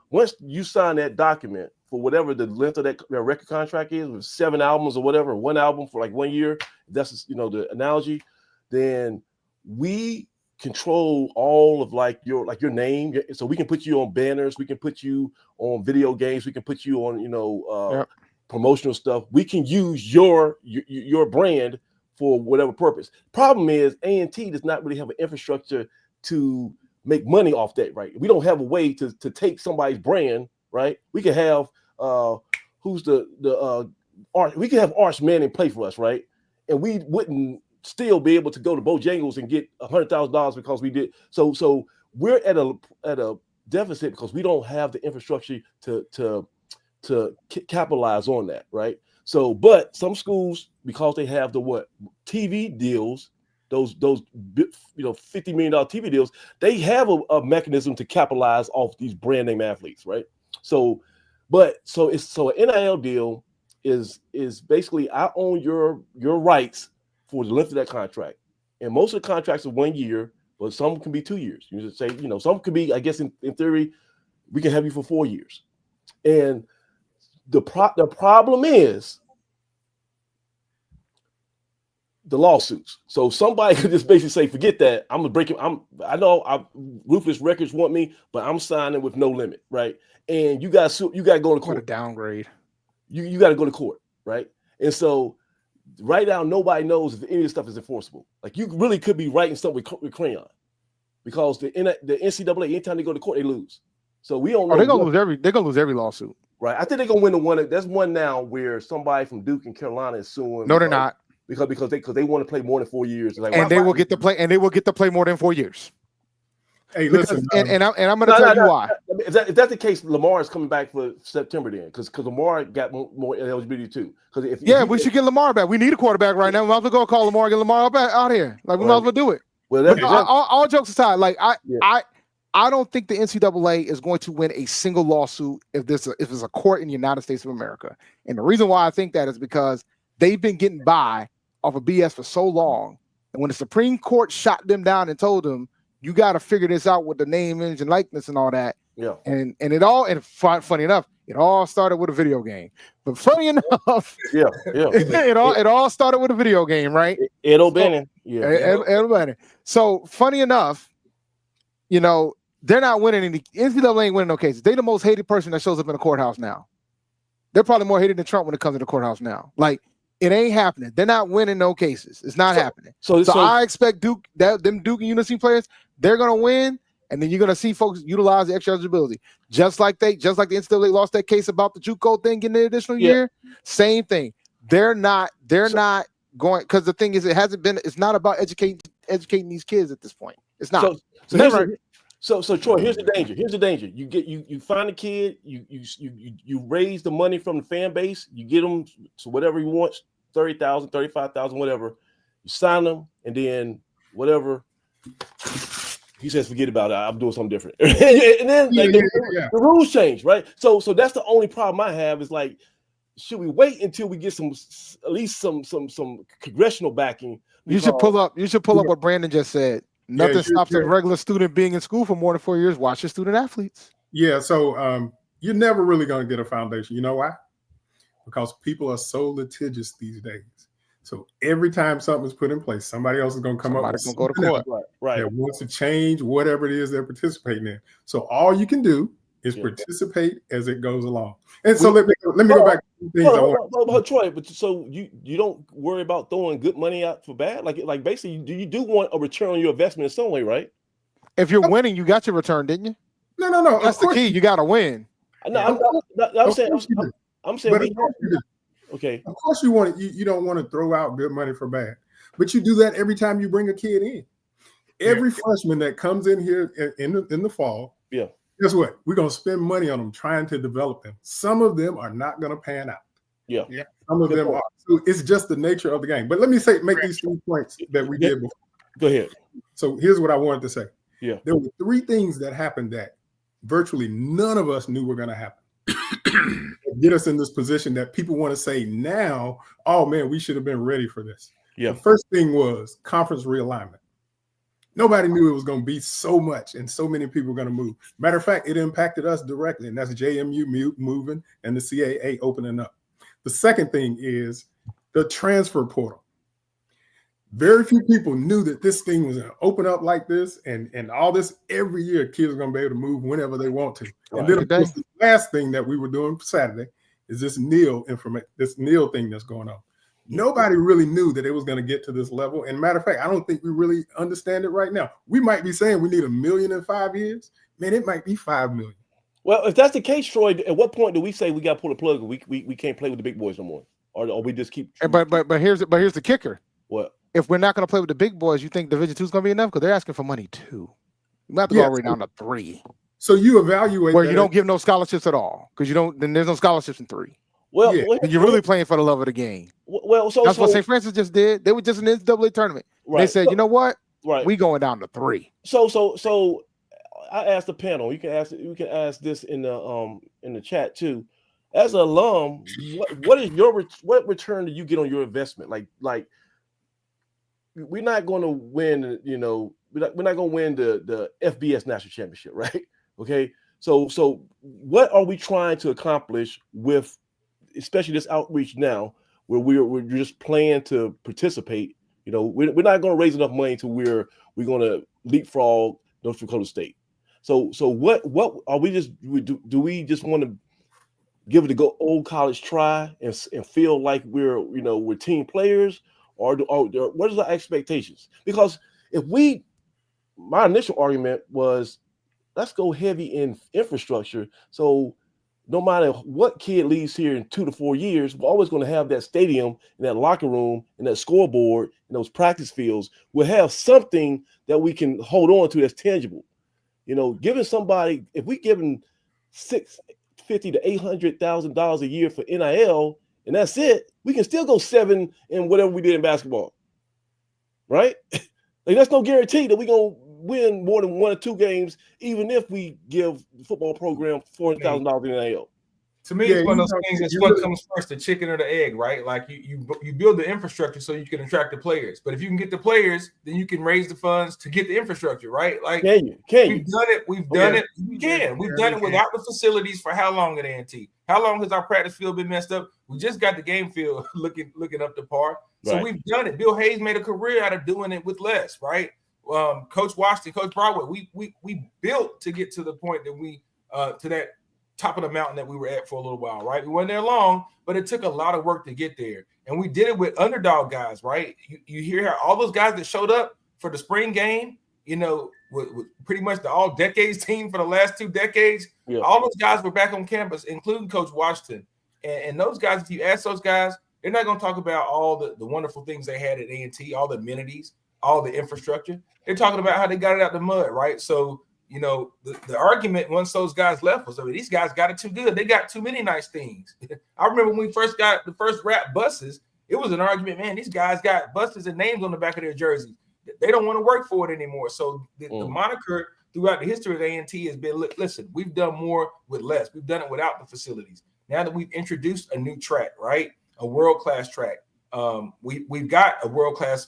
once you sign that document for whatever the length of that record contract is, with 7 albums or whatever, 1 album for like 1 year, that's the analogy, then we control all of like your name. So we can put you on banners, we can put you on video games, we can put you on promotional stuff. We can use your brand for whatever purpose. Problem is A&T does not really have an infrastructure to make money off that, right? We don't have a way to take somebody's brand, right? We can have who's the Arch, we can have Arch Manning play for us, right? And we wouldn't still be able to go to Bojangles and get $100,000 because we did. So we're at a deficit because we don't have the infrastructure to capitalize on that, right? So, but some schools, because they have the TV deals, those $50 million TV deals, they have a mechanism to capitalize off these brand name athletes, right? So an NIL deal is basically I own your rights for the length of that contract, and most of the contracts are 1 year, but some can be 2 years. You just say, some could be, I guess in theory, we can have you for 4 years, and the problem is the lawsuits. So somebody could just basically say, forget that. I'm gonna break it. I know Ruthless Records want me, but I'm signing with no limit, right? And you got to go to court. What a downgrade. You got to go to court, right? And so right now, nobody knows if any of this stuff is enforceable. Like you really could be writing something with crayon, because the NCAA, anytime they go to court, they lose. So we don't know. They're gonna lose every lawsuit. Right. I think they're gonna win the one. There's one now where somebody from Duke and Carolina is suing. No, they're not. Because they want to play more than 4 years. Like, and they will get to play more than 4 years. Hey, listen, and I'm going to tell you why. If that's the case, Lamar is coming back for September then, because Lamar got more eligibility too. Because we should get Lamar back. We need a quarterback right now. We might as well go call Lamar and get Lamar back out here. Like we might as well do it. Well, all jokes aside, like I don't think the NCAA is going to win a single lawsuit if it's a court in the United States of America. And the reason why I think that is because they've been getting by off of BS for so long. And when the Supreme Court shot them down and told them, you got to figure this out with the name, image, and likeness and all that. Yeah. And funny enough, it all started with a video game. But funny enough, it all started with a video game, right? Ed O'Bannon. Ed O'Bannon. So funny enough, they're not winning any. NCAA ain't winning no cases. They're the most hated person that shows up in a courthouse now. They're probably more hated than Trump when it comes to the courthouse now. Like, it ain't happening. They're not winning no cases. It's not happening. So I expect them Duke and UNC players, they're gonna win, and then you're gonna see folks utilize the extra eligibility. Just like the NCAA lost that case about the JUCO thing getting an additional year. Same thing. They're not going, because the thing is, it's not about educating these kids at this point. It's not. So Troy, here's the danger. You find a kid, you raise the money from the fan base, you get them to whatever he wants, 30,000, 35,000, whatever. You sign them, and then whatever he says, forget about it. I'm doing something different. And then the rules change, right? So that's the only problem I have is like, should we wait until we get at least some congressional backing? You should pull up what Brandon just said. Nothing stops a regular student being in school for more than 4 years. Watch your student athletes. Yeah, so you're never really going to get a foundation. You know why? Because people are so litigious these days. So every time something's put in place, somebody else is going to come up with go to court. Right. That wants to change whatever it is they're participating in. So all you can do is participate as it goes along. And so let me go back to things I want. Troy, but so you don't worry about throwing good money out for bad? Like basically, you do want a return on your investment in some way, right? If you're winning, you got your return, didn't you? No. That's the key. You got to win. I'm saying. Okay. Of course you want it. You don't want to throw out good money for bad, but you do that every time you bring a kid in. Every freshman that comes in here in the fall, guess what? We're going to spend money on them trying to develop them. Some of them are not going to pan out. Yeah. Some of them are. So it's just the nature of the game. But let me make these 3 points that we did before. Go ahead. So here's what I wanted to say. Yeah. There were 3 things that happened that virtually none of us knew were going to happen. Get us in this position that people want to say now, oh man, we should have been ready for this. Yeah. The first thing was conference realignment. Nobody knew it was going to be so much and so many people were going to move. Matter of fact, it impacted us directly, and that's JMU moving and the CAA opening up. The second thing is the transfer portal. Very few people knew that this thing was going to open up like this, and all this every year. Kids are going to be able to move whenever they want to. Right. And then, of course, the last thing that we were doing Saturday is this NIL thing that's going on. Nobody really knew that it was going to get to this level. And matter of fact, I don't think we really understand it right now. We might be saying we need $1 million in 5 years. Man, it might be $5 million. Well, if that's the case, Troy, at what point do we say we got to pull the plug? We can't play with the big boys no more, or we just keep? But here's the kicker. What? If we're not going to play with the big boys, you think Division II is going to be enough? Because they're asking for money too. You have to go all the way down to 3. So you evaluate where you don't give no scholarships at all, because you don't. Then there's no scholarships in 3. Well, you're really playing for the love of the game. Well, that's what St. Francis just did. They were just in the NCAA tournament. Right. They said, you know what? Right. We going down to 3. So I asked the panel. You can ask this in the chat too. As an alum, what return do you get on your investment? Like we're not going to win. You know, we're not going to win the FBS national championship, right? Okay. So what are we trying to accomplish with, especially this outreach now, where we're just planning to participate? You know, we're not going to raise enough money to where we're going to leapfrog North Dakota State. So what are we do we just want to give it a old college try and feel like we're team players, or what is our expectations? Because my initial argument was, let's go heavy in infrastructure. So no matter what kid leaves here in 2 to 4 years, we're always going to have that stadium and that locker room and that scoreboard and those practice fields. We'll have something that we can hold on to that's tangible. You know, giving somebody, if we give them $650,000 to $800,000 a year for NIL, and that's it, we can still go 7 in whatever we did in basketball, right? Like, that's no guarantee that we're going to win more than 1 or 2 games, even if we give the football program $400,000 in NIL. To me, it's one of those things that's what comes first, the chicken or the egg, right? Like you build the infrastructure so you can attract the players. But if you can get the players, then you can raise the funds to get the infrastructure, right? Like we've done it. We've done it. We can. We've done it without the facilities for how long at A&T? How long has our practice field been messed up? We just got the game field looking up to par. So we've done it. Bill Hayes made a career out of doing it with less, right? Coach Washington, Coach Broadway, we built to get to the point that we to that top of the mountain that we were at for a little while, right? We weren't there long, but it took a lot of work to get there. And we did it with underdog guys, right? You hear how all those guys that showed up for the spring game, you know, with pretty much the all decades team for the last 2 decades, all those guys were back on campus, including Coach Washington. And those guys, if you ask those guys, they're not going to talk about all the wonderful things they had at A&T, all the amenities, all the infrastructure. They're talking about how they got it out the mud, right? So, you know, the argument once those guys left was, these guys got it too good. They got too many nice things. I remember when we first got the first rap buses, it was an argument, man, these guys got buses and names on the back of their jerseys. They don't want to work for it anymore. So the moniker throughout the history of A&T has been, listen, we've done more with less. We've done it without the facilities. Now that we've introduced a new track, right, a world-class track, we've got a world-class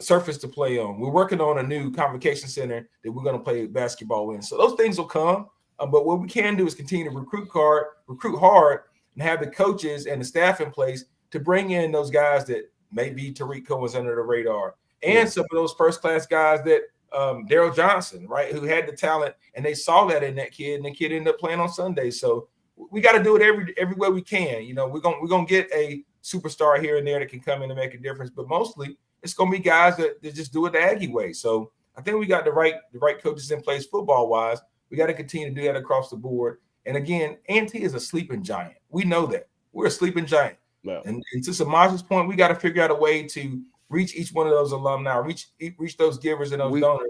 surface to play on. We're working on a new convocation center that we're going to play basketball in. So those things will come. But what we can do is continue to recruit hard, and have the coaches and the staff in place to bring in those guys that maybe Tariq Cohen's under the radar, and some of those first-class guys that Daryl Johnson, right, who had the talent, and they saw that in that kid, and the kid ended up playing on Sundays. So we got to do it every way we can. You know, we're gonna get a superstar here and there that can come in and make a difference, but mostly it's going to be guys that just do it the Aggie way. So I think we got the right coaches in place football-wise. We got to continue to do that across the board. And again, A&T is a sleeping giant. We know that. We're a sleeping giant. Wow. And to Samaj's point, we got to figure out a way to reach each one of those alumni, reach those givers and those donors.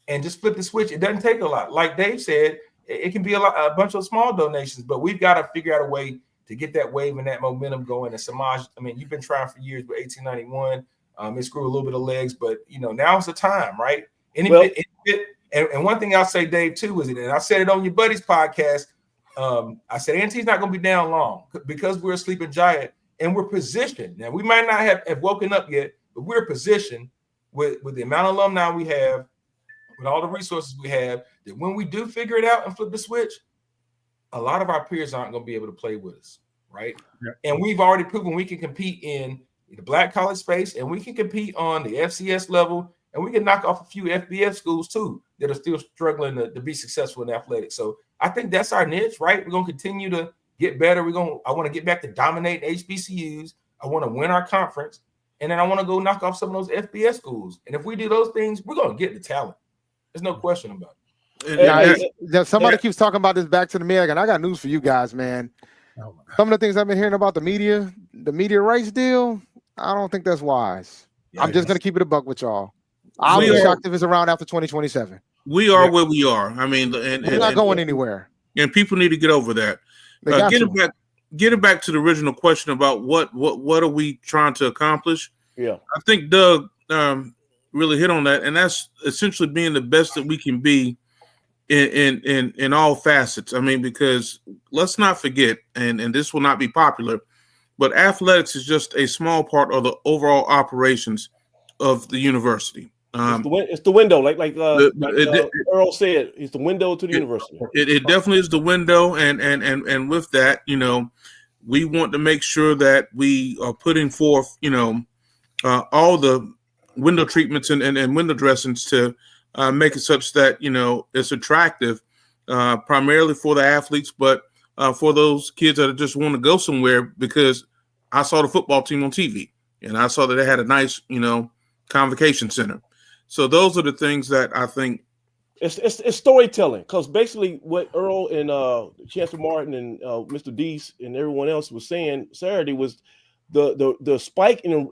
and just flip the switch. It doesn't take a lot. Like Dave said, it can be a bunch of small donations, but we've got to figure out a way to get that wave and that momentum going. And Samaj, I mean, you've been trying for years with 1891. It's grew a little bit of legs, but now's the time, right? And one thing I'll say, Dave, too, is, and I said it on your buddy's podcast. I said A&T's not going to be down long because we're a sleeping giant and we're positioned. Now, we might not have woken up yet, but we're positioned with the amount of alumni we have, with all the resources we have, that when we do figure it out and flip the switch, a lot of our peers aren't going to be able to play with us, right? Yeah. And we've already proven we can compete in the black college space, and we can compete on the FCS level, and we can knock off a few FBS schools too that are still struggling to be successful in athletics. So I think that's our niche, right? We're going to continue to get better. I want to get back to dominating HBCUs. I want to win our conference, and then I want to go knock off some of those FBS schools. And if we do those things, we're going to get the talent. There's no question about it. Somebody keeps talking about this back to the media, and I got news for you guys, man. Some of the things I've been hearing about the media rights deal, I don't think that's wise. I'm just going to keep it a buck with y'all. I'll be shocked if it's around after 2027. We are where we are. I mean, we're not going anywhere. And people need to get over that. Get it back to the original question about what are we trying to accomplish? Yeah, I think Doug really hit on that, and that's essentially being the best that we can be in all facets. I mean, because let's not forget, and this will not be popular, but athletics is just a small part of the overall operations of the university. It's the window, like Earl said, it's the window to the university. It definitely is the window, and with that, we want to make sure that we are putting forth, all the window treatments and window dressings to make it such that it's attractive, primarily for the athletes, but for those kids that just want to go somewhere because I saw the football team on TV and I saw that they had a nice, convocation center. So those are the things that I think it's storytelling, because basically what Earl and Chancellor Martin and Mr. Deese and everyone else was saying Saturday was the spike in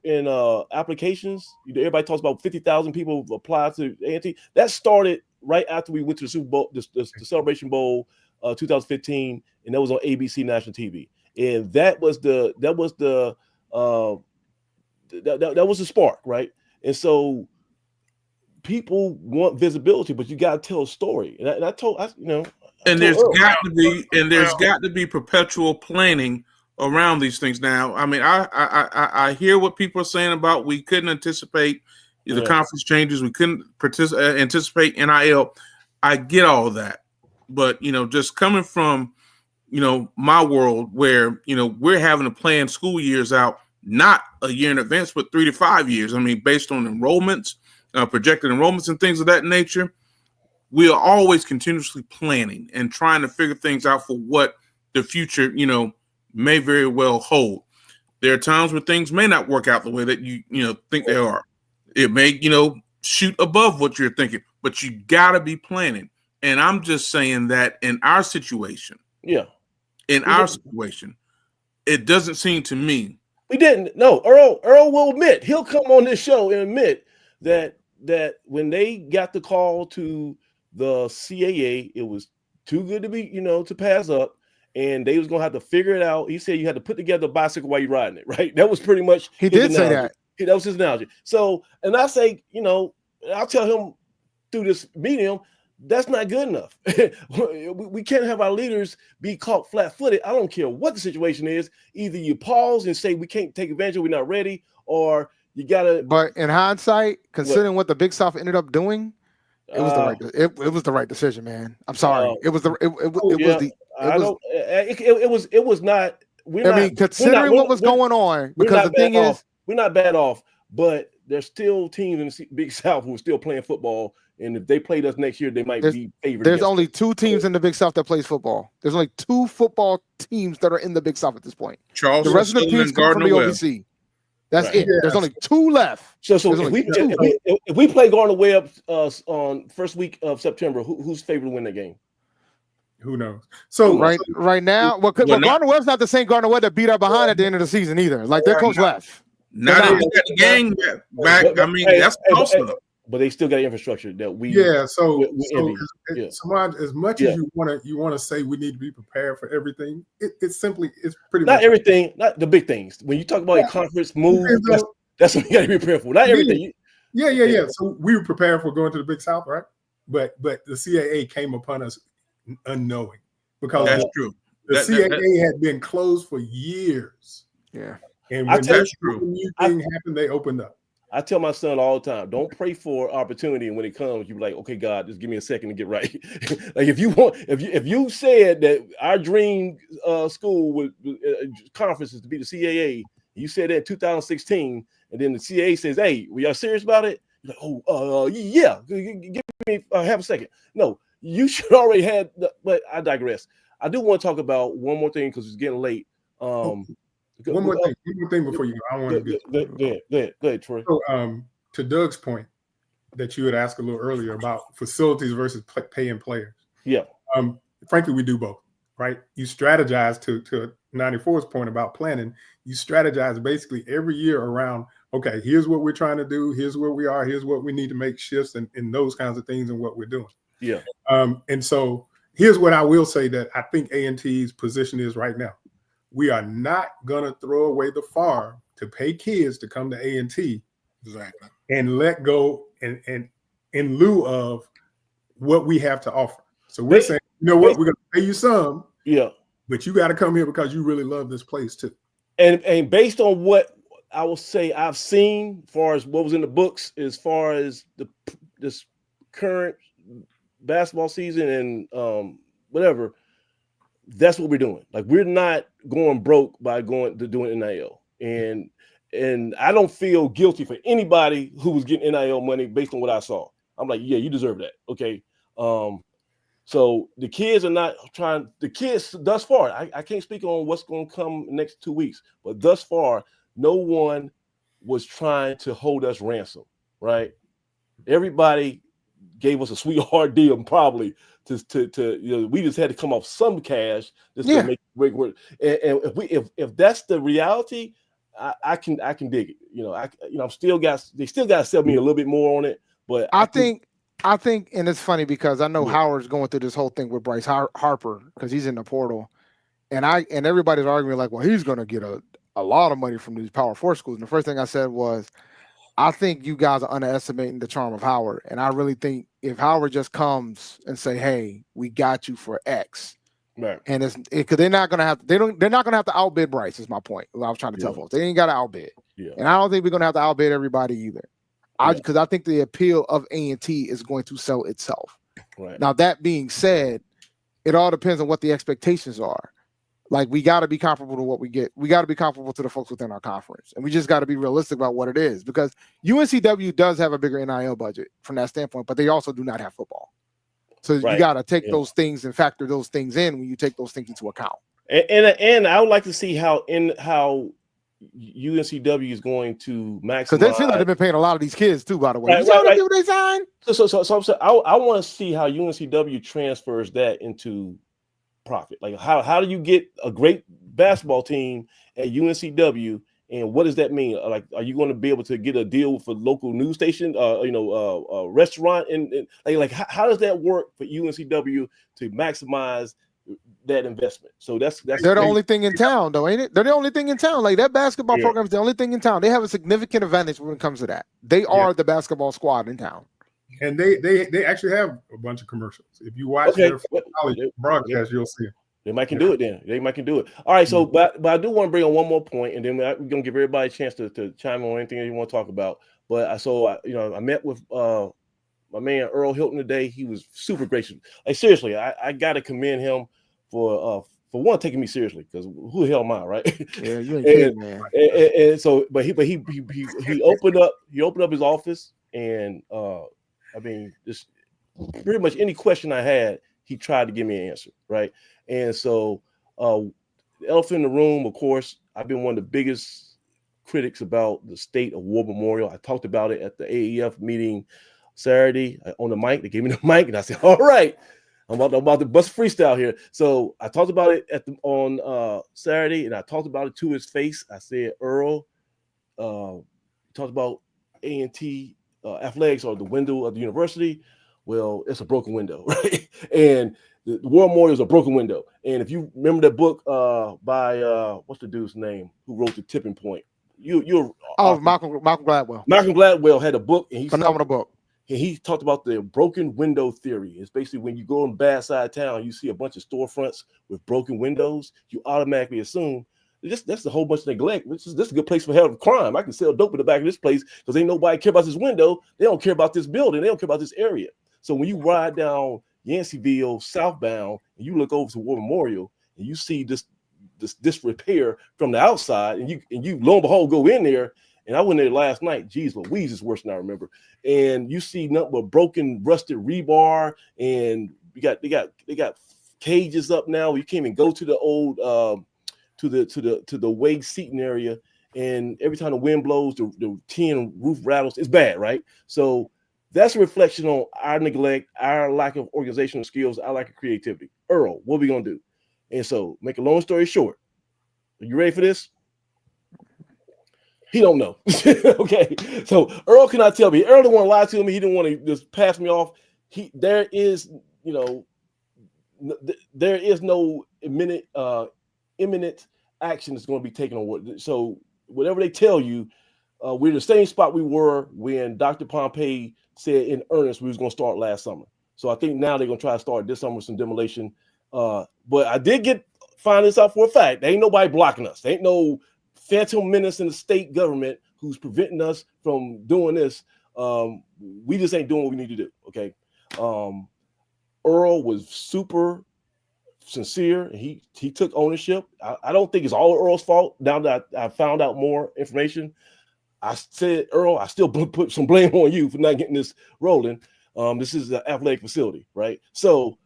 applications. Everybody talks about 50,000 people applied to A&T. That started right after we went to the Super Bowl, the Celebration Bowl 2015, and that was on ABC national TV. And that was the spark, right? And so people want visibility, but you got to tell a story. And there's got to be perpetual planning around these things. Now, I mean, I hear what people are saying about we couldn't anticipate the conference changes, we couldn't anticipate NIL. I get all of that, but just coming from my world where we're having to plan school years out, not a year in advance, but 3 to 5 years. I mean, based on enrollments, projected enrollments and things of that nature, we are always continuously planning and trying to figure things out for what the future, may very well hold. There are times where things may not work out the way that you think they are. It may, shoot above what you're thinking, but you got to be planning. And I'm just saying that in our situation, it doesn't seem to me. We didn't. No, Earl will admit, he'll come on this show and admit that when they got the call to the CAA, it was too good to be, to pass up. And they was going to have to figure it out. He said you had to put together a bicycle while you're riding it, right? That was pretty much he did say that. That was his analogy. So, and I say, I'll tell him through this medium, that's not good enough. We can't have our leaders be caught flat-footed. I don't care what the situation is. Either you pause and say we can't take advantage of it, we're not ready, or you got to. But in hindsight, considering what the Big South ended up doing, it was the right decision, man. I'm sorry. It was not. Considering what was going on, because the thing is, we're not bad off, but there's still teams in the Big South who are still playing football, and if they played us next year, they might be favored. There's only 2 teams in the Big South that plays football. There's only 2 football teams that are in the Big South at this point. Charles, the rest of the teams come from the OVC. That's it. Yeah. There's only 2 left. So if we play Gardner Webb on first week of September, who's favored to win that game? Who knows? So right now, Gardner Webb's not the same Gardner Webb that beat our behind at the end of the season either. Like their coach left. Not even got the gang back. I mean, that's close enough. but they still got infrastructure that we So envy. Samaj, as much as you want to say we need to be prepared for everything, it's pretty not much everything, not the big things. When you talk about a conference move, that's what you got to be prepared for. Not everything. Yeah. So we were prepared for going to the Big South, right? But the CAA came upon us unknowing, because that's true. The CAA had been closed for years. Yeah. And when that new thing happened, they opened up. I tell my son all the time, don't pray for opportunity, and when it comes, you be like, okay, God, just give me a second to get right. Like if you said that our dream school with conference is to be the CAA, you said that in 2016, and then the CAA says, hey, we are serious about it. You're like, yeah, give me half a second. No, you should already had, but I digress. I do want to talk about one more thing because it's getting late. One more thing before you go. I want to go ahead, Troy. So, to Doug's point that you had asked a little earlier about facilities versus paying players. Yeah. Frankly, we do both, right? You strategize to 94's point about planning. You strategize basically every year around, okay, here's what we're trying to do. Here's where we are. Here's what we need to make shifts and those kinds of things and what we're doing. Yeah. And so here's what I will say that I think A&T's position is right now. We are not going to throw away the farm to pay kids to come to A&T and let go and in lieu of what we have to offer. So we're saying, you know what, we're going to pay you some, but you got to come here because you really love this place too. And based on what I will say I've seen as far as what was in the books, as far as this current basketball season and whatever, that's what we're doing. Like, we're not going broke by going to doing NIL. And I don't feel guilty for anybody who was getting NIL money based on what I saw. I'm like, yeah, you deserve that. Okay. So the kids are not trying, the kids thus far, I can't speak on what's going to come next 2 weeks, but thus far, no one was trying to hold us ransom, right? Everybody gave us a sweetheart deal, probably to we just had to come off some cash just to make it work. And if that's the reality, I can dig it. I'm still they still got to sell me a little bit more on it. But I think, and it's funny because I know Howard's going through this whole thing with Bryce Harper because he's in the portal, and everybody's arguing like, well, he's going to get a lot of money from these Power 4 schools. And the first thing I said was, I think you guys are underestimating the charm of Howard. And I really think if Howard just comes and say, hey, we got you for X. Right. And because they're not gonna have to outbid Bryce, is my point. What I was trying to tell folks. They ain't gotta outbid. Yeah. And I don't think we're gonna have to outbid everybody either. Because I think the appeal of A&T is going to sell itself. Right. Now, that being said, it all depends on what the expectations are. Like, we got to be comparable to what we get. We got to be comparable to the folks within our conference. And we just got to be realistic about what it is, because UNCW does have a bigger NIL budget from that standpoint, but they also do not have football. So you got to take those things and factor those things in when you take those things into account. And I would like to see how UNCW is going to maximize. Because they feel like they've been paying a lot of these kids too, by the way. Right. What they sign? So I'm saying I want to see how UNCW transfers that into profit. Like, how do you get a great basketball team at UNCW, and what does that mean? Like, are you going to be able to get a deal for local news station, restaurant, and like how does that work for UNCW to maximize that investment? So that's they're the only thing in town, though, ain't it? They're the only thing in town. Like, that basketball program is the only thing in town. They have a significant advantage when it comes to that. They are the basketball squad in town. And they actually have a bunch of commercials. If you watch their college broadcast, you'll see it. They might can do it then. They might can do it. All right. So, but I do want to bring on one more point, and then we're gonna give everybody a chance to chime on anything that you want to talk about. But I met with my man Earl Hilton today. He was super gracious. Like, seriously, I got to commend him for one, taking me seriously, because who the hell am I, right? Yeah, you ain't kidding, man. And so, but he opened up his office, and just pretty much any question I had, he tried to give me an answer, right? And so, the elephant in the room, of course, I've been one of the biggest critics about the state of War Memorial. I talked about it at the AAF meeting Saturday on the mic. They gave me the mic, and I said, all right, I'm about to bust freestyle here. So I talked about it on Saturday, and I talked about it to his face. I said, Earl, talked about A&T athletics are the window of the university. Well, it's a broken window, right? And the War Memorial is a broken window. And if you remember that book by what's the dude's name who wrote The Tipping Point? Malcolm Gladwell. Malcolm Gladwell had a book, and phenomenal book. And he talked about the broken window theory. It's basically when you go in bad side town, you see a bunch of storefronts with broken windows, you automatically assume that's a whole bunch of neglect. This is a good place for hell of crime. I can sell dope in the back of this place because ain't nobody care about this window. They don't care about this building. They don't care about this area. So when you ride down Yanceyville southbound and you look over to War Memorial and you see this disrepair from the outside, and you lo and behold go in there. And I went there last night. Geez, Louise is worse than I remember. And you see nothing but broken, rusted rebar, and they got cages up now. You can't even go to the old to the wake seating area. And every time the wind blows, the tin roof rattles. It's bad, right? So that's a reflection on our neglect, our lack of organizational skills, our lack of creativity. Earl, what are we gonna do? And so, make a long story short, are you ready for this? He don't know. Okay, so Earl cannot tell me. Earl didn't want to lie to me. He didn't want to just pass me off. There is no imminent action that's going to be taken on what. So whatever they tell you, we're the same spot we were when Dr. Pompey said in earnest we was going to start last summer. So I think now they're going to try to start this summer with some demolition. But I did find this out for a fact. There ain't nobody blocking us. There ain't no phantom menace in the state government who's preventing us from doing this. We just ain't doing what we need to do. Okay. Earl was super sincere. He took ownership. I don't think it's all Earl's fault. Now that I found out more information, I said, Earl, I still put some blame on you for not getting this rolling. This is an athletic facility, right? So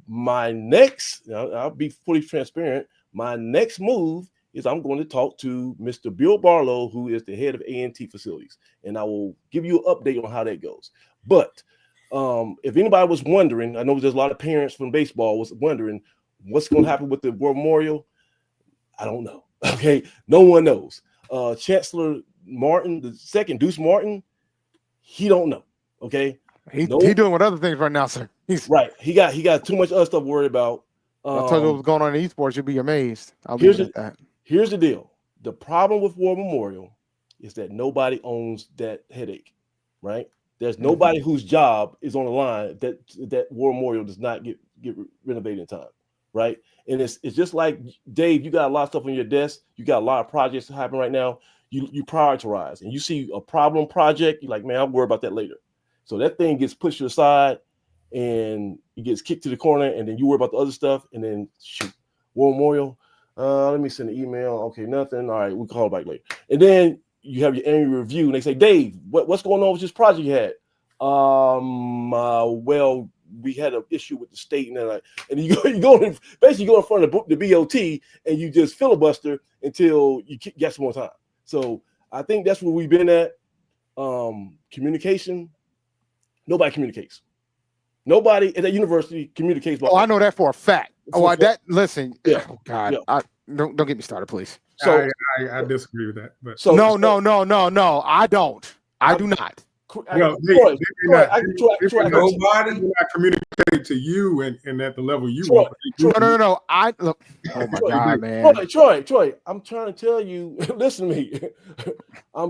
my next, I'll be fully transparent. My next move is I'm going to talk to Mr. Bill Barlow, who is the head of A&T facilities, and I will give you an update on how that goes. But if anybody was wondering, I know there's a lot of parents from baseball was wondering what's going to happen with the War Memorial. I don't know. Okay, no one knows. Chancellor Martin, the second, Deuce Martin, he don't know. Okay, he doing with other things right now, sir. He's right. He got too much other stuff to worry about. I'll tell you what's going on in esports. You'll be amazed. Here's the deal. The problem with War Memorial is that nobody owns that headache, right? There's nobody whose job is on the line that War Memorial does not get renovated in time, right? And it's just like, Dave, you got a lot of stuff on your desk. You got a lot of projects happening right now. You prioritize, and you see a problem project, you're like, man, I'll worry about that later. So that thing gets pushed aside, and it gets kicked to the corner, and then you worry about the other stuff, and then shoot, War Memorial. Let me send an email. Okay, nothing. All right, we'll call back later. And then you have your annual review, and they say, Dave, what's going on with this project you had? Well, we had an issue with the state, and you go in front of the BOT, and you just filibuster until you get some more time. So I think that's where we've been at. Communication. Nobody communicates. Nobody at that university communicates. I know that for a fact. Listen. Yeah. Oh God. Yeah. Don't get me started, please. So I disagree with that. But no. I don't. I do not. Well, nobody communicate to you and at the level you want. No. Oh my God, man. Troy, I'm trying to tell you. Listen to me. I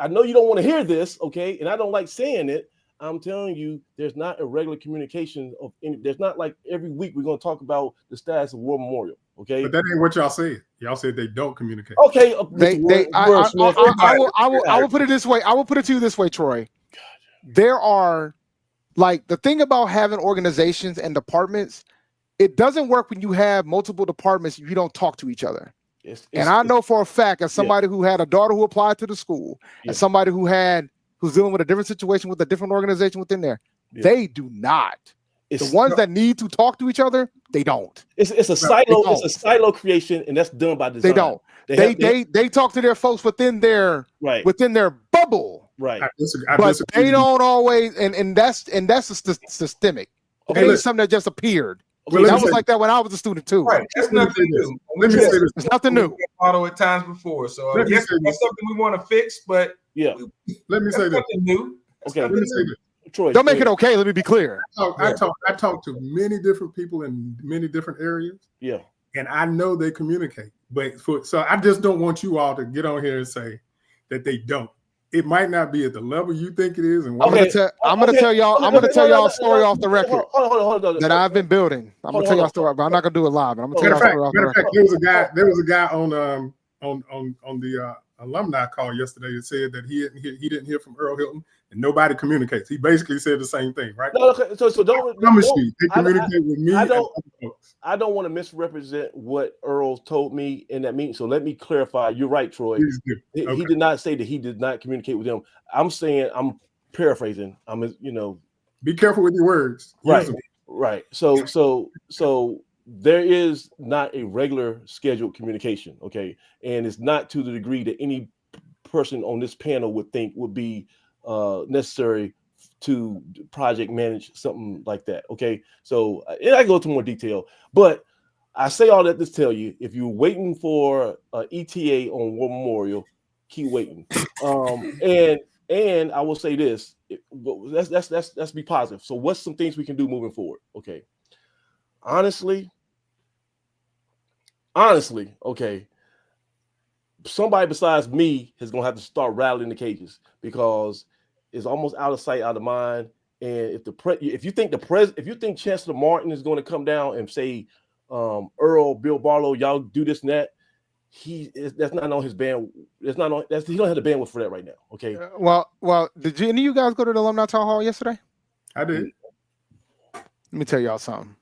know you don't want to hear this, okay? And I don't like saying it. I'm telling you, there's not a regular communication of any. There's not like every week we're going to talk about the status of War Memorial. Okay, but that ain't what y'all said. Y'all said they don't communicate. Okay, I will put it this way. I will put it to you this way, Troy. There are, like, the thing about having organizations and departments, it doesn't work when you have multiple departments if you don't talk to each other. And I know for a fact, as somebody who had a daughter who applied to the school, and somebody who's dealing with a different situation with a different organization within there, they do not. The ones that need to talk to each other, they don't. It's a silo. It's a silo creation, and that's done by design. They don't. They talk to their folks within their bubble. Right. I disagree. They don't always, and that's systemic. Okay, it's something that just appeared. Well, that was like that when I was a student too. Right. That's nothing new. It's nothing new. Model at times before. So yes, that's something we want to fix, but let me say this. New. Okay. Let me say this. Troy, don't make it okay. Let me be clear. I talk to many different people in many different areas. Yeah. And I know they communicate. So I just don't want you all to get on here and say that they don't. It might not be at the level you think it is. And I'm gonna tell y'all a story off the record that I've been building. I'm gonna tell y'all a story, but I'm not gonna do it live. But I'm gonna tell y'all a story off the record. There was a guy on the alumni call yesterday that said that he didn't hear from Earl Hilton and nobody communicates. He basically said the same thing, right? No, okay. So don't they communicate with me. I don't want to misrepresent what Earl told me in that meeting. So let me clarify. You're right, Troy. He did not say that he did not communicate with them. I'm saying, I'm paraphrasing. Be careful with your words. Right. So there is not a regular scheduled communication. Okay. And it's not to the degree that any person on this panel would think would be necessary to project manage something like that. Okay. So I go into more detail, but I say all that to tell you, if you're waiting for ETA on War Memorial, keep waiting. And I will say this, let's be positive. So what's some things we can do moving forward? Okay. Honestly, okay. Somebody besides me is going to have to start rattling the cages because it's almost out of sight, out of mind. And if you think Chancellor Martin is going to come down and say, Earl, Bill Barlow, y'all do this and that, that's not on his band. He don't have the bandwidth for that right now. Okay. Well, did any of you guys go to the alumni town hall yesterday? I did. Let me tell y'all something.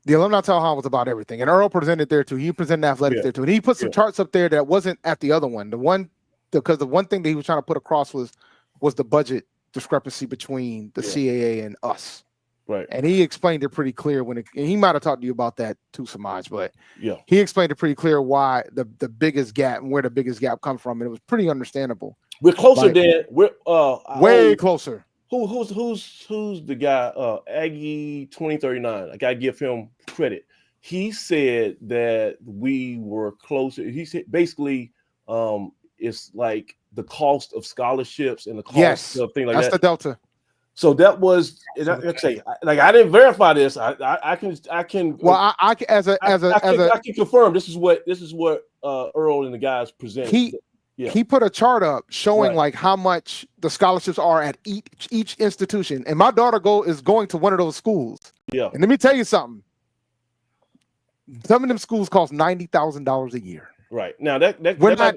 The alumni town hall was about everything, and Earl presented there too. He presented athletics there too, and he put some charts up there that wasn't at the other one. Because the one thing that he was trying to put across was the budget discrepancy between the CAA and us. Right. And he explained it pretty clear and he might have talked to you about that too, Samaj, but he explained it pretty clear why the biggest gap and where the biggest gap comes from, and it was pretty understandable. We're closer than we're way closer. Who's the guy? Aggie 2039. I gotta give him credit. He said that we were closer. He said basically, it's like the cost of scholarships and the cost of things like that. That's the delta. So that was, like I didn't verify this. I can. Well, I can confirm this is what Earl and the guys present. He put a chart up showing like how much the scholarships are at each institution, and my daughter is going to one of those schools. Yeah, and let me tell you something. Some of them schools cost $90,000 a year. Right now,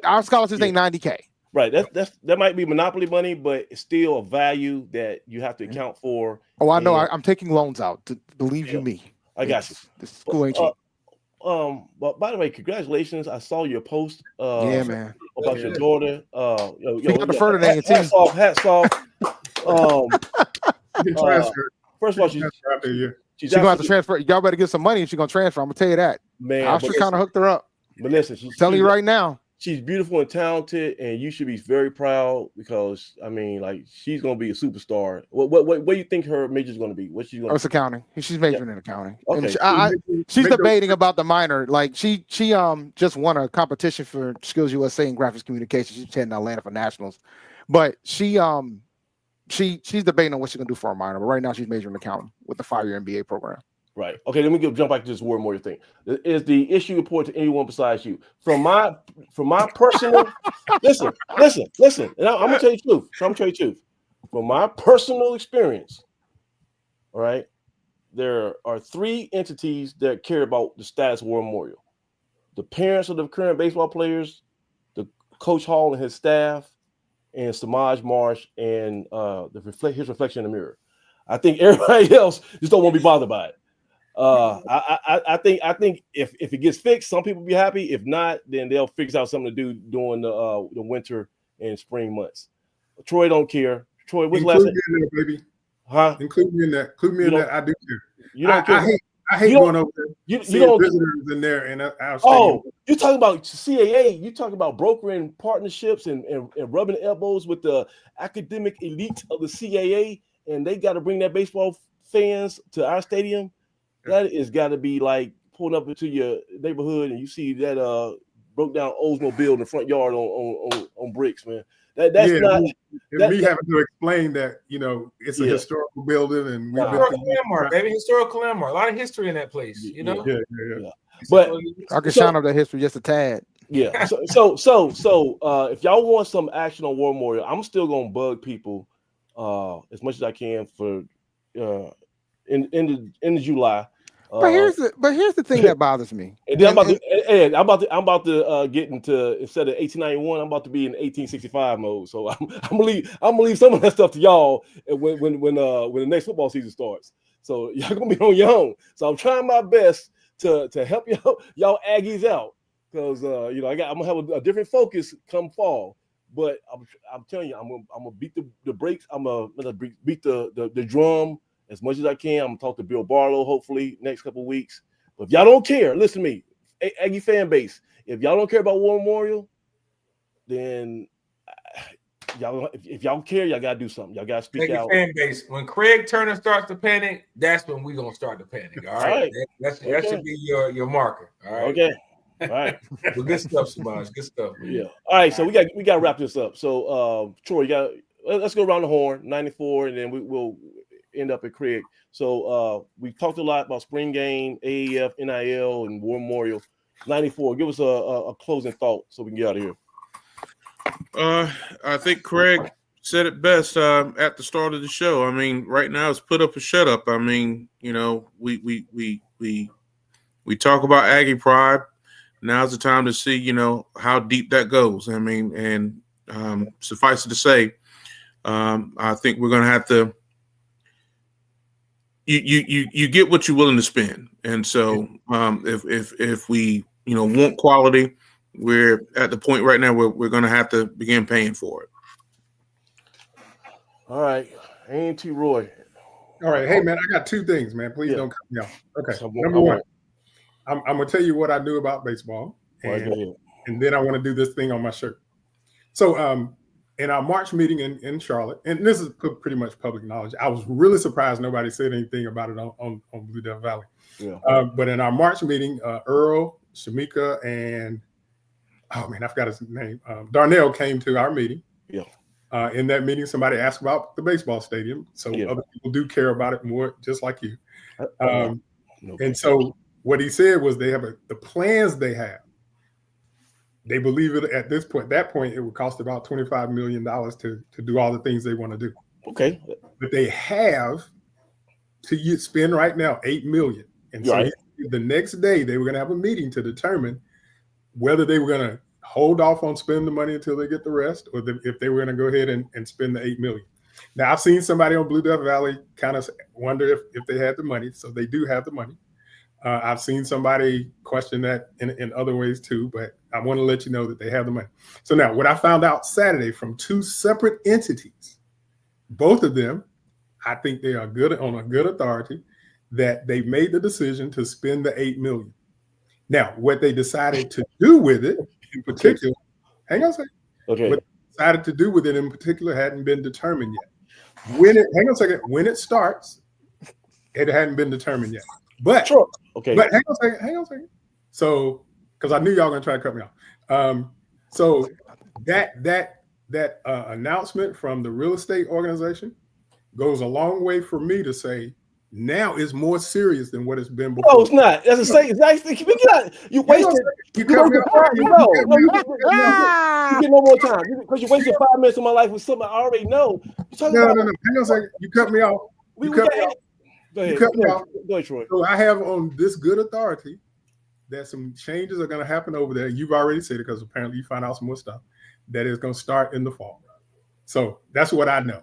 our scholarships ain't $90K. Right, that might be monopoly money, but it's still a value that you have to account for. Oh, I know. I'm taking loans out. Believe you me. I got you. The school ain't cheap. But by the way, congratulations! I saw your post. Man, about your daughter. Hats off. First of all, she's gonna have to transfer. Y'all better get some money if she's gonna transfer. I'm gonna tell you that. Man, I should kind of hooked her up. But listen, she's telling you right now. She's beautiful and talented, and you should be very proud because she's gonna be a superstar. What do you think her major is gonna be? What she's gonna? It's accounting. She's majoring in accounting. Okay. And she's debating about the minor. Like she just won a competition for Skills USA in graphics communication. She's heading to Atlanta for nationals, but she's debating on what she's gonna do for a minor. But right now she's majoring in accounting with the 5-year MBA program. Right. Okay. Let me jump back to this War Memorial thing. Is the issue important to anyone besides you? From my personal, listen. And I'm gonna tell you the truth. From my personal experience, all right, there are 3 entities that care about the status of War Memorial: the parents of the current baseball players, the Coach Hall and his staff, and Samaj Marsh and his reflection in the mirror. I think everybody else just don't want to be bothered by it. I think if it gets fixed, some people will be happy. If not, then they'll figure out something to do during the winter and spring months. Troy don't care. Troy, what's last name? Baby. Huh? Include me in that. Include me in that. I do care. You don't care. I hate going over there. You don't visitors in there and you talking about CAA? You talking about brokering partnerships and rubbing elbows with the academic elite of the CAA, and they got to bring that baseball fans to our stadium. That is got to be like pulling up into your neighborhood and you see that broke down Oldsmobile in the front yard on bricks, man. That's not me having to explain that, it's a historical building and we've historical landmark, baby. Historical landmark. A lot of history in that place, Yeah. But I can shine up that history just a tad. Yeah. So if y'all want some action on War Memorial, I'm still gonna bug people as much as I can for in the July. But here's the thing that bothers me. And then I'm about to get into, instead of 1891, I'm about to be in 1865 mode. So I'm gonna leave some of that stuff to y'all when the next football season starts. So y'all gonna be on your own. So I'm trying my best to help y'all Aggies out, because I'm gonna have a different focus come fall. But I'm telling you, I'm gonna beat the brakes. I'm gonna beat the drum as much as I can. I'm gonna talk to Bill Barlow hopefully next couple of weeks. But if y'all don't care, listen to me, Aggie fan base. If y'all don't care about War Memorial, then if y'all care, y'all gotta do something. Y'all gotta speak out. Fan base. When Craig Turner starts to panic, that's when we're gonna start to panic. All right. That should be your marker. All right. Okay. All right. Well, good stuff, Samaj. Good stuff. Yeah. All right. So we got to wrap this up. So Troy, let's go around the horn. 94, and then we'll end up at Craig. So we talked a lot about spring game, AAF, NIL, and War Memorial. 94. Give us a closing thought so we can get out of here. I think Craig said it best at the start of the show. I mean, right now it's put up or shut up. I mean, we talk about Aggie pride. Now's the time to see, how deep that goes. I mean, and suffice it to say, I think we're going to have to. You get what you're willing to spend, and so if we want quality, we're at the point right now where we're going to have to begin paying for it. All right, A&T Roy. All right, hey man, I got two things, man. Please don't cut me off. Okay, number one, I'm going to tell you what I knew about baseball, and then I want to do this thing on my shirt. So in our March meeting in Charlotte, and this is pretty much public knowledge, I was really surprised nobody said anything about it on Blue Devil Valley. Yeah. But in our March meeting, Earl, Shamika, and I forgot his name, Darnell came to our meeting. Yeah. In that meeting, somebody asked about the baseball stadium. So other people do care about it more, just like you. And so what he said was they have the plans they have. They believe it at that point, it would cost about $25 million to do all the things they want to do. Okay. But they have to spend right now $8 million. And so the next day they were going to have a meeting to determine whether they were going to hold off on spending the money until they get the rest, or if they were going to go ahead and spend the $8 million. Now, I've seen somebody on Blue Devil Valley kind of wonder if they had the money. So they do have the money. I've seen somebody question that in other ways too, but I want to let you know that they have the money. So now what I found out Saturday from two separate entities, both of them, I think they are good on a good authority, that they made the decision to spend the $8 million. Now, what they decided to do with it in particular, hang on a second. Okay. What they decided to do with it in particular hadn't been determined yet. When it starts, it hadn't been determined yet. But hang on a second. So, because I knew y'all were gonna try to cut me off. So that announcement from the real estate organization goes a long way for me to say now it's more serious than what it's been before. No, it's not. That's the same exact thing. You wasted. You get no more time because you wasted 5 minutes of my life with something I already know. No. Hang on a second. You cut me off. Go ahead. Go ahead, Troy. So I have on this good authority that some changes are going to happen over there. You've already said it because apparently you find out some more stuff that is going to start in the fall. So that's what I know.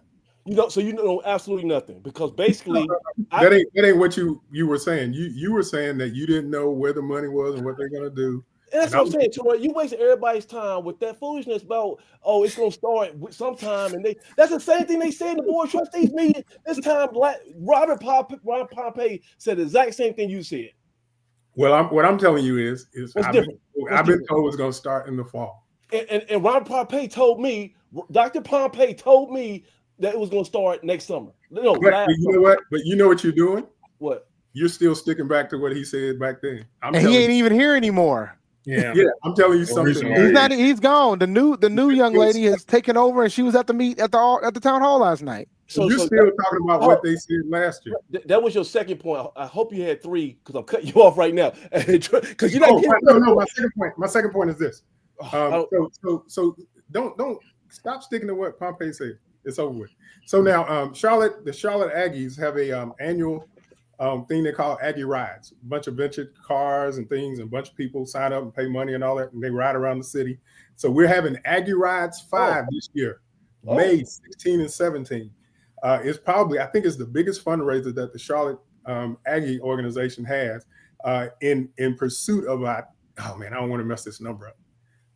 So you know absolutely nothing because basically that ain't what you were saying. You were saying that you didn't know where the money was and what they're going to do. And that's what I'm saying, Troy. You wasted everybody's time with that foolishness about, it's going to start sometime. And that's the same thing they said in the board of trustees meeting. This time, Ron Pompey said the exact same thing you said. Well, what I'm telling you is I've been told it's going to start in the fall. And Ron Pompey told me, Dr. Pompey told me that it was going to start next summer. No, but you know what? But you know what you're doing? What? You're still sticking back to what he said back then. He ain't even here anymore. Yeah, I'm telling you something. He's not. He's gone. The new young lady has taken over, and she was at the meet at the town hall last night. So you're still talking about what they said last year. That was your second point. I hope you had three because I'm cutting you off right now. Because you're not. No. My second point is this. So don't stop sticking to what Pompey said. It's over with. So now, the Charlotte Aggies have a annual thing they call Aggie Rides. A bunch of vintage cars and things, and a bunch of people sign up and pay money and all that, and they ride around the city. So we're having Aggie Rides 5 this year, May 16 and 17. It's probably, I think it's the biggest fundraiser that the Charlotte Aggie organization has in pursuit of, I don't want to mess this number up.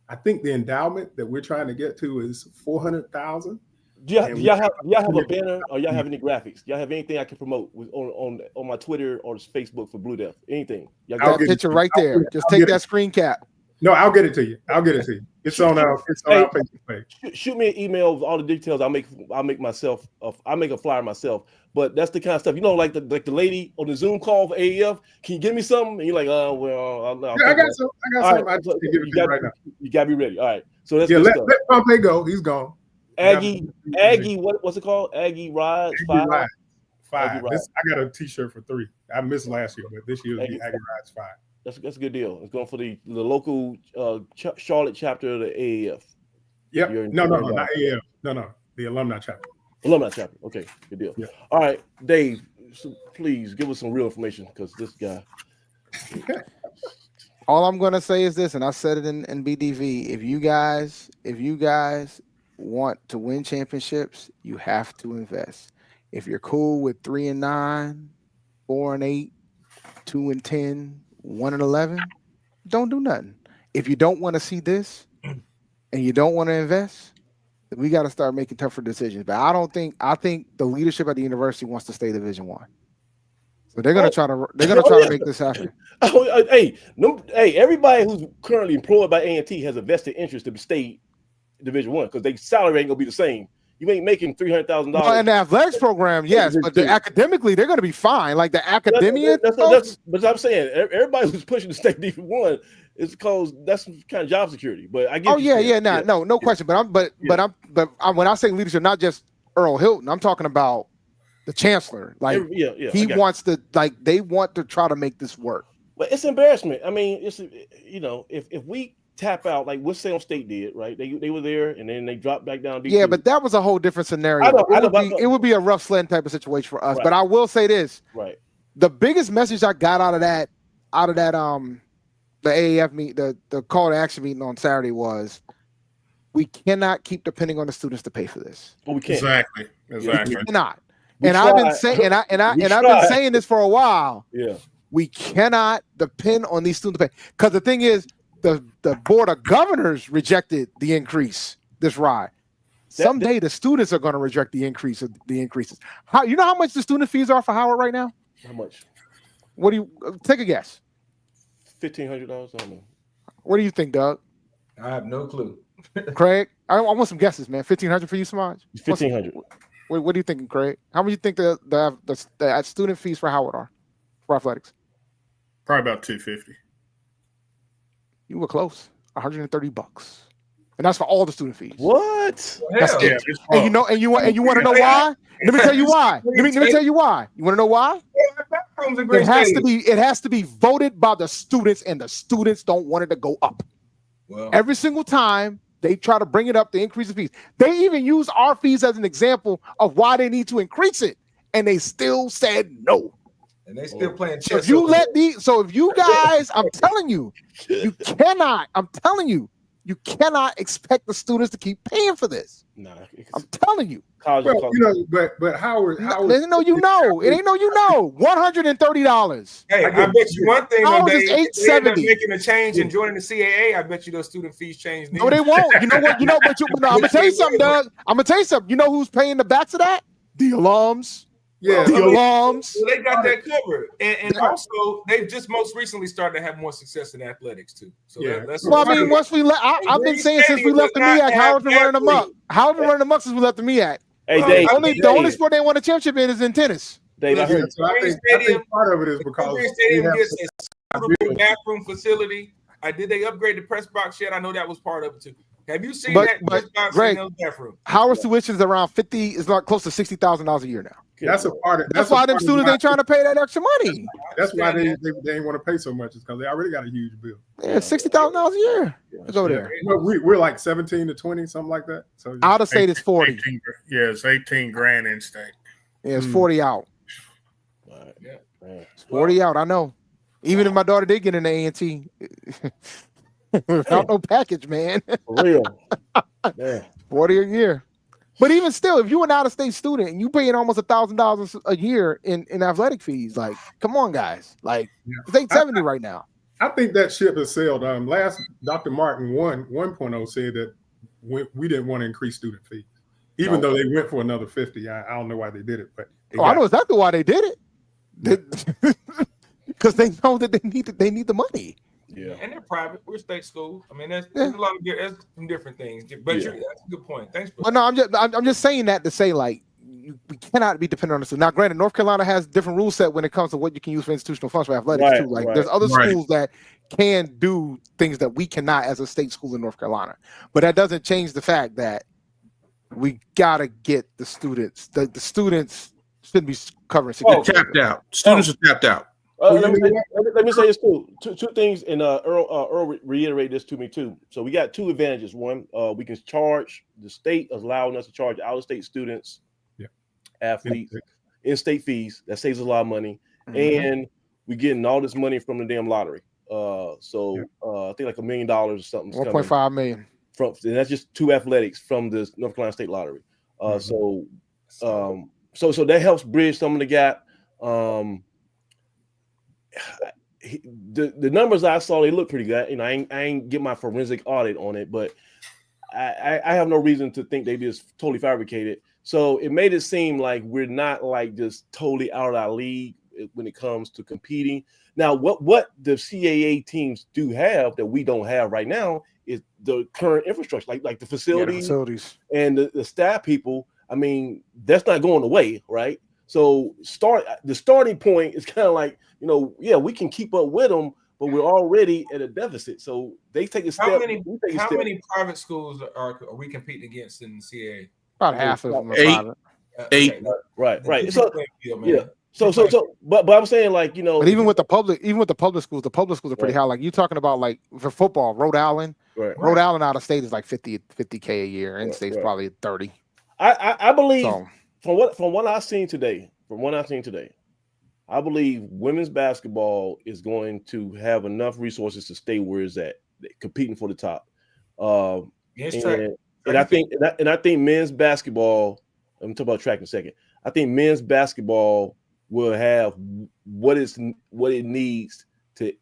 I think the endowment that we're trying to get to is 400,000. Do y'all have a banner, or y'all have any graphics? Y'all have anything I can promote on my Twitter or Facebook for Blue Death? Anything? Y'all got a picture right there. Just take that screen cap. No, I'll get it to you. It's on our Facebook page. Shoot me an email with all the details. I'll make a flyer myself. But that's the kind of stuff, like the lady on the Zoom call for AAF. Can you give me something? And you're like, I got some. I just give it to you right now. You gotta be ready. All right. So that's let Pompey go. He's gone. Aggie, what's it called? Aggie Rides 5. I got a T-shirt for 3. I missed last year, but this year is the Aggie Rides 5. That's a good deal. It's going for the local Charlotte chapter of the AAF. Yep. No, not AAF. No, the Alumni chapter. Alumni chapter. Okay, good deal. Yeah. All right, Dave, so please give us some real information because this guy. All I'm gonna say is this, and I said it in BDV. If you guys want to win championships, you have to invest. If you're cool with 3-9, 4-8, 2-10, 1-11, don't do nothing. If you don't want to see this and you don't want to invest, then we got to start making tougher decisions. But I think the leadership at the university wants to stay Division I. So they're gonna try to make this happen. Hey, everybody who's currently employed by A&T has a vested interest to stay Division I because their salary ain't gonna be the same. You ain't making $300,000. Well, in the athletics program, yes, but academically they're gonna be fine. Like the academia. But I'm saying everybody who's pushing to stay Division I is because that's kind of job security. But I get. No question. But when I say leadership, not just Earl Hilton, I'm talking about the chancellor. Like he wants to, they want to try to make this work. But it's embarrassment. I mean, it's if we tap out like what Salem State did, right? They were there and then they dropped back down. Yeah, but that was a whole different scenario. It would be a rough sledding type of situation for us. Right. But I will say this: the biggest message I got out of that the AAF meet, the call to action meeting on Saturday was, we cannot keep depending on the students to pay for this. Well, we can't. Exactly. We cannot. I've been saying, I've been saying this for a while. Yeah. We cannot depend on these students to pay. Because the thing is, the board of governors rejected the increase this ride. Someday the students are going to reject the increases. You know how much the student fees are for Howard right now? How much? What do you take a guess? $1,500. I don't know. What do you think, Doug? I have no clue. Craig, I want some guesses, man. $1,500 for you, Samaj? $1,500. What are you thinking, Craig? How much do you think the student fees for Howard are for athletics? Probably about $250. You were close. $130, and that's for all the student fees. What? That's it. And you want to know why? Let me tell you why. Let me tell you why. You want to know why? It has to be voted by the students, and the students don't want it to go up. Well, every single time they try to bring it up, they increase the fees. They even use our fees as an example of why they need to increase it, and they still said no. And they still playing chess. So if you guys, I'm telling you, you cannot expect the students to keep paying for this. Nah, I'm telling you. But Howard, it ain't no $130. Hey, I bet you one thing. Howard is $870. Making a change and joining the CAA, I bet you those student fees change. No, they won't. You know what? I'm gonna tell you something, Doug. I'm gonna tell you something. You know who's paying the backs of that? The alums. Yeah, the alums. Well, they got that covered, and also they've just most recently started to have more success in athletics too. So that's. Well, I mean, once we I've been saying since we left the MEAC, Howard's been running them up. Howard's been running them up since we left the MEAC. Hey, Dave. The only sport they won a championship in is in tennis. Dave, I heard. I think part of it is because Stadium gets a bathroom facility. Did they upgrade the press box yet? I know that was part of it too. Have you seen But that press box Greg, in those bathrooms? Howard's tuition is around 50, is like close to $60,000 a year now. That's a part of That's why them students ain't trying to pay that extra money. That's why they ain't want to pay so much, is because they already got a huge bill. Yeah, $60,000 a year. Let's go there. We're like 17 to 20, something like that. So out of state is 40. 18, it's 18 grand in state. Yeah, it's 40 out. It's 40 out. I know. Even if my daughter did get into A&T, without no package, man. For real. Yeah. 40 a year. But even still, if you're an out-of-state student and you paying almost $1,000 a year in athletic fees, like, come on, guys. Like, it's $870 right now. I think that ship has sailed. Last Dr. Martin 1.0 said that we didn't want to increase student fees, even though they went for another 50. I don't know why they did it, but I know exactly why they did it. Because they know that they need the money. Yeah, and they're private. We're state school. I mean, there's a lot of there's some different things. But that's a good point. Thanks. Well, no, I'm just saying that to say, like, we cannot be dependent on the school. Now, granted, North Carolina has different rule set when it comes to what you can use for institutional funds for athletics too. Like, there's other schools that can do things that we cannot as a state school in North Carolina. But that doesn't change the fact that we gotta get the students. The students shouldn't be covering. Tapped out. Students are tapped out. Let me say this too. Two things, and Earl reiterated this to me too. So we got two advantages. One, we can charge, the state is allowing us to charge out-of-state students, athletes, in-state fees. That saves us a lot of money, and we're getting all this money from the damn lottery. I think like $1 million or something. 1.5 million. And that's just two athletics from the North Carolina State Lottery. So that helps bridge some of the gap. The numbers I saw, they look pretty good. You know, I ain't get my forensic audit on it, but I have no reason to think they just totally fabricated. So it made it seem like we're not like just totally out of our league when it comes to competing. Now, what the CAA teams do have that we don't have right now is the current infrastructure, like the facilities and the staff people. I mean, that's not going away, right? So the starting point is kind of like, you know, we can keep up with them, but we're already at a deficit. So they take a step. How many private schools are we competing against in the CAA? About half of them are private. 8. Right. So but I'm saying, like, you know, but even with the public schools are pretty high. Like, you talking about, like, for football, Rhode Island. Rhode Island out of state is like $50K a year. In state's probably 30. I believe from what I've seen today, I believe women's basketball is going to have enough resources to stay where it's at, competing for the top. And I think men's basketball. I'm talking about track in a second. I think men's basketball will have what it needs to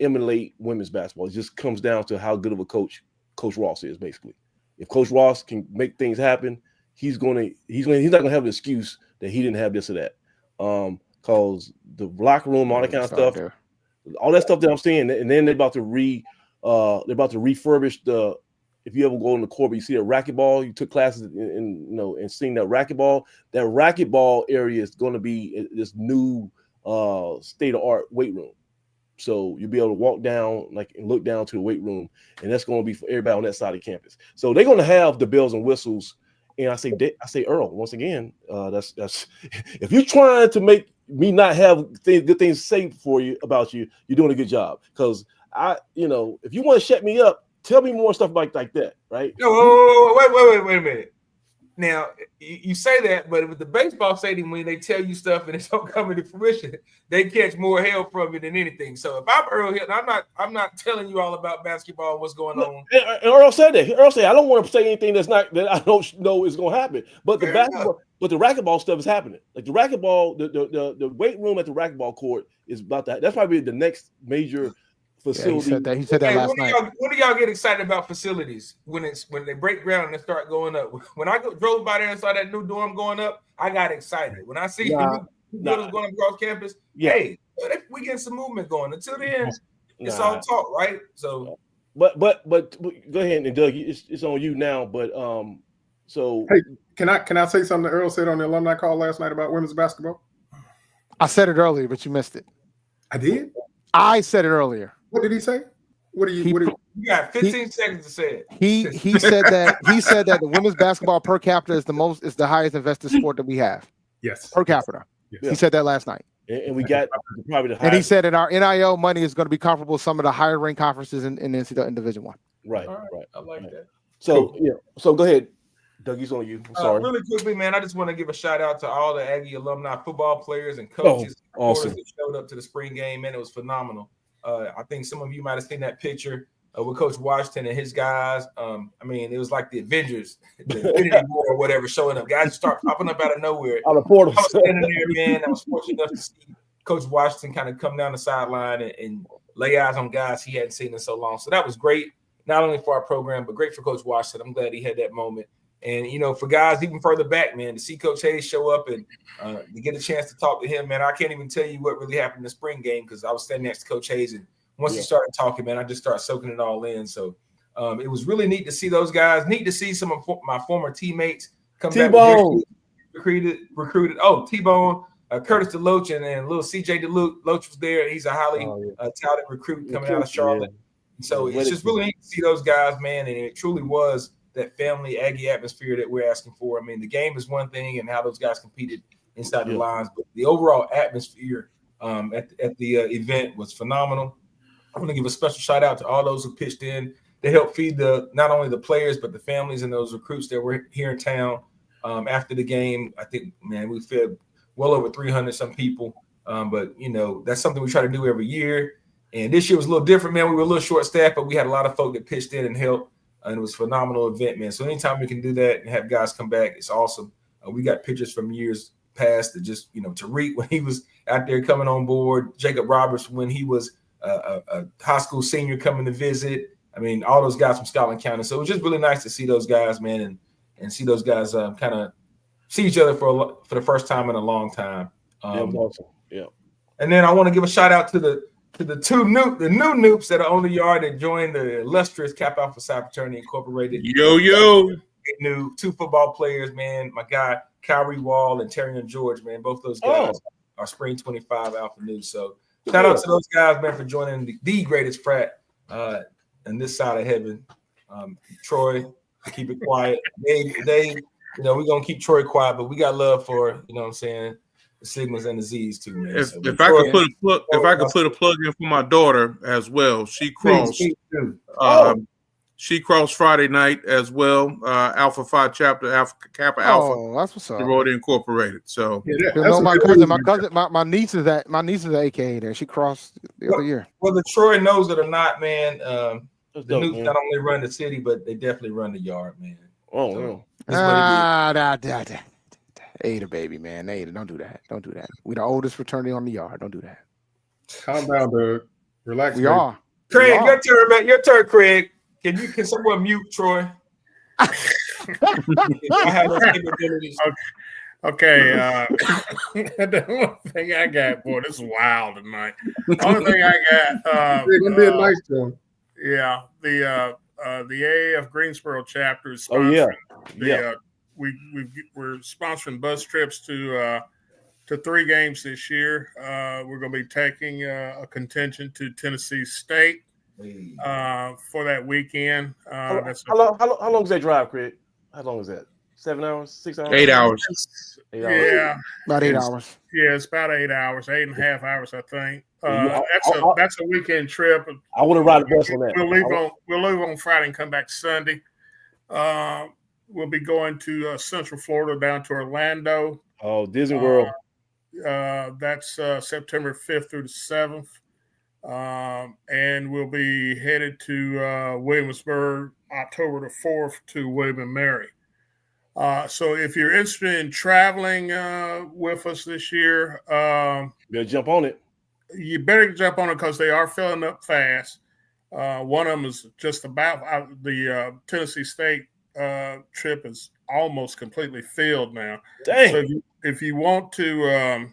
emulate women's basketball. It just comes down to how good of a coach Coach Ross is, basically. If Coach Ross can make things happen, he's not gonna have an excuse that he didn't have this or that. Because the locker room, all that kind of stuff, all that stuff that I'm seeing, and then they're about to refurbish the. If you ever go in the court, you see a racquetball. You took classes and seeing that racquetball. That racquetball area is going to be this new state of art weight room. So you'll be able to walk down and look down to the weight room, and that's going to be for everybody on that side of campus. So they're going to have the bells and whistles. And I say, Earl, once again, that's if you're trying to make me not have good things to say for you about you, you're doing a good job. Because if you want to shut me up, tell me more stuff like that, right? No, wait a minute. Now, you say that, but with the baseball stadium, when they tell you stuff and it don't come into fruition, they catch more hell from it than anything. So if I'm Earl Hill, I'm not telling you all about basketball and what's going on. And Earl said that. Earl said, I don't want to say anything that I don't know is going to happen. But the racquetball stuff is happening. Like the racquetball, the weight room at the racquetball court is about that. That's probably the next major facility. Yeah, he said that last night. When do y'all get excited about facilities? When they break ground and they start going up. When I drove by there and saw that new dorm going up, I got excited. When I see the new buildings going across campus, hey, we get some movement going. Until then, it's all talk, right? So, but go ahead and Doug, it's on you now. But so hey, can I say something that Earl said on the alumni call last night about women's basketball? I said it earlier, but you missed it. I did. I said it earlier. What did he say? You got 15 seconds to say it. He said that the women's basketball per capita is the highest invested sport that we have. Yes. Per capita. Yes. He said that last night. And we got probably the highest. And he said that our NIL money is going to be comparable to some of the higher ranked conferences in NCAA in Division I. Right. I like that. So So go ahead. Dougie's on you. I'm sorry. Really quickly, man, I just want to give a shout out to all the Aggie alumni football players and coaches awesome. that showed up to the spring game, man. It was phenomenal. I think some of you might have seen that picture with Coach Washington and his guys. I mean, it was like the Avengers, the Infinity War or whatever, showing up. Guys start popping up out of nowhere. Out of portals. I was standing there, man. I was fortunate enough to see Coach Washington kind of come down the sideline and lay eyes on guys he hadn't seen in so long. So that was great, not only for our program, but great for Coach Washington. I'm glad he had that moment. And, for guys even further back, man, to see Coach Hayes show up and to get a chance to talk to him, man, I can't even tell you what really happened in the spring game because I was standing next to Coach Hayes. And once he started talking, man, I just started soaking it all in. So it was really neat to see those guys, neat to see some of my former teammates come T-Bone. back. Recruited. Oh, T-Bone, Curtis DeLoach, and little CJ DeLoach was there. He's a highly talented recruit coming out of Charlotte. Yeah. So it's just really neat to see those guys, man, and it truly was that family Aggie atmosphere that we're asking for. I mean, the game is one thing and how those guys competed inside the lines, but the overall atmosphere at the event was phenomenal. I want to give a special shout out to all those who pitched in to help feed not only the players, but the families and those recruits that were here in town after the game. I think, man, we fed well over 300 some people, but that's something we try to do every year. And this year was a little different, man. We were a little short staffed, but we had a lot of folk that pitched in and helped. And it was a phenomenal event, man. So anytime we can do that and have guys come back, it's awesome. We got pictures from years past that just, Tariq when he was out there coming on board, Jacob Roberts when he was a high school senior coming to visit. I mean, all those guys from Scotland County. So it was just really nice to see those guys, man, and see those guys kind of see each other for the first time in a long time. Awesome. Yeah. And then I want to give a shout out to the new noops that are on the yard that joined the illustrious Kappa Alpha Psi Fraternity Incorporated. New 2 football players, man. My guy Kyrie Wall and Terry and George, man. Both those guys are spring 25 Alpha News. So shout out to those guys, man, for joining the greatest frat in this side of heaven. Troy, keep it quiet. They we're gonna keep Troy quiet, but we got love for the Sigmas and the Z's too, man. If I could put a plug in for my daughter as well, she crossed. She crossed Friday night as well. Alpha Phi chapter, Kappa Alpha. Oh, that's what's up. Sorority Incorporated. So my niece is at AKA there. She crossed the other year. Whether Troy knows it or not, man, the Newts not only run the city, but they definitely run the yard, man. Ada, baby, man. Ada, don't do that. Don't do that. We're the oldest fraternity on the yard. Don't do that. Calm down, Doug. Relax. We are. Craig, your turn, man. Your turn, Craig. Can someone mute Troy? I have those capabilities. Okay. The only thing I got, boy, this is wild tonight. The only thing I got, it's be a nice one. Yeah, the AAF Greensboro chapter is sponsoring. We're sponsoring bus trips to 3 games this year. We're going to be taking a contingent to Tennessee State for that weekend. How long is that drive, Craig? How long is that? 7 hours? 6 hours? 8 hours. 8 hours. Yeah, about 8 hours. Yeah, it's about 8 hours, 8.5 hours, I think. That's a weekend trip. I want to ride the bus on that. We'll leave on Friday and come back Sunday. We'll be going to Central Florida down to Orlando. Oh, Disney World. That's September 5th through the 7th. And we'll be headed to Williamsburg October the 4th to William and Mary. So if you're interested in traveling with us this year, better jump on it. You better jump on it because they are filling up fast. One of them is just about the Tennessee State trip is almost completely filled now. Dang. So if you want to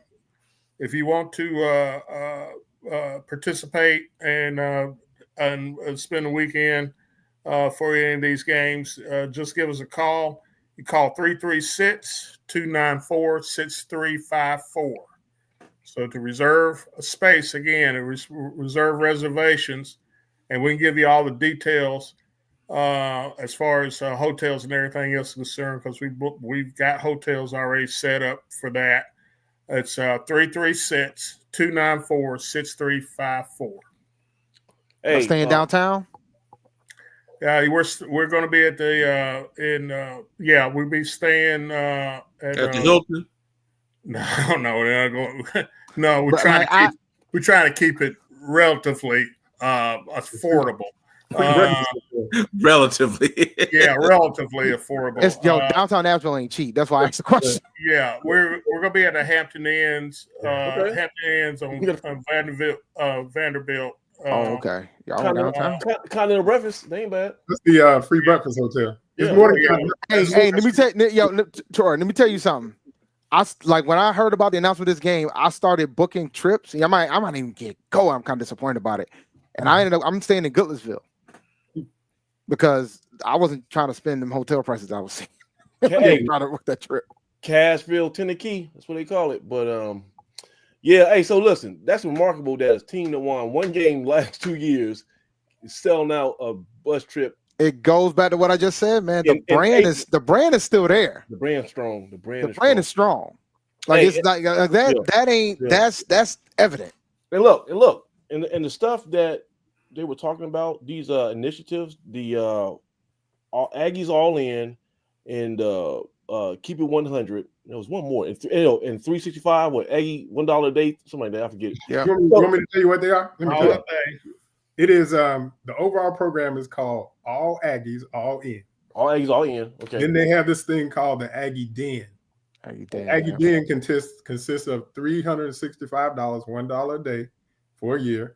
participate and spend the weekend for any of these games, just give us a call. You call 336-294-6354. So to reserve a space, again, reserve reservations, and we can give you all the details as far as hotels and everything else is concerned, because we've got hotels already set up for that. It's 336-294-6354. Hey, staying downtown. Yeah, we're going to be at the we'll be staying at the Hilton. No, we're not going. No, we're trying to keep it relatively affordable. Relatively, relatively affordable. Downtown Nashville ain't cheap. That's why I asked the question. Yeah, we're gonna be at the Hampton Inns, Hampton Inns on Vanderbilt. Okay. Y'all downtown. Continental breakfast. They ain't bad. That's the free breakfast hotel. It's more than Hey, let me tell you something. When I heard about the announcement of this game, I started booking trips. I might even go. I'm kind of disappointed about it. And I'm staying in Goodlettsville because I wasn't trying to spend them hotel prices I was seeing. Trying to book that trip. Cashville, Tennessee. That's what they call it. But hey, so listen, that's remarkable that a team that won one game last 2 years is selling out a bus trip. It goes back to what I just said, man. The brand is still there. The brand's strong. The brand is strong. It's not that. That ain't. That's evident. And look, and the stuff that they were talking about, these initiatives, the Aggies All In, and Keep It 100. There was one more, and 365. What Aggie $1 a day, something like that. I forget. Yeah. You want me to tell you what they are? Let me tell you. It is the overall program is called All Aggies All In. All Aggies All In. Okay. Then they have this thing called the Aggie Den. Aggie Den consists of $365, $1 a day for a year,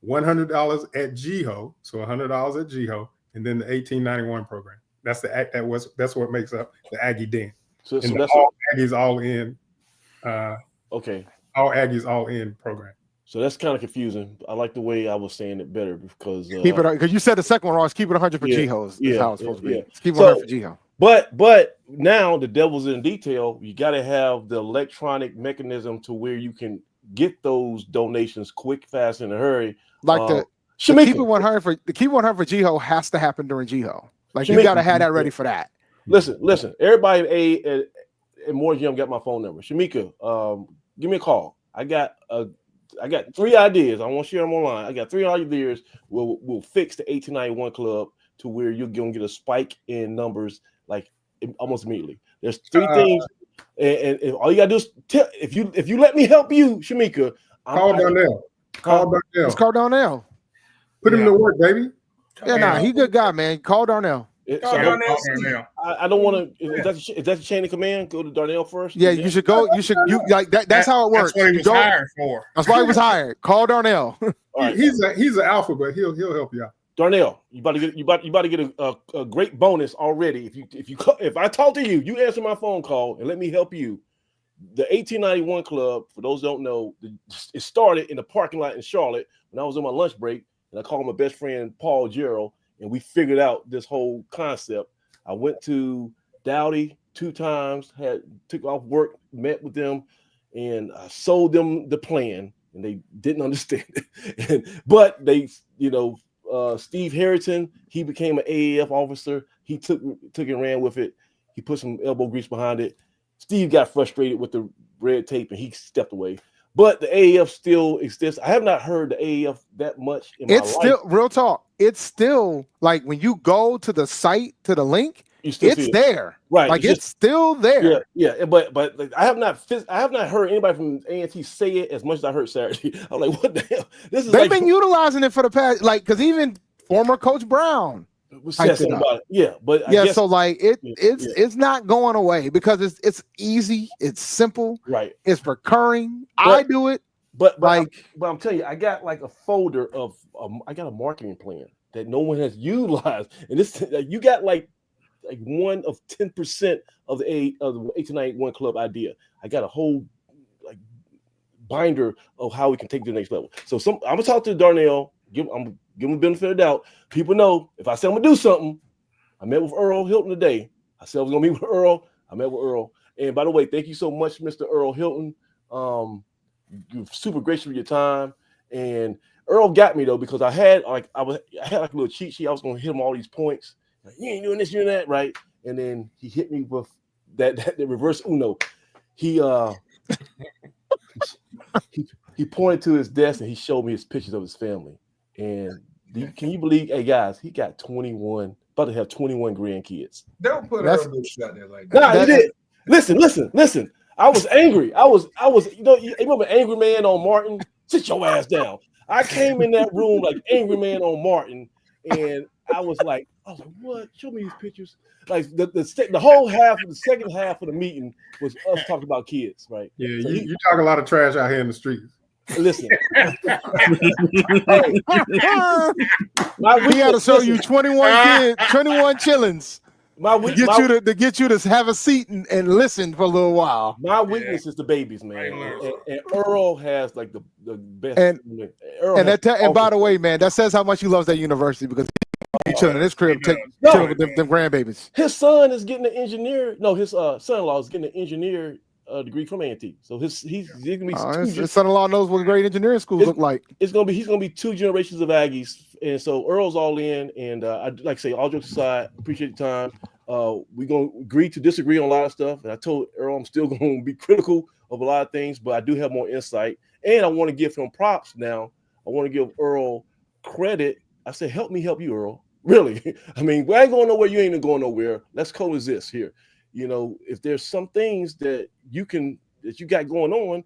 $100 at GHO, so $100 at GHO, and then the 1891 program. That's that's what makes up the Aggie Den. So that's All Aggies All In. Okay. All Aggies All In program. So that's kind of confusing. I like the way I was saying it better because keep it because you said the second one, Ross. Keep it 100 for GHOs. Is how it's supposed to be. Keep it 100 for GHO. But now the devil's in detail. You got to have the electronic mechanism to where you can get those donations quick, fast, in a hurry. Like the keep it 100 for GHO has to happen during GHO. Like you got to have that ready for that. Listen. Everybody at More Gym got my phone number. Shamika, give me a call. I got 3 ideas. I want to share them online. I got 3 ideas. We'll fix the 1891 club to where you're gonna get a spike in numbers like almost immediately. There's 3 things, and all you gotta do is if you let me help you, Shamika. Call Darnell. Let's call Darnell. Put him to work, baby. He good guy, man. Call Darnell. I don't want to. Is that the chain of command? Go to Darnell first. Yeah, you should go. You like that. That's how it works. That's what he was hired for. That's why he was hired. Call Darnell. Right. He's an alpha, but he'll help you out. Darnell, you about to get a great bonus already. If I talk to you, you answer my phone call and let me help you. The 1891 club, for those who don't know, it started in the parking lot in Charlotte when I was on my lunch break, and I called my best friend Paul Gerald. And we figured out this whole concept. I went to Dowdy 2 times, took off work, met with them, and I sold them the plan, and they didn't understand it. But they, Steve Harrington, he became an AAF officer. He took and ran with it. He put some elbow grease behind it. Steve got frustrated with the red tape, and he stepped away. But the AAF still exists. I have not heard the AAF that much in my life. It's still, real talk, it's still like when you go to the site, to the link, it's there. Right. Like it's still there. Yeah. But like, I have not heard anybody from A&T say it as much as I heard Saturday. I'm like, what the hell? They've been utilizing it for the past, because even former Coach Brown said something about it. Yeah, but so like it's not going away because it's easy, it's simple, right? It's recurring. I do it, but I'm telling you, I got like a folder of I got a marketing plan that no one has utilized, and this you got like 1 of 10% of the 1891 club idea. I got a whole like binder of how we can take it to the next level. So I'm gonna talk to Darnell. Give him the benefit of the doubt. People know if I say I'm gonna do something. I met with Earl Hilton today. I said I was gonna meet with Earl. I met with Earl. And by the way, thank you so much, Mr. Earl Hilton. You're super gracious for your time. And Earl got me though, because I had like a little cheat sheet. I was gonna hit him all these points. Like, you ain't doing this, you doing that, right? And then he hit me with that reverse Uno. He pointed to his desk and he showed me his pictures of his family. And can you believe, hey guys, he got 21, about to have 21 grandkids. Don't put Earl Bush out there like that. Nah, he did. Listen. I was angry. I was, you remember Angry Man on Martin? Sit your ass down. I came in that room like Angry Man on Martin, and I was like, what? Show me these pictures. Like the whole half of the second half of the meeting was us talking about kids, right? Yeah, so you talk a lot of trash out here in the streets. Listen, we got to show you 21 kids, 21 chillings. To get you to have a seat and listen for a little while. My weakness is the babies, man. And Earl has like the best. And by the way, man, that says how much he loves that university, because he's chilling in his crib, chilling with them grandbabies. His son is getting an engineer. No, his son-in-law is getting an engineer degree from A&T. So he's gonna be his son-in-law knows what great engineering schools look like. He's gonna be 2 generations of Aggies, and so Earl's all in. And I'd like to say, all jokes aside, appreciate the time. We're gonna agree to disagree on a lot of stuff, and I told Earl I'm still gonna be critical of a lot of things, but I do have more insight, and I want to give him props now. I want to give Earl credit. I said, help me help you, Earl. Really. I mean, we ain't going nowhere, you ain't going nowhere. Let's coexist here. You know, if there's some things that you got going on,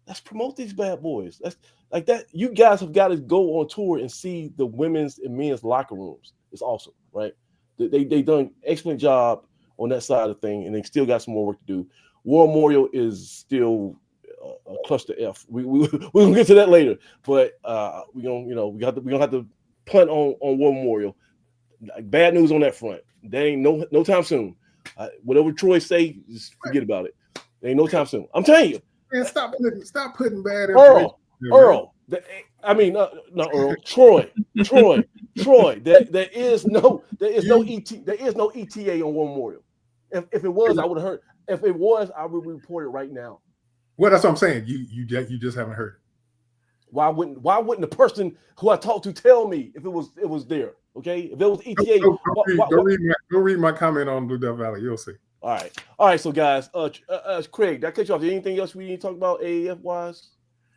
let's promote these bad boys. That's like that. You guys have got to go on tour and see the women's and men's locker rooms. It's awesome, right? They done an excellent job on that side of the thing, and they still got some more work to do. War Memorial is still a cluster F. We're gonna get to that later, but we're gonna have to punt on War Memorial. Bad news on that front. There ain't no time soon. Whatever Troy say, just forget about it. There ain't no time soon. I'm telling you. Man, stop putting bad information. Earl. Not Earl. Troy. There is no ETA on War Memorial. If it was, I would have heard. If it was, I would report it right now. Well, that's what I'm saying. You just haven't heard it. Why wouldn't the person who I talked to tell me if it was there? Okay, if it was ETA, go read my comment on Blue Dell Valley. You'll see. All right. So guys, Craig, that cut you off. Anything else we need to talk about AAF wise?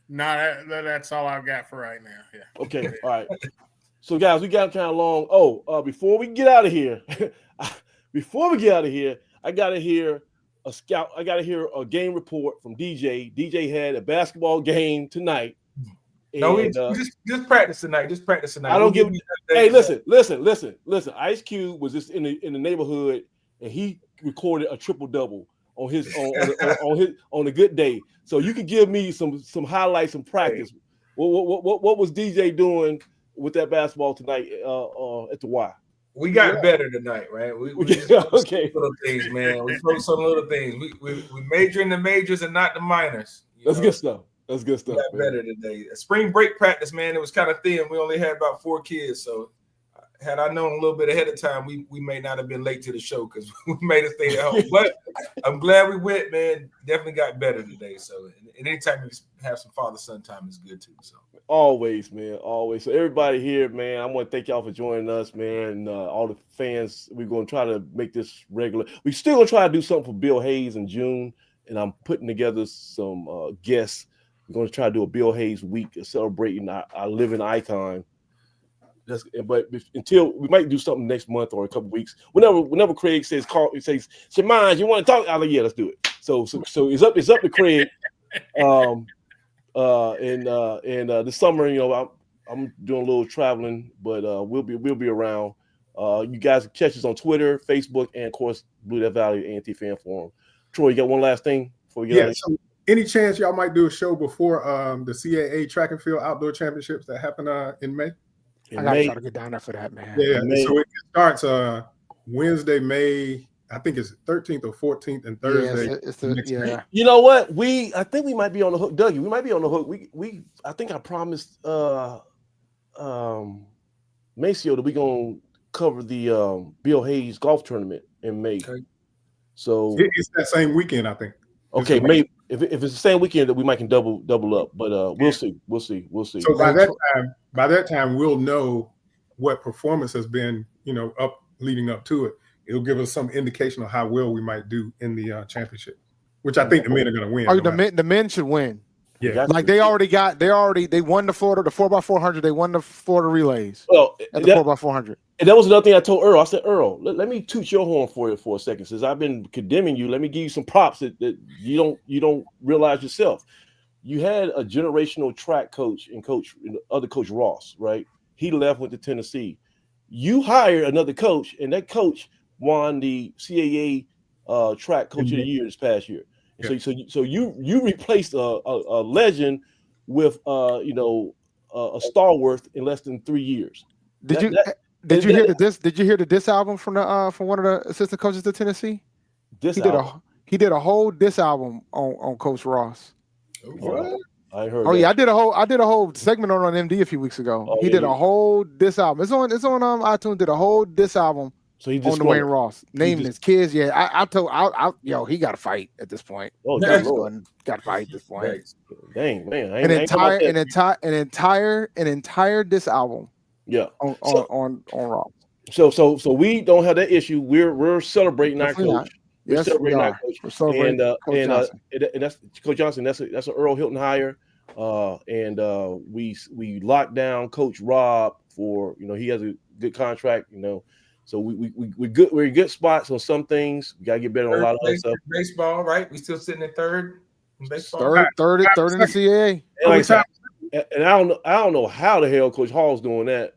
No, that's all I've got for right now. Yeah. Okay. All right. So guys, we got kind of long. Before we get out of here, I gotta hear a scout. I gotta hear a game report from DJ. DJ had a basketball game tonight. No, just practice tonight. I don't give. Hey, listen. Ice Cube was just in the neighborhood, and he recorded a triple double on his on a good day. So you can give me some highlights and practice. What was DJ doing with that basketball tonight at the Y? We got better tonight, right? We just okay. Little things, man. We focus on little things. We major in the majors and not the minors. That's good stuff. That's good stuff. We got better today. Spring break practice, man. It was kind of thin. We only had about 4 kids, so had I known a little bit ahead of time, we may not have been late to the show because we made us stay at home. But I'm glad we went, man. Definitely got better today. So, and anytime we have some father-son time is good too. So always, man, always. So everybody here, man, I want to thank y'all for joining us, man. And all the fans, we're going to try to make this regular. We're still going to try to do something for Bill Hayes in June, and I'm putting together some guests. We're going to try to do a Bill Hayes week celebrating our living icon. But until we might do something next month or a couple weeks, whenever Craig says Shemine, you want to talk? I'm like, yeah, let's do it. So it's up to Craig. This summer, I'm doing a little traveling, but we'll be around. You guys can catch us on Twitter, Facebook, and of course Blue Death Valley A&T Fan Forum. Troy, you got one last thing before we get out of here? Any chance y'all might do a show before the CAA Track and Field Outdoor Championships that happen in May? I gotta try to get down there for that, man. Yeah, so it starts Wednesday, May. I think it's 13th or 14th, and Thursday. You know what? I think we might be on the hook, Dougie. We might be on the hook. I think I promised Maceo that we're gonna cover the Bill Hayes golf tournament in May. Okay. So it's that same weekend, I think. Okay, maybe if it's the same weekend that we might can double up, but we'll see. So by that time, by that time we'll know what performance has been, up leading up to it. It'll give us some indication of how well we might do in the championship, which I think the men are going to win. Oh, the men should win. Yeah, like they won the Florida, the 4x400. They won the Florida relays. Well, at the 4x400. And that was another thing I told Earl. I said, Earl, let me toot your horn for you for a second. Since I've been condemning you, let me give you some props that you don't realize yourself. You had a generational track coach and other coach Ross, right? He left, went to Tennessee. You hired another coach, and that coach won the CAA track coach of the year this past year. Yeah. So you replaced a legend with a stalwart in less than 3 years. Did you hear the diss album from one of the assistant coaches to Tennessee? He did a whole diss album on Coach Ross. What? I heard. Oh yeah, I did a whole segment on MD a few weeks ago. He did a whole diss album. It's on iTunes. Did a whole diss album. So he on Dwayne Ross, naming his kids. Yeah, he got to fight at this point. Oh, got to fight at this point. Dang man, an entire diss album. Yeah, on Ross. So we don't have that issue. We're celebrating our coach. We're celebrating our coach. We're celebrating and that's Coach Johnson. That's an Earl Hilton hire. We locked down Coach Rob for he has a good contract. So we're good. We're in good spots on some things. We gotta get better on a lot of other stuff. Baseball, right? We still sitting at third. Baseball. Third in the CAA. And I don't know how the hell Coach Hall's doing that.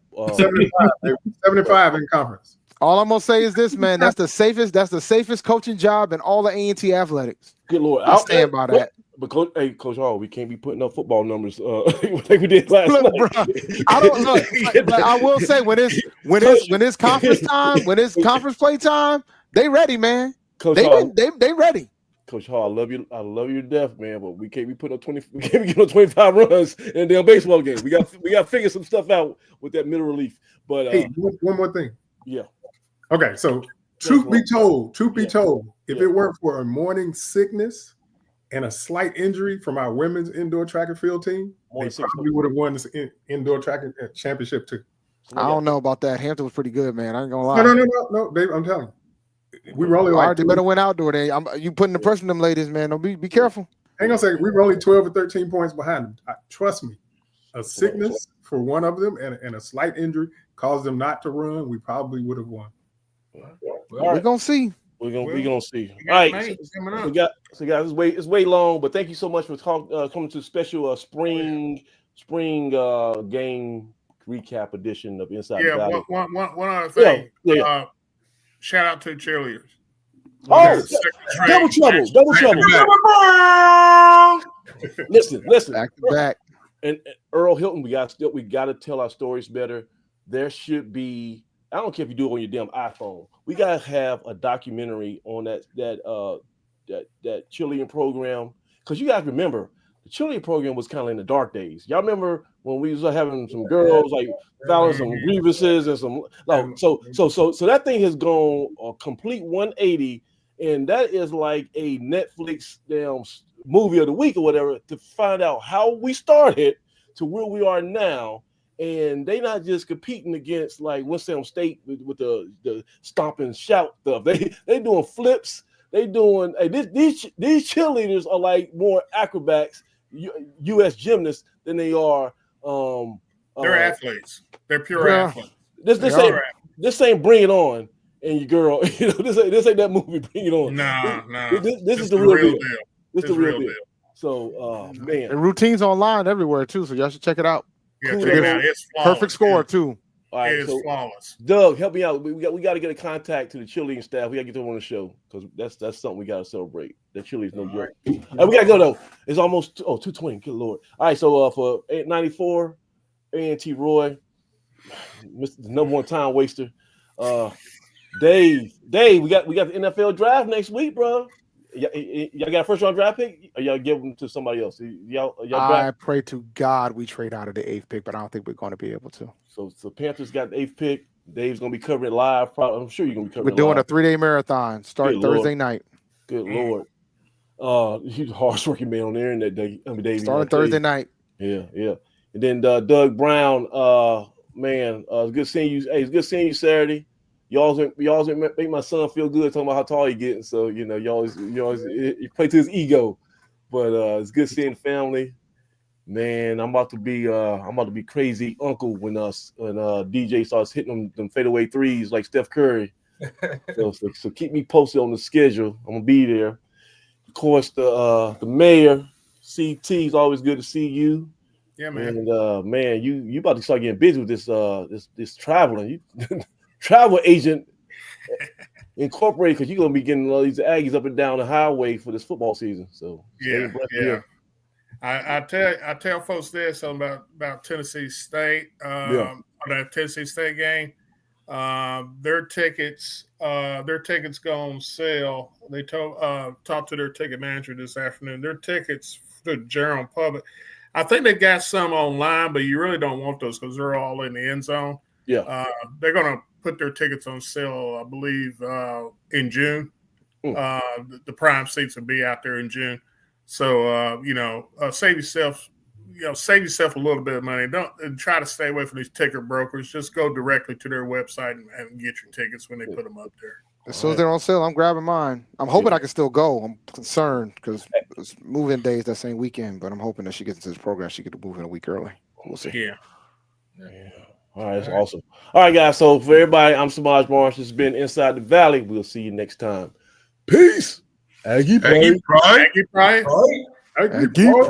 75 in conference. All I'm gonna say is this, man. That's the safest coaching job in all the A&T athletics. Good Lord, I stand by that. But Coach Hall, we can't be putting up football numbers like we did last night. Bro, I don't know. But I will say when it's conference time, when it's conference play time, they ready, man. They ready. Coach Hall, I love you to death, man. But we can't be putting up 20. We can't be getting 25 runs in a damn baseball game. We got to figure some stuff out with that middle relief. But hey, one more thing. Yeah. Okay, so truth be told, if it weren't for a morning sickness and a slight injury from our women's indoor track and field team, they probably would have won this indoor track championship too. I don't know about that. Hampton was pretty good, man. I ain't gonna lie. No, Dave, I'm telling you. We were only like they better win outdoor day. You putting the pressure on them ladies, man. Don't be careful. I ain't gonna say we were only 12 or 13 points behind them. Trust me, a sickness for one of them and a slight injury caused them not to run. We probably would have won. We're gonna see. We're gonna see. All right, so guys, it's way long, but thank you so much for coming to the special spring game recap edition of Inside the Valley. One other thing. Yeah. Shout out to cheerleaders. Double trouble. Listen. Back to back. And Earl Hilton, we got to tell our stories better. There should be. I don't care if you do it on your damn iPhone. We gotta have a documentary on that cheerleading program, because you guys remember the cheerleading program was kind of in the dark days. Y'all remember when we was having some girls like filing some grievances and some so that thing has gone a complete 180, and that is like a Netflix damn movie of the week or whatever to find out how we started to where we are now. And they not just competing against like Winston State with the stomp and shout stuff. They doing flips. They doing these cheerleaders are like more acrobats, U.S. gymnasts than they are. They're athletes. They're pure athletes. This ain't Bring It On and your girl. This ain't that movie Bring It On. No. This is the real deal. This is the real deal. So man, and routines online everywhere too. So y'all should check it out. Yeah, check it out. It's flawless. Perfect score too. All right, it is flawless. Doug, help me out. We got to get a contact to the cheerleading staff. We got to get them on the show because that's something we got to celebrate. That cheerleading's no joke. We got to go though. It's almost 2:20. Good Lord. All right, so for 894, A&T Roy, Mr. number one time waster. Dave, we got the NFL draft next week, bro. Y'all got a first round draft pick, or y'all give them to somebody else? I pray to God we trade out of the 8th pick, but I don't think we're going to be able to. So Panthers got the 8th pick. Dave's going to be covering it live. I'm sure you're going to be covering it. We're doing a 3-day marathon starting Thursday night. Good Lord. He's a hard working man on the internet. Dave. Starting Thursday night. Yeah. And then Doug Brown, man, good seeing you. Hey, it's good seeing you Saturday. You always make my son feel good talking about how tall he getting. So you always play to his ego. But it's good seeing family. Man, I'm about to be crazy uncle when DJ starts hitting them fadeaway threes like Steph Curry. So keep me posted on the schedule. I'm gonna be there. Of course, the mayor, CT, is always good to see you. Yeah, man. And man, you about to start getting busy with this traveling. Travel agent incorporated, because you're gonna be getting all these Aggies up and down the highway for this football season. So yeah. I tell folks this about Tennessee State. On that Tennessee State game, their tickets go on sale. They talked to their ticket manager this afternoon. Their tickets to the general public, I think they got some online, but you really don't want those because they're all in the end zone. Yeah, they're gonna put their tickets on sale, I believe, in June. The prime seats will be out there in June. So save yourself a little bit of money. Don't try to stay away from these ticket brokers. Just go directly to their website and get your tickets when they put them up there. As soon as they're on sale, I'm grabbing mine. I'm hoping I can still go. I'm concerned because it's move-in days that same weekend, but I'm hoping that she gets into this program. She could move in a week early. We'll see. Yeah. All right, that's awesome. All right, guys. So for everybody, I'm Samaj Barnes. This has been Inside the Valley. We'll see you next time. Peace. Aggie Pride. Aggie Pride. Aggie Pride.